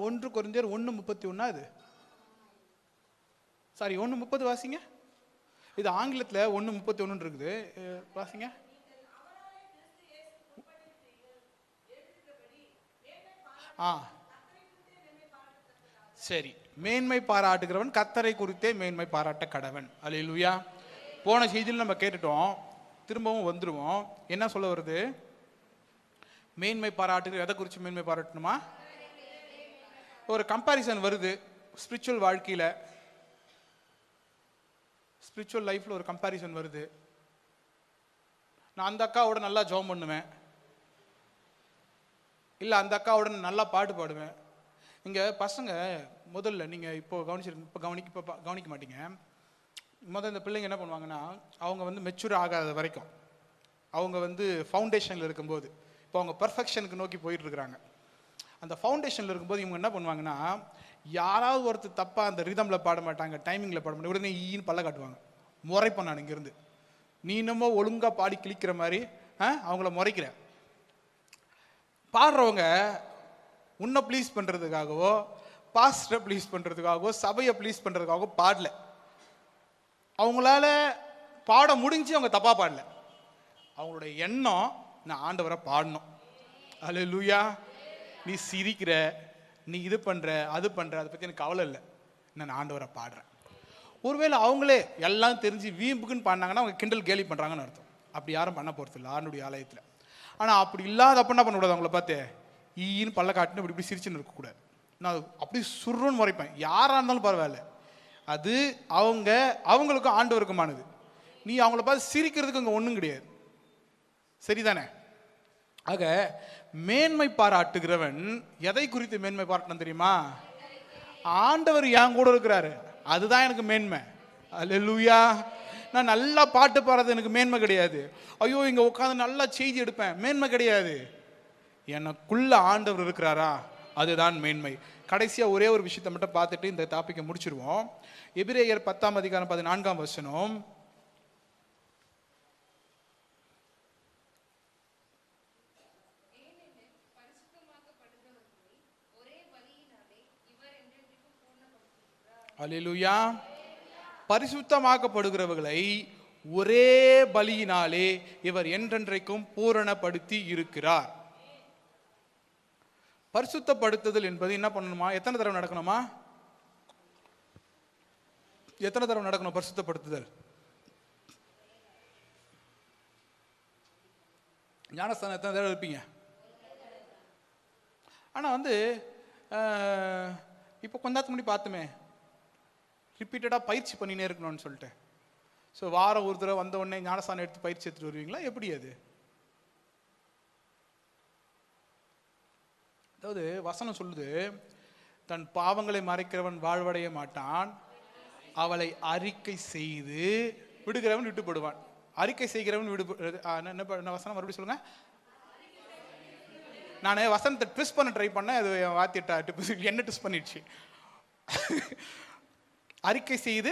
ஒன்று கொரிந்தியர் 1:31 அது. சாரி, 1:30 வாசிங்க. இது ஆங்கிலத்தில் 1:31 இருக்குது, வாசிங்க. சரி, மேன்மை பாராட்டுகிறவன் கர்த்தரை குறித்தே மேன்மை பாராட்ட கடவன். அல்லேலூயா. போன செய்தியில் நம்ம கேட்டுட்டோம், திரும்பவும் வந்துடுவோம். என்ன சொல்ல வருது? மேன்மை பாராட்டுகிற எதை குறித்து மேன்மை பாராட்டணுமா? ஒரு கம்பாரிசன் வருது ஸ்பிரிச்சுவல் வாழ்க்கையில், ஸ்பிரிச்சுவல் லைஃப்பில் ஒரு கம்பாரிசன் வருது. நான் அந்த அக்காவோட நல்லா ஜெபம் பண்ணுவேன், இல்லை அந்த அக்காவோட நல்லா பாட்டு பாடுவேன். இங்கே பசங்க முதல்ல நீங்கள் இப்போ கவனிக்க மாட்டீங்க. முதல்ல இந்த பிள்ளைங்க என்ன பண்ணுவாங்கன்னா, அவங்க வந்து மெச்சூர் ஆகாத வரைக்கும், அவங்க வந்து ஃபவுண்டேஷனில் இருக்கும்போது, இப்போ அவங்க பர்ஃபெக்ஷனுக்கு நோக்கி போயிட்டு இருக்கிறாங்க. அந்த ஃபவுண்டேஷனில் இருக்கும்போது இவங்க என்ன பண்ணுவாங்கன்னா, யாராவது ஒருத்தர் தப்பாக அந்த ரிதமில் பாட மாட்டாங்க, டைமிங்கில் பாட மாட்டாங்க, உடனே ஈன்னு பல்ல காட்டுவாங்க. முறைப்பேன் நான் இங்கேருந்து, நீ என்னமோ ஒழுங்காக பாடி கிழிக்கிற மாதிரி அவங்கள முறைக்கிற. பாடுறவங்க உன்னை ப்ளீஸ் பண்ணுறதுக்காகவோ, பாஸ்டரை ப்ளீஸ் பண்ணுறதுக்காகவோ, சபையை ப்ளீஸ் பண்ணுறதுக்காகவோ பாடல. அவங்களால பாட முடிஞ்சு அவங்க தப்பாக பாடல. அவங்களுடைய எண்ணம், நான் ஆண்டவரை பாடணும். அல்லேலூயா. நீ சிரிக்கிற, நீ இது பண்ணுற, அது பண்ணுற, அதை பற்றி எனக்கு கவலை இல்லை, நான் ஆண்டவரை பாடுறேன். ஒருவேளை அவங்களே எல்லாம் தெரிஞ்சு வீம்புக்குன்னு பாடினாங்கன்னா அவங்க கிண்டல் கேலி பண்ணுறாங்கன்னு அர்த்தம். அப்படி யாரும் பண்ண போகிறது இல்லை ஆண்டுடைய ஆலயத்தில். ஆனால் அப்படி இல்லாதப்ப என்ன பண்ணக்கூடாது, அவங்கள பார்த்து ஈன்னு பல்ல காட்டுன்னு இப்படி சிரிச்சுன்னு இருக்கக்கூடாது. நான் அப்படி சுருன்னு முறைப்பேன், யாராக இருந்தாலும் பரவாயில்ல. அது அவங்களுக்கும் ஆண்டவருக்குமானது. நீ அவங்கள பார்த்து சிரிக்கிறதுக்கு அங்கே ஒன்றும் கிடையாது. சரிதானே? ஆக மேன்மை பாராட்டுகிறவன் எதை குறித்து மேன்மை பாராட்டணும் தெரியுமா? ஆண்டவர் என் கூட இருக்கிறாரு, அதுதான் எனக்கு மேன்மை. அல்லேலூயா. நான் நல்லா பாட்டு பாடுறது எனக்கு மேன்மை கிடையாது. ஐயோ இங்கே உட்காந்து நல்லா செய்தி எடுப்பேன், மேன்மை கிடையாது. எனக்குள்ள ஆண்டவர் இருக்கிறாரா, அதுதான் மேன்மை. கடைசியாக ஒரே ஒரு விஷயத்தை மட்டும் பார்த்துட்டு இந்த டாப்பிக்கை முடிச்சிருவோம். எபிரேயர் 10:14. அல்லேலூயா. பரிசுத்தமாக்கப்படுகிறவர்களை ஒரே பலியினாலே இவர் என்றென்றைக்கும் பூரணப்படுத்தி இருக்கிறார். பரிசுத்தப்படுத்துதல் என்பது என்ன பண்ணணுமா? எத்தனை தடவை நடக்கணுமா? எத்தனை தடவை நடக்கணும் பரிசுத்தப்படுத்துதல்? ஞானஸ்தானம் எத்தனை தடவை இருப்பீங்க? ஆனால் இப்போ கொஞ்ச நேரத்துக்கு முன்னாடி பார்த்துமே, ரிப்பீட்டடாக பயிற்சி பண்ணினே இருக்கணும்னு சொல்லிட்டு. ஸோ வாரம் ஒரு தடவை வந்த உடனே ஞானஸ்தானம் எடுத்து பயிற்சி எடுத்துட்டு வருவீங்களா? எப்படி அது? அதாவது வசனம் சொல்லுது, தன் பாவங்களை மறைக்கிறவன் வாழ்வடைய மாட்டான், அவளை அறிக்கை செய்து விடுகிறவன் விட்டுப்படுவான். அறிக்கை செய்கிறவன் என்ன வசனம் மறுபடியும் சொல்லுங்க. நான் வசனத்தை ட்விஸ்ட் பண்ண ட்ரை பண்ணேன், அது வாத்திட்டா என்ன ட்விஸ்ட் பண்ணிடுச்சு. அறிக்கை செய்து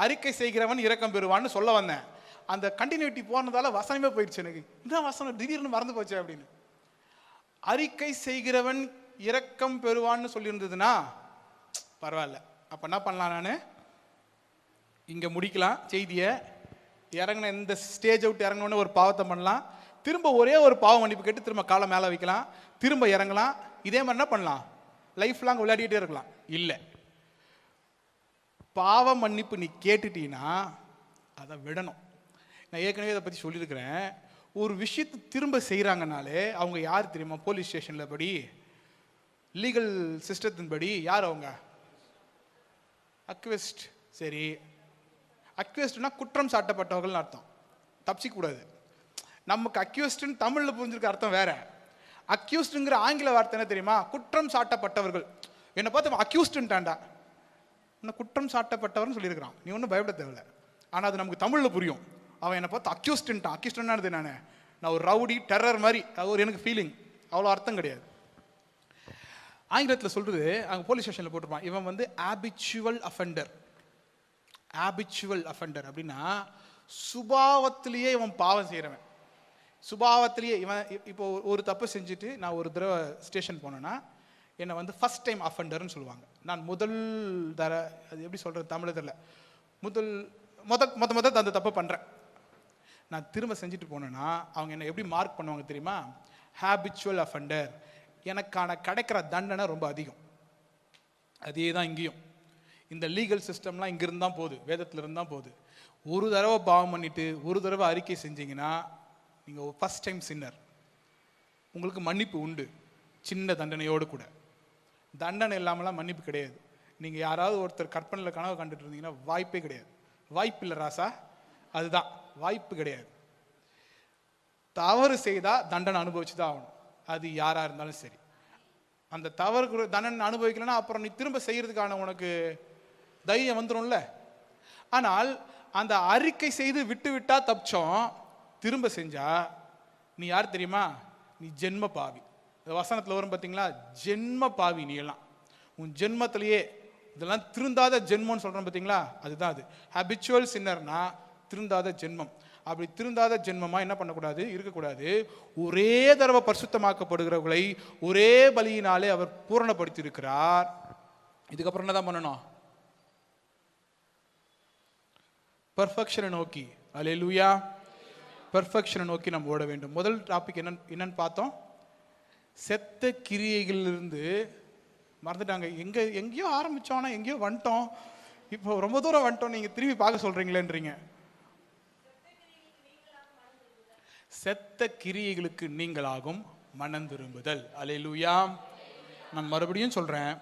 அறிக்கை செய்கிறவன் இரக்கம் பெறுவான்னு சொல்ல வந்தேன். அந்த கண்டினியூட்டி போனதால வசனமே போயிடுச்சு எனக்கு. இந்த வசனம் திடீர்னு மறந்து போச்சு அப்படின்னு. அறிக்கை செய்கிறவன் இரக்கம் பெறுவான்னு சொல்லியிருந்ததுன்னா பரவாயில்ல. அப்போ என்ன பண்ணலாம், நான் இங்கே முடிக்கலாம் செய்தியை. இறங்கின இந்த ஸ்டேஜ் அவுட் இறங்கினோடனே ஒரு பாவத்தை பண்ணலாம், திரும்ப ஒரே ஒரு பாவம் மன்னிப்பு கேட்டு திரும்ப காலை மேலே வைக்கலாம், திரும்ப இறங்கலாம். இதே மாதிரி என்ன பண்ணலாம், லைஃப் லாங் விளையாடிட்டே இருக்கலாம். இல்லை, பாவ மன்னிப்பு நீ கேட்டுட்டீங்கன்னா அதை விடணும். நான் ஏற்கனவே இதை பற்றி சொல்லியிருக்கிறேன். ஒரு விஷயத்தை திரும்ப செய்கிறாங்கனாலே அவங்க யார் தெரியுமா? போலீஸ் ஸ்டேஷனில் படி, லீகல் சிஸ்டத்தின் படி யார் அவங்க? அக்வெஸ்ட். சரி, அக்வெஸ்ட்னா குற்றம் சாட்டப்பட்டவர்கள்னு அர்த்தம். தப்பிச்சிக்கூடாது. நமக்கு அக்யூஸ்டுன்னு தமிழில் புரிஞ்சிருக்க அர்த்தம் வேற. அக்யூஸ்டுங்கிற ஆங்கில வார்த்தை என்ன தெரியுமா? குற்றம் சாட்டப்பட்டவர்கள். என்னை பார்த்து அக்யூஸ்டுன்ட்டாண்டா, இன்னும் குற்றம் சாட்டப்பட்டவர்னு சொல்லியிருக்கிறான். நீ ஒன்றும் பயப்பட தேவையில்லை. ஆனால் அது நமக்கு தமிழில் புரியும். அவன் என்னை பார்த்து அக்யூஸ்டுன்ட்டான். அக்யூஸ்டுன்னு நான் ஒரு ரவுடி டெரர் மாதிரி, அது ஒரு எனக்கு ஃபீலிங். அவ்வளோ அர்த்தம் கிடையாது. ஆங்கிலத்தில் சொல்கிறது, அங்கே போலீஸ் ஸ்டேஷனில் போட்டிருப்பான், இவன் ஆபிச்சுவல் அஃபெண்டர். ஆபிச்சுவல் அஃபெண்டர் அப்படின்னா சுபாவத்திலேயே இவன் பாவம் செய்கிறவன். சுபாவத்திலேயே இவன் இப்போ ஒரு தப்பு செஞ்சுட்டு நான் ஒரு தடவை ஸ்டேஷன் போனேன்னா என்னை ஃபஸ்ட் டைம் அஃபெண்டர்னு சொல்லுவாங்க. நான் முதல் அது எப்படி சொல்கிறது தமிழ் தெரியல, மொத அந்த தப்பு பண்ணுறேன். நான் திரும்ப செஞ்சுட்டு போனேன்னா அவங்க என்னை எப்படி மார்க் பண்ணுவாங்க தெரியுமா? Habitual offender. எனக்கான கிடைக்கிற தண்டனை ரொம்ப அதிகம். அதே தான் இங்கேயும். இந்த லீகல் சிஸ்டம்லாம் இங்கிருந்து தான் போகுது, வேதத்திலிருந்து தான் போகுது. ஒரு தடவை பாவம் பண்ணிட்டு ஒரு தடவை அறிக்கை செஞ்சீங்கன்னா நீங்கள் ஃபஸ்ட் டைம் சின்னர். உங்களுக்கு மன்னிப்பு உண்டு, சின்ன தண்டனையோடு கூட. தண்டனை இல்லாமலாம் மன்னிப்பு கிடையாது. நீங்கள் யாராவது ஒருத்தர் கற்பனையில் கனவு கண்டுட்டு இருந்தீங்கன்னா வாய்ப்பே கிடையாது. வாய்ப்பு இல்லை ராசா, அதுதான் வாய்ப்பு கிடையாது. தவறு செய்தால் தண்டனை அனுபவிச்சு தான் ஆகணும், அது யாராக இருந்தாலும் சரி. அந்த தவறுக்கு தண்டனை அனுபவிக்கலைன்னா அப்புறம் நீ திரும்ப செய்யறதுக்கான உனக்கு தைரியம் வந்துடும்ல. ஆனால் அந்த அறிக்கை செய்து விட்டு விட்டா தப்பிச்சோம், திரும்ப செஞ்சா நீ யார் தெரியுமா? நீ ஜென்ம பாவி. வசனத்தில் வரும் பார்த்தீங்களா, ஜென்ம பாவி நீ எல்லாம். உன் ஜென்மத்திலேயே இதெல்லாம் திருந்தாத ஜென்மம்னு சொல்கிறோம் பார்த்தீங்களா, அதுதான் அது. ஹேபிச்சுவல் சின்னர்னா திருந்தாத ஜென்மம். அப்படி திருந்தாத ஜென்மமாக என்ன பண்ணக்கூடாது, இருக்கக்கூடாது. ஒரே தடவை பரிசுத்தமாக்கப்படுகிறவர்களை ஒரே பலியினாலே அவர் பூரணப்படுத்தி இருக்கிறார். இதுக்கப்புறம் என்னதான் பண்ணணும்? பெர்ஃபெக்ஷனை நோக்கி, அல்லேலூயா, பெர்ஃபெக்ஷனை நோக்கி நம்ம ஓட வேண்டும். முதல் டாபிக் என்னன்னு பார்த்தோம், செத்த கிரியைகளிலிருந்து மறந்துட்டாங்க. எங்கேயோ ஆரம்பித்தோன்னா எங்கேயோ வந்துட்டோம், இப்போ ரொம்ப தூரம் வந்துட்டோம், நீங்கள் திரும்பி பார்க்க சொல்கிறீங்களேன்றீங்க. செத்த கிரியைகளுக்கு நீங்களாகும் மனம் திரும்புதல். அல்லேலூயா. நான் மறுபடியும் சொல்கிறேன்,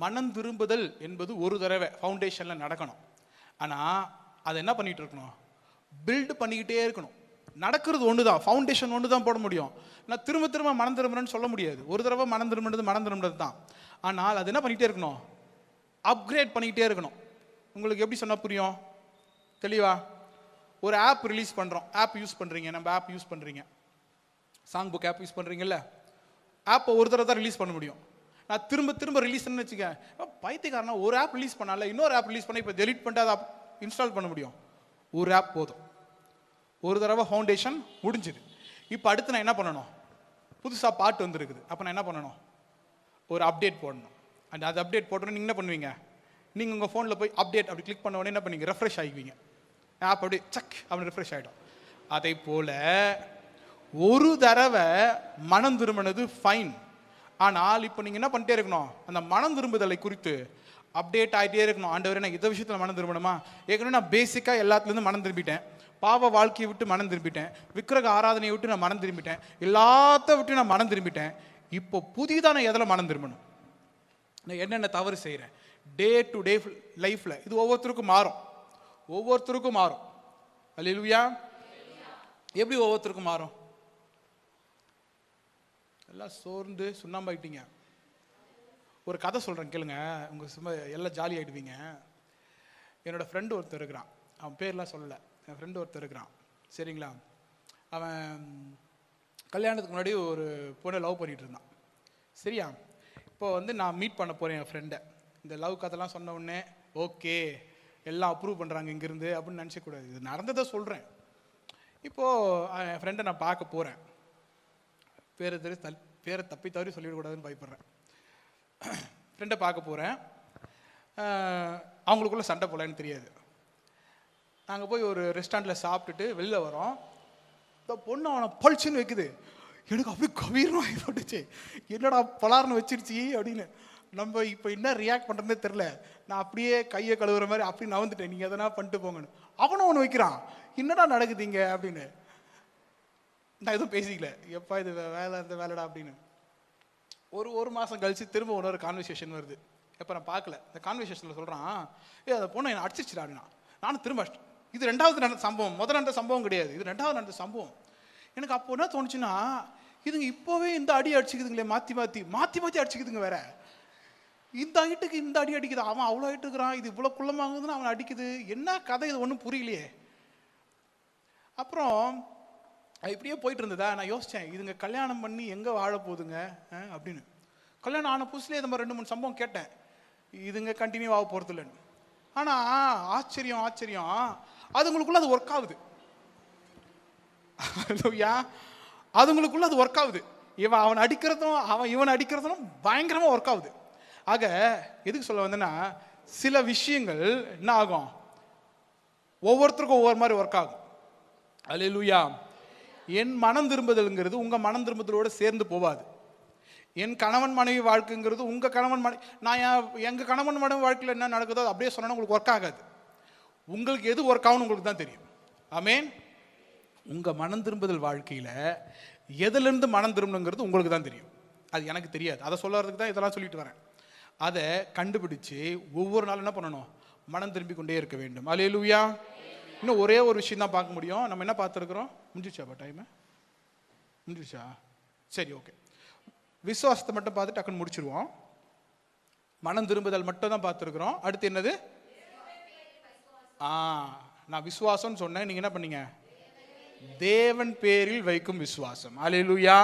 மனம் திரும்புதல் என்பது ஒரு தடவை ஃபவுண்டேஷனில் நடக்கணும். ஆனால் அதை என்ன பண்ணிகிட்டு இருக்கணும், பில்டு பண்ணிக்கிட்டே இருக்கணும். நடக்கிறது ஒன்று தான், ஃபவுண்டேஷன் ஒன்று தான் போட முடியும். நான் திரும்ப திரும்ப மனம் திரும்புறேன்னு சொல்ல முடியாது. ஒரு தடவை மனம் திரும்புறது தான். ஆனால் அது என்ன பண்ணிகிட்டே இருக்கணும், அப்கிரேட் பண்ணிக்கிட்டே இருக்கணும். உங்களுக்கு எப்படி சொன்னால் புரியும் தெளிவா? ஒரு ஆப் ரிலீஸ் பண்ணுறோம், ஆப் யூஸ் பண்ணுறீங்க, நம்ம ஆப் யூஸ் பண்ணுறீங்க, சாங் புக் ஆப் யூஸ் பண்ணுறீங்கல்ல, ஆப்பை ஒரு தடவை தான் ரிலீஸ் பண்ண முடியும். நான் திரும்ப திரும்ப ரிலீஸ் பண்ணி வச்சுக்கேன், பைத்தியக்காரனா ஒரு ஆப் ரிலீஸ் பண்ணால இன்னொரு ஆப் ரிலீஸ் பண்ண இப்போ டெலிட் பண்ணிட்டு அதை இன்ஸ்டால் பண்ண முடியும். ஒரு ஆப் போதும், ஒரு தடவை ஃபவுண்டேஷன் முடிஞ்சுது. இப்போ அடுத்து நான் என்ன பண்ணணும்? புதுசாக பாட்டு வந்துருக்குது, அப்போ நான் என்ன பண்ணணும்? ஒரு அப்டேட் போடணும். அண்ட் அது அப்டேட் போட்டோன்னு நீங்கள் என்ன பண்ணுவீங்க? நீங்கள் உங்கள் ஃபோனில் போய் அப்டேட் அப்படி கிளிக் பண்ண உடனே என்ன பண்ணுவீங்க? ரெஃப்ரெஷ் ஆகிக்குவீங்க, ஆப் அப்படி சக் அப்படி ரெஃப்ரெஷ் ஆகிடும். அதை போல் ஒரு தடவை மனம் திரும்பினது ஃபைன். ஆனால் இப்போ நீங்கள் என்ன பண்ணிட்டே இருக்கணும்? அந்த மனம் திரும்புதலை குறித்து அப்டேட் ஆகிட்டே இருக்கணும். ஆண்டவரே நான் இந்த விஷயத்தில் மனம் திரும்பணுமா? ஏற்கனவே நான் பேசிக்காக எல்லாத்துலேருந்து மனம் திரும்பிட்டேன், பாவ வாழ்க்கையை விட்டு மனம் திரும்பிட்டேன், விக்கிரக ஆராதனையை விட்டு நான் மனம் திரும்பிட்டேன், எல்லாத்த விட்டு நான் மனம் திரும்பிட்டேன். இப்போ புதிதாக நான் எதில் மனம் திரும்பணும்? நான் என்னென்ன தவறு செய்கிறேன் டே டு டே லைஃப்பில்? இது ஒவ்வொருத்தருக்கும் மாறும், ஒவ்வொருத்தருக்கும் மாறும். அல்லேலூயா. எப்படி ஒவ்வொருத்தருக்கும் மாறும்? எல்லாம் சோர்ந்து சுண்ணாம்பாயிட்டீங்க. ஒரு கதை சொல்கிறேன் கேளுங்க, உங்கள் சும்மா எல்லாம் ஜாலி ஆகிடுவீங்க. என்னோடய ஃப்ரெண்டு ஒருத்தர் இருக்கிறான், அவன் பேர்லாம் சொல்லலை, என் ஃப்ரெண்டு ஒருத்தர் இருக்கிறான், சரிங்களா? அவன் கல்யாணத்துக்கு முன்னாடி ஒரு பொண்ணை லவ் பண்ணிகிட்டு இருந்தான், சரியா? இப்போ வந்து நான் மீட் பண்ண போகிறேன் என் ஃப்ரெண்டை. இந்த லவ் கதைலாம் சொன்ன உடனே ஓகே எல்லாம் அப்ரூவ் பண்ணுறாங்க இங்கேருந்து அப்படின்னு நினச்சக்கூடாது, இது நடந்ததை சொல்கிறேன். இப்போது என் ஃப்ரெண்டை நான் பார்க்க போகிறேன், பேரை தப்பி தவறி சொல்லிடக்கூடாதுன்னு பயப்படுறேன். ஃப்ரெண்டை பார்க்க போகிறேன், அவங்களுக்குள்ள சண்டை போடலான்னு தெரியாது. நாங்கள் போய் ஒரு ரெஸ்டாரண்ட்டில் சாப்பிட்டுட்டு வெளில வரோம். இந்த பொண்ணு அவனை பழிச்சுன்னு வைக்குது, எனக்கு அப்படியே கவீரம் ஆகி போட்டுச்சு, என்னடா பலார்னு வச்சிருச்சு அப்படின்னு. நம்ம இப்போ என்ன ரியாக்ட் பண்ணுறதே தெரில, நான் அப்படியே கையை கழுவுற மாதிரி அப்படி நவந்துட்டேன், நீங்கள் எதனா பண்ணிட்டு போங்கன்னு. அவனும் ஒன்று வைக்கிறான், என்னடா நடக்குதுங்க அப்படின்னு. நான் எதுவும் பேசிக்கல, எப்பா இது வேலை இந்த வேலைடா அப்படின்னு. ஒரு மாதம் கழிச்சு திரும்ப ஒரு கான்வர்சேஷன் வருது. எப்போ நான் பார்க்கல, இந்த கான்வர்சேஷனில் சொல்கிறான், அந்த பொண்ணை என்னை அடிச்சிச்சுடா அப்படின்னா. நானும் திரும்ப இது ரெண்டாவது நடந்த சம்பவம், முதல் நடந்த சம்பவம் கிடையாது, இது ரெண்டாவது நடந்த சம்பவம். எனக்கு அப்போ என்ன தோணுச்சுன்னா, இதுங்க இப்போவே இந்த அடி அடிச்சுக்குதுங்களே, மாற்றி மாற்றி மாற்றி மாற்றி அடிச்சுக்குதுங்க. வேற இந்த ஹைட்டுக்கு இந்த அடி அடிக்குது, அவன் அவ்வளோ ஹைட்டு இருக்கிறான், இது இவ்வளோ குள்ளமாகுதுன்னு அவன் அடிக்குது, என்ன கதை இது ஒன்றும் புரியலையே. அப்புறம் இப்படியே போயிட்டு இருந்ததா, நான் யோசித்தேன், இதுங்க கல்யாணம் பண்ணி எங்கே வாழ போகுதுங்க அப்படின்னு. கல்யாணம் ஆன புதுசுலேயே இந்த மாதிரி 2-3 சம்பவம் கேட்டேன், இதுங்க கண்டினியூ ஆக போகிறது இல்லைன்னு. ஆனால் ஆச்சரியம் ஆச்சரியம், அதுங்களுக்குள்ள அது ஒர்க் ஆகுது. அதுங்களுக்குள்ள அது ஒர்க் ஆகுது. அவன் அடிக்கிறதும் இவன் அடிக்கிறதும் பயங்கரமாக ஒர்க் ஆகுது. ஆக எதுக்கு சொல்ல வந்தேன்னா, சில விஷயங்கள் என்ன ஆகும், ஒவ்வொருத்தருக்கும் ஒவ்வொரு மாதிரி ஒர்க் ஆகும். அல்லேலூயா. என் மனம் திரும்புதல்ங்கிறது உங்கள் மனம் திரும்புதலோடு சேர்ந்து போவாது. என் கணவன் மனைவி வாழ்க்கைங்கிறது உங்கள் கணவன் மனைவி, நான் எங்கள் கணவன் மனைவி வாழ்க்கையில் என்ன நடக்குதோ அது அப்படியே சொன்னா உங்களுக்கு ஒர்க் ஆகாது. உங்களுக்கு எது ஒர்க் ஆகும்னு உங்களுக்கு தான் தெரியும். ஆமேன். உங்கள் மனம் திரும்புதல் வாழ்க்கையில் எதுலேருந்து மனம் திரும்பணுங்கிறது உங்களுக்கு தான் தெரியும், அது எனக்கு தெரியாது. அதை சொல்லுறதுக்கு தான் இதெல்லாம் சொல்லிட்டு வரேன். அதை கண்டுபிடிச்சு ஒவ்வொரு நாளும் என்ன பண்ணணும், மனம் திரும்பி கொண்டே இருக்க வேண்டும். அல்லேலூயா. இன்னும் ஒரே ஒரு விஷயம் தான் பார்க்க முடியும். நம்ம என்ன பார்த்துருக்குறோம், முடிஞ்சிச்சாப்பா டைமு? முடிஞ்சிச்சா? சரி, ஓகே. விசுவாசத்தை மட்டும் பார்த்து டக்குன்னு முடிச்சிருவோம். மனம் திரும்புதல் மட்டும் தான் பார்த்துருக்குறோம். அடுத்து என்னது? நான் விசுவாசம்னு சொன்னேன், நீங்கள் என்ன பண்ணீங்க? தேவன் பேரில் வைக்கும் விசுவாசம். அல்லேலூயா.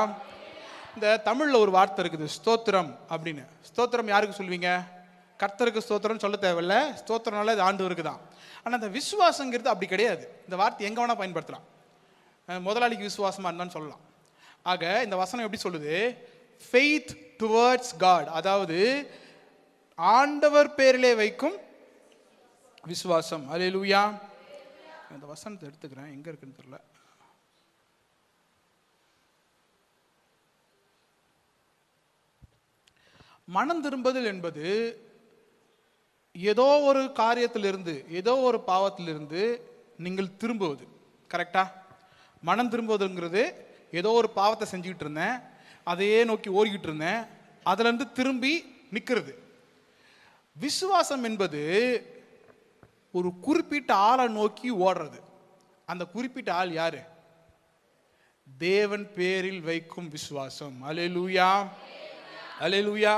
இந்த தமிழில் ஒரு வார்த்தை இருக்குது, ஸ்தோத்திரம் அப்படின்னு. ஸ்தோத்திரம் யாருக்கு சொல்லுவீங்க? கர்த்தருக்கு ஸ்தோத்திரம் சொல்ல தேவையில்ல, ஸ்தோத்திரனால இது ஆண்டவருக்கு தான். ஆனால் அந்த விசுவாசங்கிறது அப்படி கிடையாது. இந்த வார்த்தை எங்கே வேணால் பயன்படுத்தலாம். முதலாளிக்கு விசுவாசமாக இருந்தான்னு சொல்லலாம். ஆக இந்த வசனம் எப்படி சொல்லுது? ஃபெய்த் டுவர்ட்ஸ் காட், அதாவது ஆண்டவர் பேரிலே வைக்கும் விசுவாசம். அல்லேலூயா. இந்த வசனத்தை எடுத்துக்கிறேன், எங்கே இருக்குன்னு தெரியல. மனம் திரும்புதல் என்பது ஏதோ ஒரு காரியத்திலிருந்து, ஏதோ ஒரு பாவத்திலிருந்து நீங்கள் திரும்புவது. கரெக்டா? மனம் திரும்புவதுங்கிறது ஏதோ ஒரு பாவத்தை செஞ்சுக்கிட்டு இருந்தேன், அதையே நோக்கி ஓடிக்கிட்டு இருந்தேன், அதுலேருந்து திரும்பி நிற்கிறது. விசுவாசம் என்பது ஒரு குறிப்பிட்ட ஆளை நோக்கி ஓடுறது. அந்த குறிப்பிட்ட ஆள் யாரு? தேவன் பேரில் வைக்கும் விசுவாசம். அல்லேலூயா. அல்லேலூயா.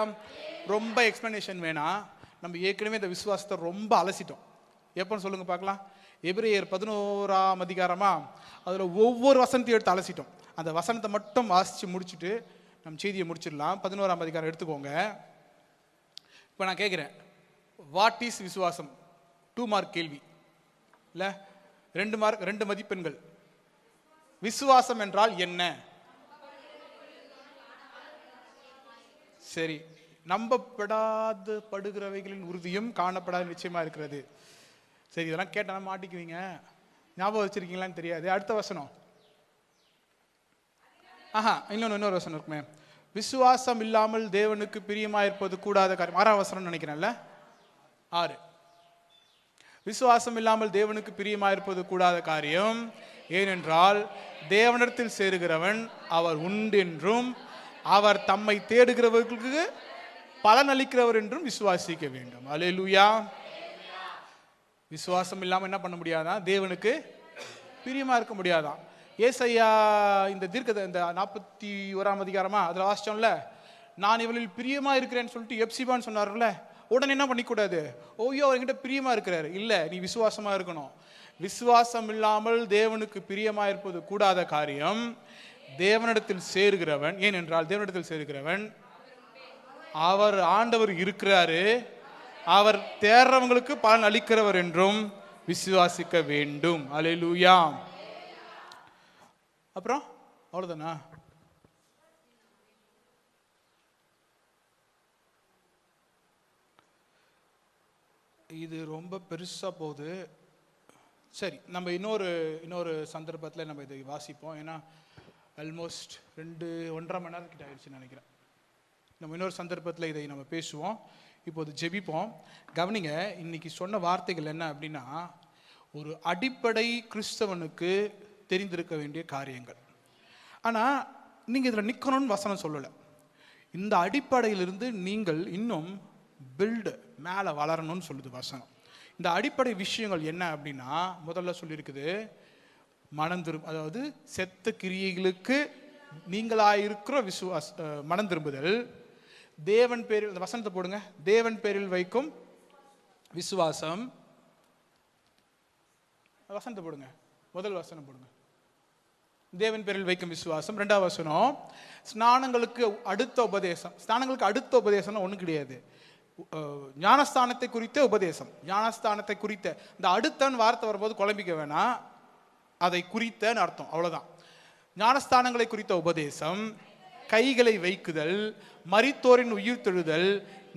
ரொம்ப எக்ஸ்பிளனேஷன் வேணாம், நம்ம ஏற்கனவே இந்த விசுவாசத்தை ரொம்ப அலசிட்டோம். எப்போன்னு சொல்லுங்க பார்க்கலாம். எபிரேயர் 11ஆம் அதிகாரமா, அதில் ஒவ்வொரு வசனத்தையும் எடுத்து அலசிட்டோம். அந்த வசனத்தை மட்டும் வாசித்து முடிச்சுட்டு நம்ம செய்தியை முடிச்சிடலாம். 11ஆம் அதிகாரம் எடுத்துக்கோங்க. இப்போ நான் கேட்குறேன், வாட் இஸ் விசுவாசம்? 2 மார்க் கேள்வி இல்லை, 2 மார்க், 2 மதிப்பெண்கள். விசுவாசம் என்றால் என்ன? சரி, நம்பப்படாத படுகிறவைகளின் உறுதியும் காணப்படாத நிச்சயமா இருக்கிறது. சரி, இதெல்லாம் கேட்டா மாட்டிக்குவீங்க, ஞாபகம் வச்சிருக்கீங்களான்னு தெரியாது. அடுத்த வசனம், இன்னொரு வசனம் இருக்குமே, விசுவாசம் இல்லாமல் தேவனுக்கு பிரியமாயிருப்பது கூடாத காரியம். 6ஆம் வசனம் நினைக்கிறேன்ல, 6. விசுவாசம் இல்லாமல் தேவனுக்கு பிரியமாயிருப்பது கூடாத காரியம், ஏனென்றால் தேவனிடத்தில் சேருகிறவன் அவர் உண்டென்றும் அவர் தம்மை தேடுகிறவர்களுக்கு பலன் அளிக்கிறவர் என்றும் விசுவாசிக்க வேண்டும். அல்லேலூயா. விசுவாசம் இல்லாமல் என்ன பண்ண முடியாதான்? தேவனுக்கு பிரியமா இருக்க முடியாதான். ஏசாயா இந்த இந்த 41ஆம் அதிகாரமா அதில் வாசிச்சோம்ல, நான் இவளில் பிரியமா இருக்கிறேன்னு சொல்லிட்டு எப்சிபான்னு சொன்னார்ல, உடனே என்ன பண்ணிக்கூடாது, ஓய்யோ அவர்கிட்ட பிரியமா இருக்கிறாரு. இல்லை, நீ விசுவாசமா இருக்கணும். விசுவாசம் இல்லாமல் தேவனுக்கு பிரியமா இருப்பது கூடாத காரியம், தேவனிடத்தில் சேருகிறவன், ஏனென்றால் தேவனிடத்தில் சேருகிறவன் அவர் ஆண்டவர் இருக்கிறாரு, அவர் தேர்றவங்களுக்கு பலன் அளிக்கிறவர் என்றும் விசுவாசிக்க வேண்டும். அல்லேலூயா. அப்புறம் அவ்வளவுதானா? இது ரொம்ப பெருசா போகுது. சரி, நம்ம இன்னொரு சந்தர்ப்பத்தில் நம்ம இதை வாசிப்போம். ஏன்னா ஆல்மோஸ்ட் 1.5 மணி நேரத்துக்கிட்ட ஆயிடுச்சுன்னு நினைக்கிறேன். நம்ம இன்னொரு சந்தர்ப்பத்தில் இதை நம்ம பேசுவோம். இப்போது ஜெபிப்போம். கவனிங்க, இன்னைக்கு சொன்ன வார்த்தைகள் என்ன அப்படின்னா, ஒரு அடிப்படை கிறிஸ்தவனுக்கு தெரிந்திருக்க வேண்டிய காரியங்கள். ஆனால் நீங்கள் இதில் நிற்கணும்னு வசனம் சொல்லலை. இந்த அடிப்படையிலிருந்து நீங்கள் இன்னும் மேலே வளரணும்னு சொல்லுது வசனம். இந்த அடிப்படை விஷயங்கள் என்ன அப்படின்னா, முதல்ல சொல்லியிருக்குது மனம் திரும்ப, அதாவது செத்த கிரியைகளுக்கு நீங்களாயிருக்கிற மனம் திரும்புதல், தேவன் பேரில், இந்த வசனத்தை போடுங்க, தேவன் பேரில் வைக்கும் விசுவாசம். வசனத்தை போடுங்க, முதல் வசனம் போடுங்க, தேவன் பேரில் வைக்கும் விசுவாசம். 2ஆவது வசனம், ஸ்நானங்களுக்கு அடுத்த உபதேசம். ஸ்நானங்களுக்கு அடுத்த உபதேசம்னா ஒன்றும் கிடையாது, ஞானஸ்தானத்தை குறித்த உபதேசம். ஞானஸ்தானத்தை குறித்த, இந்த அடுத்தன்னு வார்த்தை வரும்போது குழம்பிக்க வேணாம், அதை குறித்தன்னு அர்த்தம், அவ்வளவுதான். ஞானஸ்தானங்களை குறித்த உபதேசம், கைகளை வைக்குதல், மரித்தோரின் உயிர் தெழுதல்,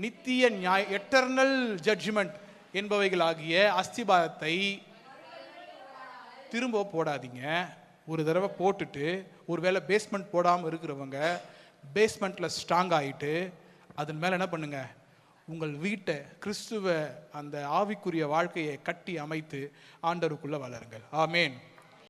நித்திய எட்டர்னல் ஜட்ஜ்மெண்ட் என்பவைகள் ஆகிய அஸ்திபாரத்தை திரும்ப போடாதீங்க. ஒரு தடவை போட்டுட்டு, ஒருவேளை பேஸ்மெண்ட் போடாமல் இருக்கிறவங்க பேஸ்மெண்ட்ல ஸ்ட்ராங் ஆகிட்டு அதன் மேலே என்ன பண்ணுங்க, உங்கள் வீட்டை, கிறிஸ்துவ அந்த ஆவிக்குரிய வாழ்க்கையை கட்டி அமைத்து ஆண்டவருக்குள்ள வளருங்கள். ஆமேன்.